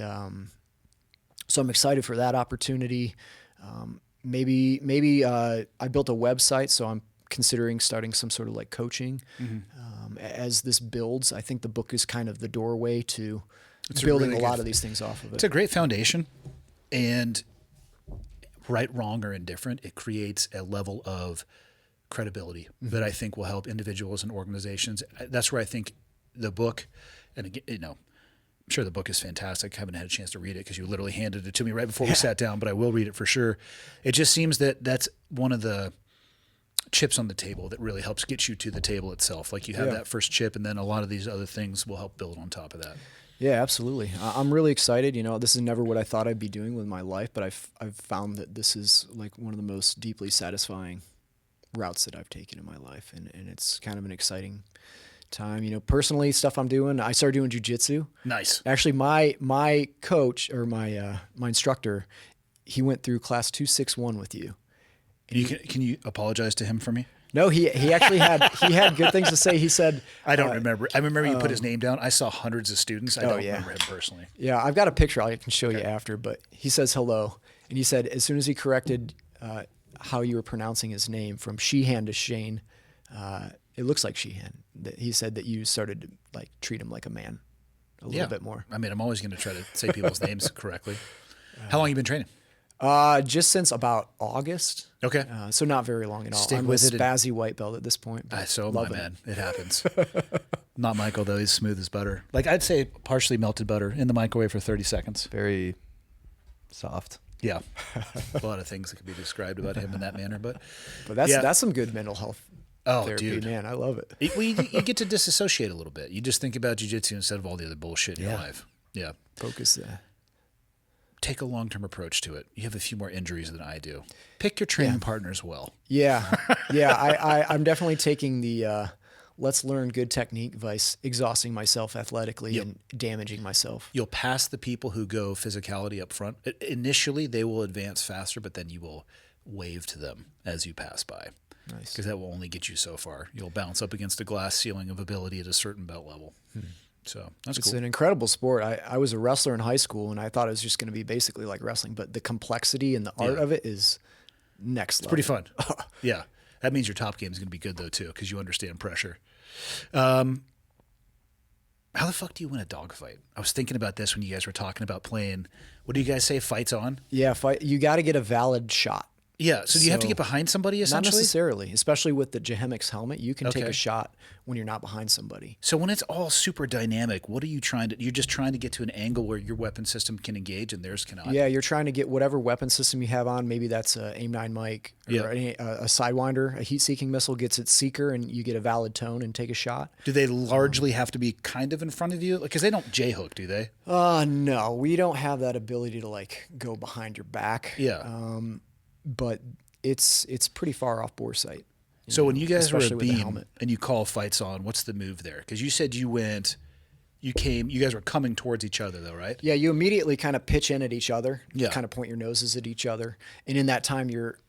so I'm excited for that opportunity. Maybe I built a website, so I'm considering starting some sort of like coaching. As this builds, I think the book is kind of the doorway to building a lot of these things off of it.
It's a great foundation, and right, wrong, or indifferent, it creates a level of credibility that I think will help individuals and organizations. That's where I think the book, and again, I'm sure the book is fantastic. I haven't had a chance to read it because you literally handed it to me right before we sat down, but I will read it for sure. It just seems that that's one of the chips on the table that really helps get you to the table itself. Like, you have that first chip, and then a lot of these other things will help build on top of that.
Yeah, absolutely. I'm really excited. This is never what I thought I'd be doing with my life, but I've found that this is like one of the most deeply satisfying routes that I've taken in my life. And it's kind of an exciting time. Personally, stuff I'm doing, I started doing jiu-jitsu.
Nice.
Actually, my coach, or my instructor, he went through class 261 with you.
Can you apologize to him for me?
No, he actually had good things to say. He said,
I don't remember. I remember you put his name down. I saw hundreds of students. I don't remember him personally.
Yeah, I've got a picture I can show you after, but he says hello. And he said, as soon as he corrected how you were pronouncing his name from Sheehan to Shane, it looks like Sheehan. He said that you started to like treat him like a man a little bit more.
I mean, I'm always going to try to say people's names correctly. How long have you been training?
Just since about August.
Okay.
So not very long at all.
Stick
I'm
with
a
it.
spazzy white belt at this point.
So am I, man. It happens. Not Michael, though. He's smooth as butter. Like, I'd say partially melted butter in the microwave for 30 seconds.
Very soft.
Yeah. A lot of things that could be described about him in that manner. But
that's some good mental health therapy,
dude.
man. I love it.
You get to disassociate a little bit. You just think about jiu-jitsu instead of all the other bullshit in your life. Yeah.
Focus there.
Take a long-term approach to it. You have a few more injuries than I do. Pick your training partners well.
Yeah. I'm definitely taking the let's learn good technique vice exhausting myself athletically and damaging myself.
You'll pass the people who go physicality up front. Initially, they will advance faster, but then you will wave to them as you pass by.
Nice.
Because that will only get you so far. You'll bounce up against a glass ceiling of ability at a certain belt level. So that's
It's
cool.
an incredible sport. I was a wrestler in high school, and I thought it was just going to be basically like wrestling, but the complexity and the art of it is next level.
Pretty fun. Yeah. That means your top game is going to be good, though, too, because you understand pressure. How the fuck do you win a dogfight? I was thinking about this when you guys were talking about playing. What do you guys say? Fights on?
Yeah, you got to get a valid shot.
Yeah. So do you have to get behind somebody, essentially?
Not necessarily, especially with the Jehemic's helmet. You can take
Okay.
a shot when you're not behind somebody.
So when it's all super dynamic, what are you trying to? You're just trying to get to an angle where your weapon system can engage and theirs cannot.
Yeah, you're trying to get whatever weapon system you have on. Maybe that's a AIM-9 mic or a Sidewinder. A heat-seeking missile gets its seeker, and you get a valid tone and take a shot.
Do they largely have to be kind of in front of you? Because they don't J-hook, do they?
No, we don't have that ability to like go behind your back.
Yeah.
But it's pretty far off bore sight.
So when you guys were
especially
at
with the
beam
helmet.
and you call fights on, what's the move there? Because you said you guys were coming towards each other though, right?
Yeah, you immediately kind of pitch in at each other.
Yeah.
Kind of point your noses at each other. And in that time, you're,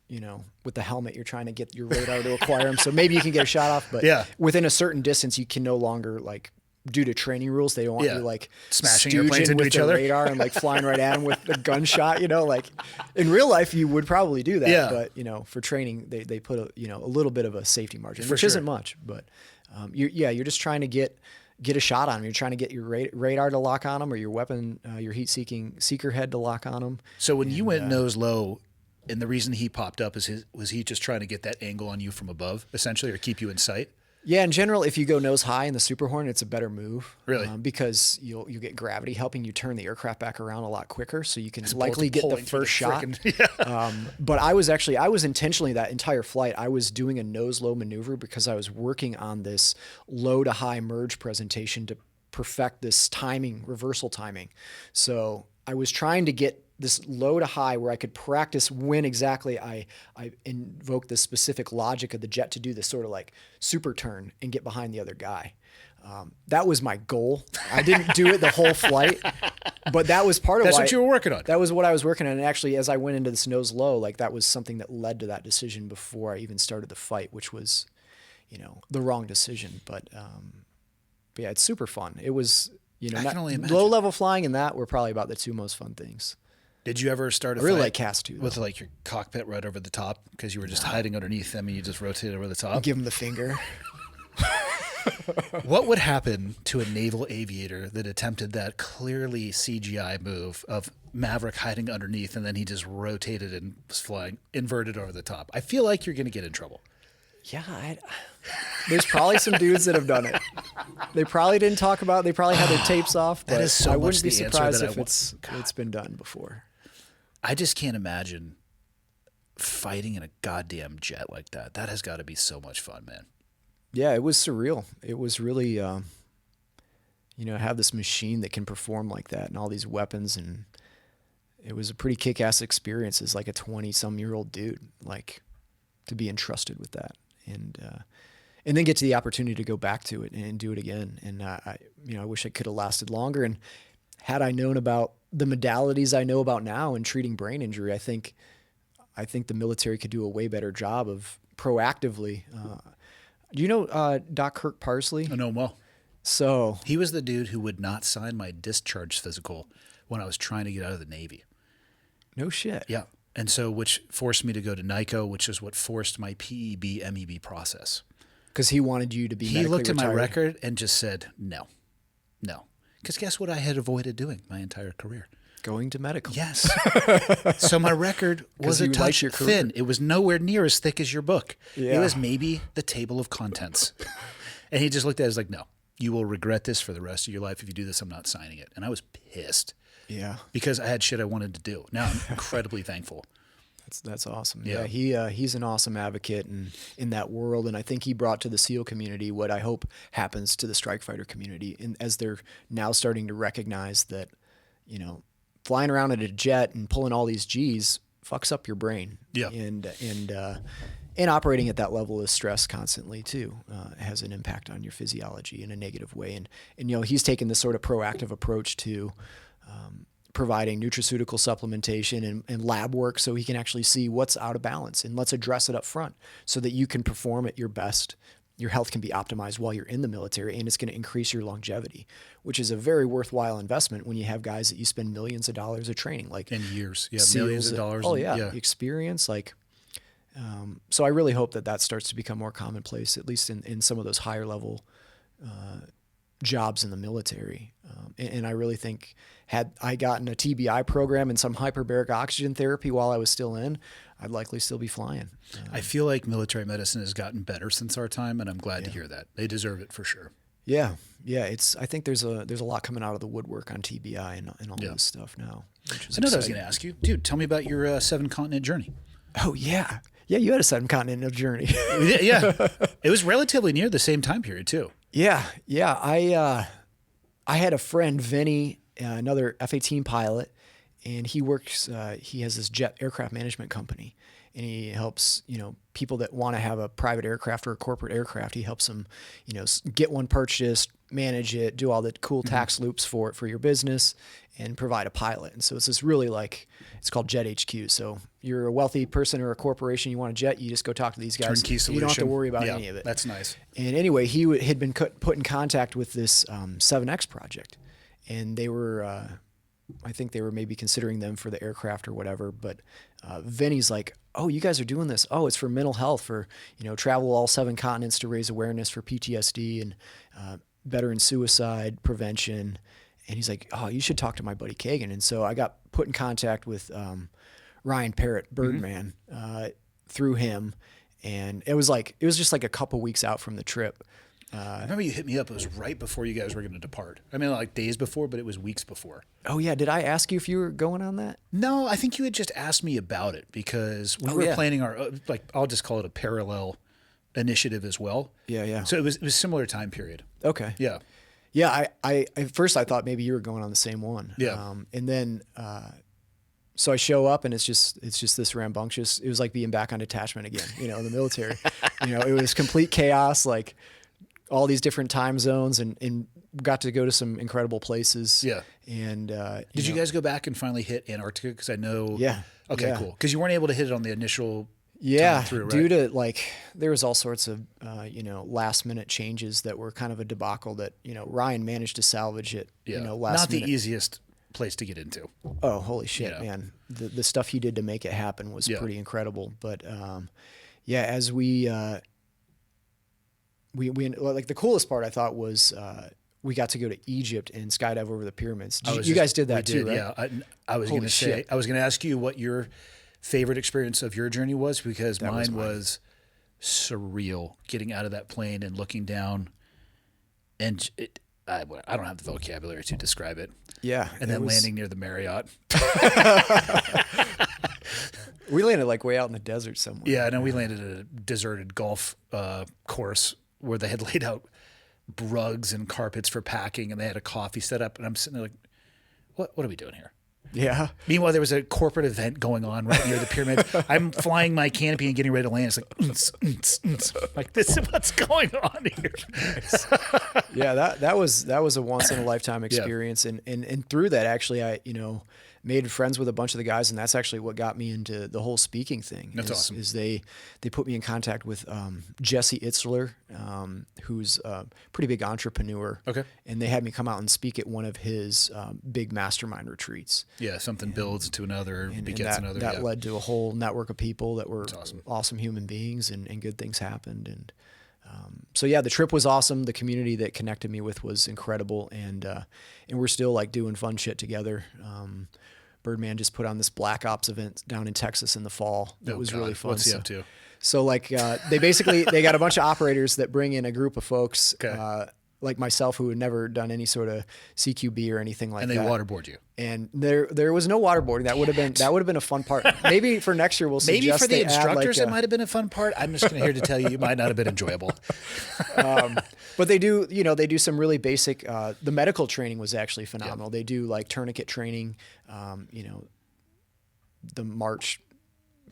with the helmet, you're trying to get your radar to acquire them. So maybe you can get a shot off, but within a certain distance, you can no longer like, due to training rules, they don't want you like
smashing airplanes
stooging
into
with
each
the
other
radar and like flying right at them with a gunshot. Like in real life, you would probably do that.
Yeah.
But for training, they put a little bit of a safety margin,
For
which
sure.
isn't much. But you're just trying to get a shot on them. You're trying to get your radar to lock on them, or your weapon, your heat-seeking seeker head to lock on them.
So when you went nose low, and the reason he popped up was he just trying to get that angle on you from above, essentially, or keep you in sight?
Yeah, in general, if you go nose high in the Super Hornet, it's a better move.
Really?
Because you get gravity helping you turn the aircraft back around a lot quicker, so you can likely get the
pulling through
first
the
shot.
frickin-
But I was intentionally that entire flight, I was doing a nose low maneuver because I was working on this low to high merge presentation to perfect this timing, reversal timing. So I was trying to get this low to high where I could practice when exactly I invoke the specific logic of the jet to do this sort of like super turn and get behind the other guy. That was my goal. I didn't do it the whole flight, but that was part of
That's
why
what you were working on.
That was what I was working on. And actually, as I went into this nose low, like that was something that led to that decision before I even started the fight, which was, the wrong decision. But yeah, it's super fun. It was,
I can only imagine.
low level flying and that were probably about the two most fun things.
Did you ever start a
I really
fight
like cast too,
with like your cockpit right over the top because you were just hiding underneath them and you just rotated over the top?
Give them the finger.
What would happen to a naval aviator that attempted that clearly CGI move of Maverick hiding underneath and then he just rotated and was flying inverted over the top? I feel like you're going to get in trouble.
Yeah, there's probably some dudes that have done it. They probably didn't talk about it. They probably had their tapes off, but
That is so
I
much
wouldn't be
the answer
surprised
that
if it's been done before.
I just can't imagine fighting in a goddamn jet like that. That has got to be so much fun, man.
Yeah, it was surreal. It was really, have this machine that can perform like that and all these weapons. And it was a pretty kick-ass experience as like a 20-some-year-old dude, like to be entrusted with that. And then get to the opportunity to go back to it and do it again. And I wish it could have lasted longer. And had I known about the modalities I know about now in treating brain injury, I think the military could do a way better job of proactively. Do you know Doc Kirk Parsley?
I know him well.
So
He was the dude who would not sign my discharge physical when I was trying to get out of the Navy.
no shit.
Yeah. And so, which forced me to go to NICO, which is what forced my PEB, MEB process.
Because he wanted you to be
He
medically
looked at my
retired.
record and just said, no. Because guess what I had avoided doing my entire career?
Going to medical.
Yes. So my record was a
you liked
touch
your career.
thin. It was nowhere near as thick as your book. It
Yeah.
was maybe the table of contents. And he just looked at it as like, no. you will regret this for the rest of your life. If you do this, I'm not signing it. And I was pissed
Yeah.
because I had shit I wanted to do. Now I'm incredibly thankful.
That's awesome.
Yeah.
He's an awesome advocate in that world, and I think he brought to the SEAL community what I hope happens to the strike fighter community, and as they're now starting to recognize that, flying around in a jet and pulling all these G's fucks up your brain.
Yeah.
And operating at that level of stress constantly too has an impact on your physiology in a negative way. And he's taken this sort of proactive approach to providing nutraceutical supplementation and lab work so he can actually see what's out of balance, and let's address it up front so that you can perform at your best. Your health can be optimized while you're in the military, and it's going to increase your longevity, which is a very worthwhile investment when you have guys that you spend millions of dollars of training, like
In years. Yeah.
SEALs
Millions of dollars.
Oh
and-
yeah. Experience. So I really hope that starts to become more commonplace, at least in some of those higher level jobs in the military. And I really think had I gotten a TBI program and some hyperbaric oxygen therapy while I was still in, I'd likely still be flying.
I feel like military medicine has gotten better since our time, and I'm glad to hear that. They deserve it for sure.
Yeah. I think there's a lot coming out of the woodwork on TBI and all this stuff now. Which is
I know what I was
exciting.
going to ask you. Dude, tell me about your 7-continent journey.
Oh yeah. Yeah, you had a 7-continental journey.
Yeah. It was relatively near the same time period, too.
Yeah. I had a friend, Vinny, another F-18 pilot, and he works. He has this jet aircraft management company, and he helps people that want to have a private aircraft or a corporate aircraft. He helps them, get one purchased, manage it, do all the cool tax loops for your business, and provide a pilot. And so it's this really it's called Jet HQ. So you're a wealthy person or a corporation, you want a jet, you just go talk to these guys.
Turnkey solution.
You don't have to worry about any of it.
That's nice.
And anyway, he had been put in contact with this 7X project, and they were, I think they were maybe considering them for the aircraft or whatever. But Vinny's like, "Oh, you guys are doing this? Oh, it's for mental health, for travel all 7 continents to raise awareness for PTSD and veteran suicide prevention." And he's like, "Oh, you should talk to my buddy Kegan." And so I got put in contact with Ryan Parrott, Birdman, through him. And it was just like a couple weeks out from the trip.
I remember you hit me up. It was right before you guys were going to depart. I mean, like days before, but it was weeks before.
Oh yeah. Did I ask you if you were going on that?
No, I think you had just asked me about it because we were planning our, I'll just call it a parallel initiative as well.
Yeah.
So it was similar time period.
Okay.
Yeah.
Yeah. I at first I thought maybe you were going on the same one.
Yeah.
And then, so I show up and it's just this rambunctious. It was like being back on detachment again, in the military. It was complete chaos, like all these different time zones, and got to go to some incredible places.
Yeah.
And
Did you guys go back and finally hit Antarctica? Because I know.
Yeah.
Okay,
Yeah.
cool. Because you weren't able to hit it on the initial.
Yeah,
time through, right?
due to there was all sorts of last minute changes that were kind of a debacle that Ryan managed to salvage it.
Yeah.
Last
Not
minute.
the easiest place to get into.
Oh, holy shit,
Yeah.
man! The stuff he did to make it happen was
Yeah.
pretty incredible. But as we the coolest part I thought was we got to go to Egypt and skydive over the pyramids. You guys did that too, right?
Yeah. I was
Holy
going to say,
shit.
I was going to ask you what your favorite experience of your journey was, because mine was surreal, getting out of that plane and looking down, and I don't have the vocabulary to describe it.
Yeah,
And then landing near the Marriott.
We landed way out in the desert somewhere.
Yeah, and then we landed at a deserted golf course where they had laid out rugs and carpets for packing, and they had a coffee set up, and I'm sitting there like, what are we doing here?
Yeah.
Meanwhile, there was a corporate event going on right near the pyramid. I'm flying my canopy and getting ready to land. It's like, this is what's going on here.
Yeah, that was a once in a lifetime experience, and through that actually I made friends with a bunch of the guys, and that's actually what got me into the whole speaking thing.
That's awesome.
Is they put me in contact with Jesse Itzler, who's a pretty big entrepreneur.
Okay.
And they had me come out and speak at one of his big mastermind retreats.
Yeah, something builds to another,
And
begets
that,
another.
That
yeah.
led to a whole network of people that were
awesome.
awesome human beings, and good things happened. And so yeah, the trip was awesome. The community that connected me with was incredible, and we're still doing fun shit together. Birdman just put on this Black Ops event down in Texas in the fall. That was really fun.
What's he up to?
So they got a bunch of operators that bring in a group of folks.
Okay.
like myself who had never done any sort of CQB or anything like
And
that.
they waterboard you.
And there was no waterboarding. That would have been a fun part. Maybe for next year we'll
Maybe
suggest
for the
they add,
instructors
like,
it might have been a fun part. I'm just here to tell you, it might not have been enjoyable.
But they do, they do some really basic. The medical training was actually phenomenal. They do like tourniquet training, the march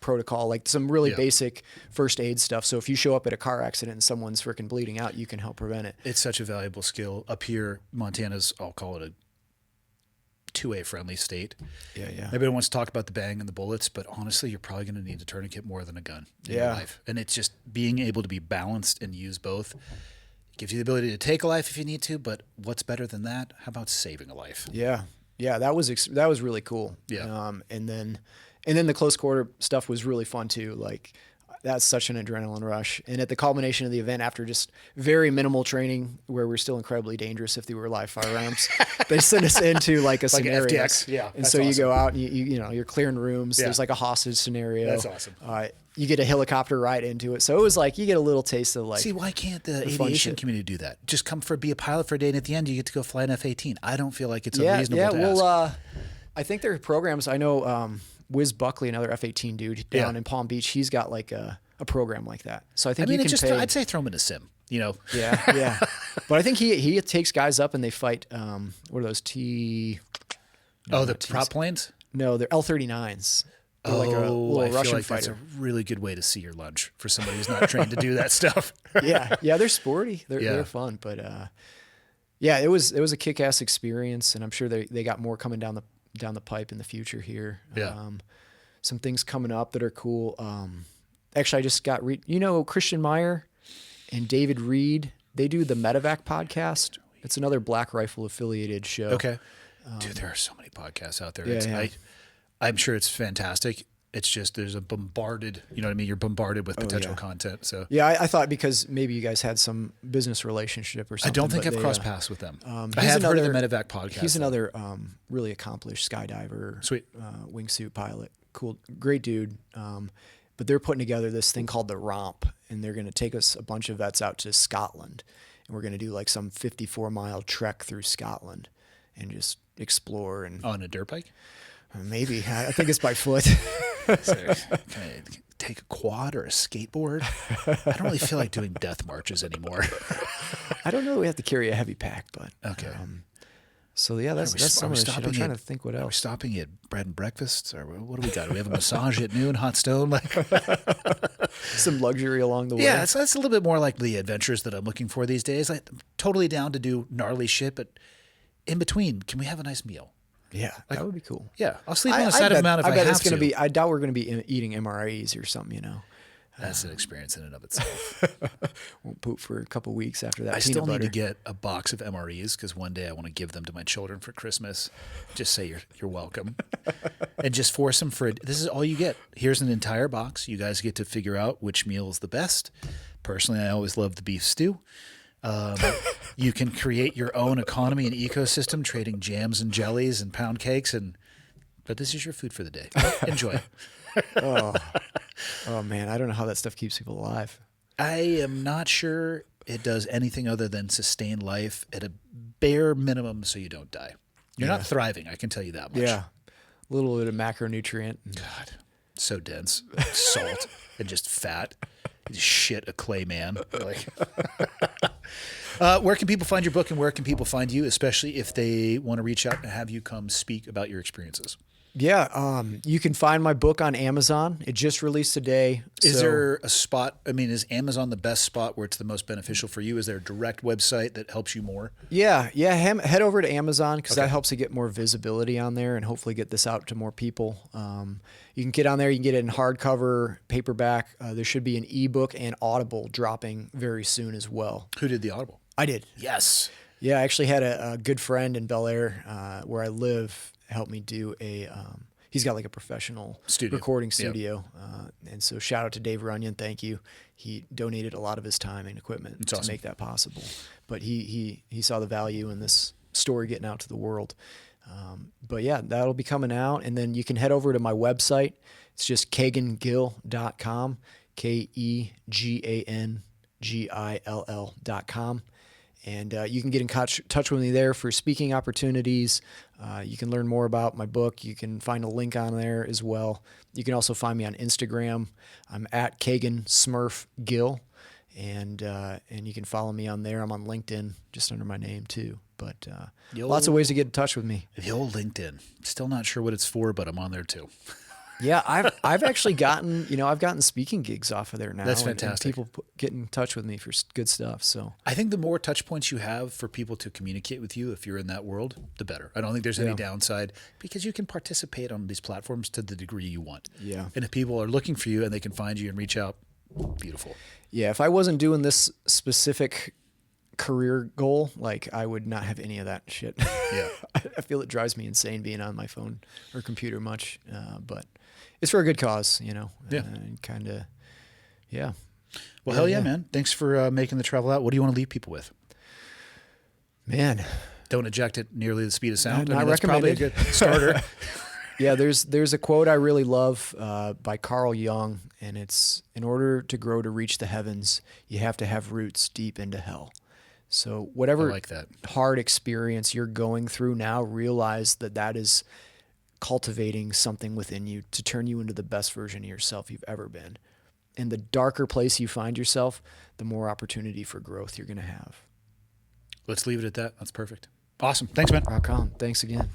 protocol, like some really basic first aid stuff. So if you show up at a car accident and someone's freaking bleeding out, you can help prevent it.
It's such a valuable skill. Up here, Montana's, I'll call it a 2A friendly state.
Yeah.
Everybody wants to talk about the bang and the bullets, but honestly, you're probably going to need a tourniquet more than a gun in your life. And it's just being able to be balanced and use both. It gives you the ability to take a life if you need to, but what's better than that? How about saving a life?
Yeah. That was really cool.
Yeah.
And then the close quarter stuff was really fun too. Like that's such an adrenaline rush. And at the culmination of the event, after just very minimal training where we're still incredibly dangerous if they were live firearms, they sent us into like a scenario.
FTX. Yeah.
And so you go out and you're clearing rooms.
Yeah.
There's like a hostage scenario.
That's awesome.
You get a helicopter ride into it. So it was like, you get a little taste of like,
see, why can't the
fun
aviation
shit.
community do that? Just be a pilot for a day, and at the end, you get to go fly an F-18. I don't feel like it's unreasonable to ask.
Well, I think there are programs. I know Wiz Buckley, another F-18 dude down in Palm Beach, he's got like a program like that. So I think you can pay.
I'd say throw him in a sim,
Yeah. But I think he takes guys up and they fight, what are those
the
Ts.
prop planes?
No, they're L-39s. They're like a little
I feel
Russian
like
fighter.
that's a really good way to see your lunch for somebody who's not trained to do that stuff.
Yeah, they're sporty. They're fun, but it was a kick-ass experience, and I'm sure they got more coming down the pipe in the future here.
Yeah.
Some things coming up that are cool. Actually, I just got Christian Meyer and David Reed. They do the Medevac podcast. It's another Black Rifle affiliated show.
Okay. Dude, there are so many podcasts out there.
Yeah.
I'm sure it's fantastic. It's just there's a bombarded, you know what I mean? You're bombarded with potential content. So
yeah, I thought because maybe you guys had some business relationship or something.
I don't think I've crossed paths with them. I have heard of the Medevac podcast.
He's another really accomplished skydiver,
sweet
wingsuit pilot. Cool, great dude. But they're putting together this thing called the Romp, and they're going to take us a bunch of vets out to Scotland, and we're going to do like some 54-mile trek through Scotland and just explore and
on a dirt bike.
Maybe. I think it's by foot.
So, can I take a quad or a skateboard? I don't really feel like doing death marches anymore.
I don't know. We have to carry a heavy pack, but
okay.
So yeah, that's some of the shit. I'm trying to think what else.
Are we stopping at bread and breakfasts, or what do we got? Do we have a massage at noon, hot stone?
Some luxury along the way.
Yeah, that's a little bit more like the adventures that I'm looking for these days. I'm totally down to do gnarly shit, but in between, can we have a nice meal?
Yeah, that would be cool.
Yeah, I'll sleep on the side of the mountain if I have to.
I doubt we're going to be eating MREs or something,
That's an experience in and of itself.
Won't poop for a couple weeks after that.
I still need to get a box of MREs because one day I want to give them to my children for Christmas. Just say you're welcome, and just force them for this is all you get. Here's an entire box. You guys get to figure out which meal is the best. Personally, I always love the beef stew. You can create your own economy and ecosystem, trading jams and jellies and pound cakes, but this is your food for the day. Enjoy.
Oh man, I don't know how that stuff keeps people alive.
I am not sure it does anything other than sustain life at a bare minimum so you don't die. You're not thriving, I can tell you that much.
Yeah. A little bit of macronutrient.
God, so dense. Salt and just fat. Shit, a clay man. Where can people find your book and where can people find you, especially if they want to reach out and have you come speak about your experiences?
Yeah, you can find my book on Amazon. It just released today.
Is there a spot? I mean, is Amazon the best spot where it's the most beneficial for you? Is there a direct website that helps you more?
Yeah. Head over to Amazon because that helps to get more visibility on there and hopefully get this out to more people. You can get on there. You can get it in hardcover, paperback. There should be an ebook and Audible dropping very soon as well.
Who did the Audible?
I did.
Yes.
Yeah, I actually had a good friend in Bel Air where I live help me do he's got like a professional recording studio. And so shout out to Dave Runyon. Thank you. He donated a lot of his time and equipment to make that possible. But he saw the value in this story getting out to the world. But yeah, that'll be coming out. And then you can head over to my website. It's just kegangill.com, KEGANGILL.com. And you can get in touch with me there for speaking opportunities. You can learn more about my book. You can find a link on there as well. You can also find me on Instagram. I'm at Kegan Smurf Gill, and you can follow me on there. I'm on LinkedIn, just under my name too. But lots of ways to get in touch with me.
The old LinkedIn. Still not sure what it's for, but I'm on there too.
Yeah, I've actually gotten, I've gotten speaking gigs off of there now.
That's
and
fantastic.
people get in touch with me for good stuff. So
I think the more touch points you have for people to communicate with you, if you're in that world, the better. I don't think there's any downside, because you can participate on these platforms to the degree you want.
Yeah.
And if people are looking for you and they can find you and reach out, beautiful.
Yeah, if I wasn't doing this specific career goal, like, I would not have any of that shit.
Yeah.
I feel it drives me insane being on my phone or computer much, but it's for a good cause,
Yeah.
and kind of, yeah.
Well, hell yeah, man. Thanks for making the travel out. What do you want to leave people with?
Man.
Don't eject at nearly the speed of sound.
Not
that's probably a good
recommended.
starter.
Yeah, there's a quote I really love by Carl Jung, and it's, "In order to grow to reach the heavens, you have to have roots deep into hell." So whatever
I like that.
hard experience you're going through now, realize that is cultivating something within you to turn you into the best version of yourself you've ever been. And the darker place you find yourself, the more opportunity for growth you're going to have.
Let's leave it at that. That's perfect. Awesome. Thanks, man.
Rock on. Thanks again.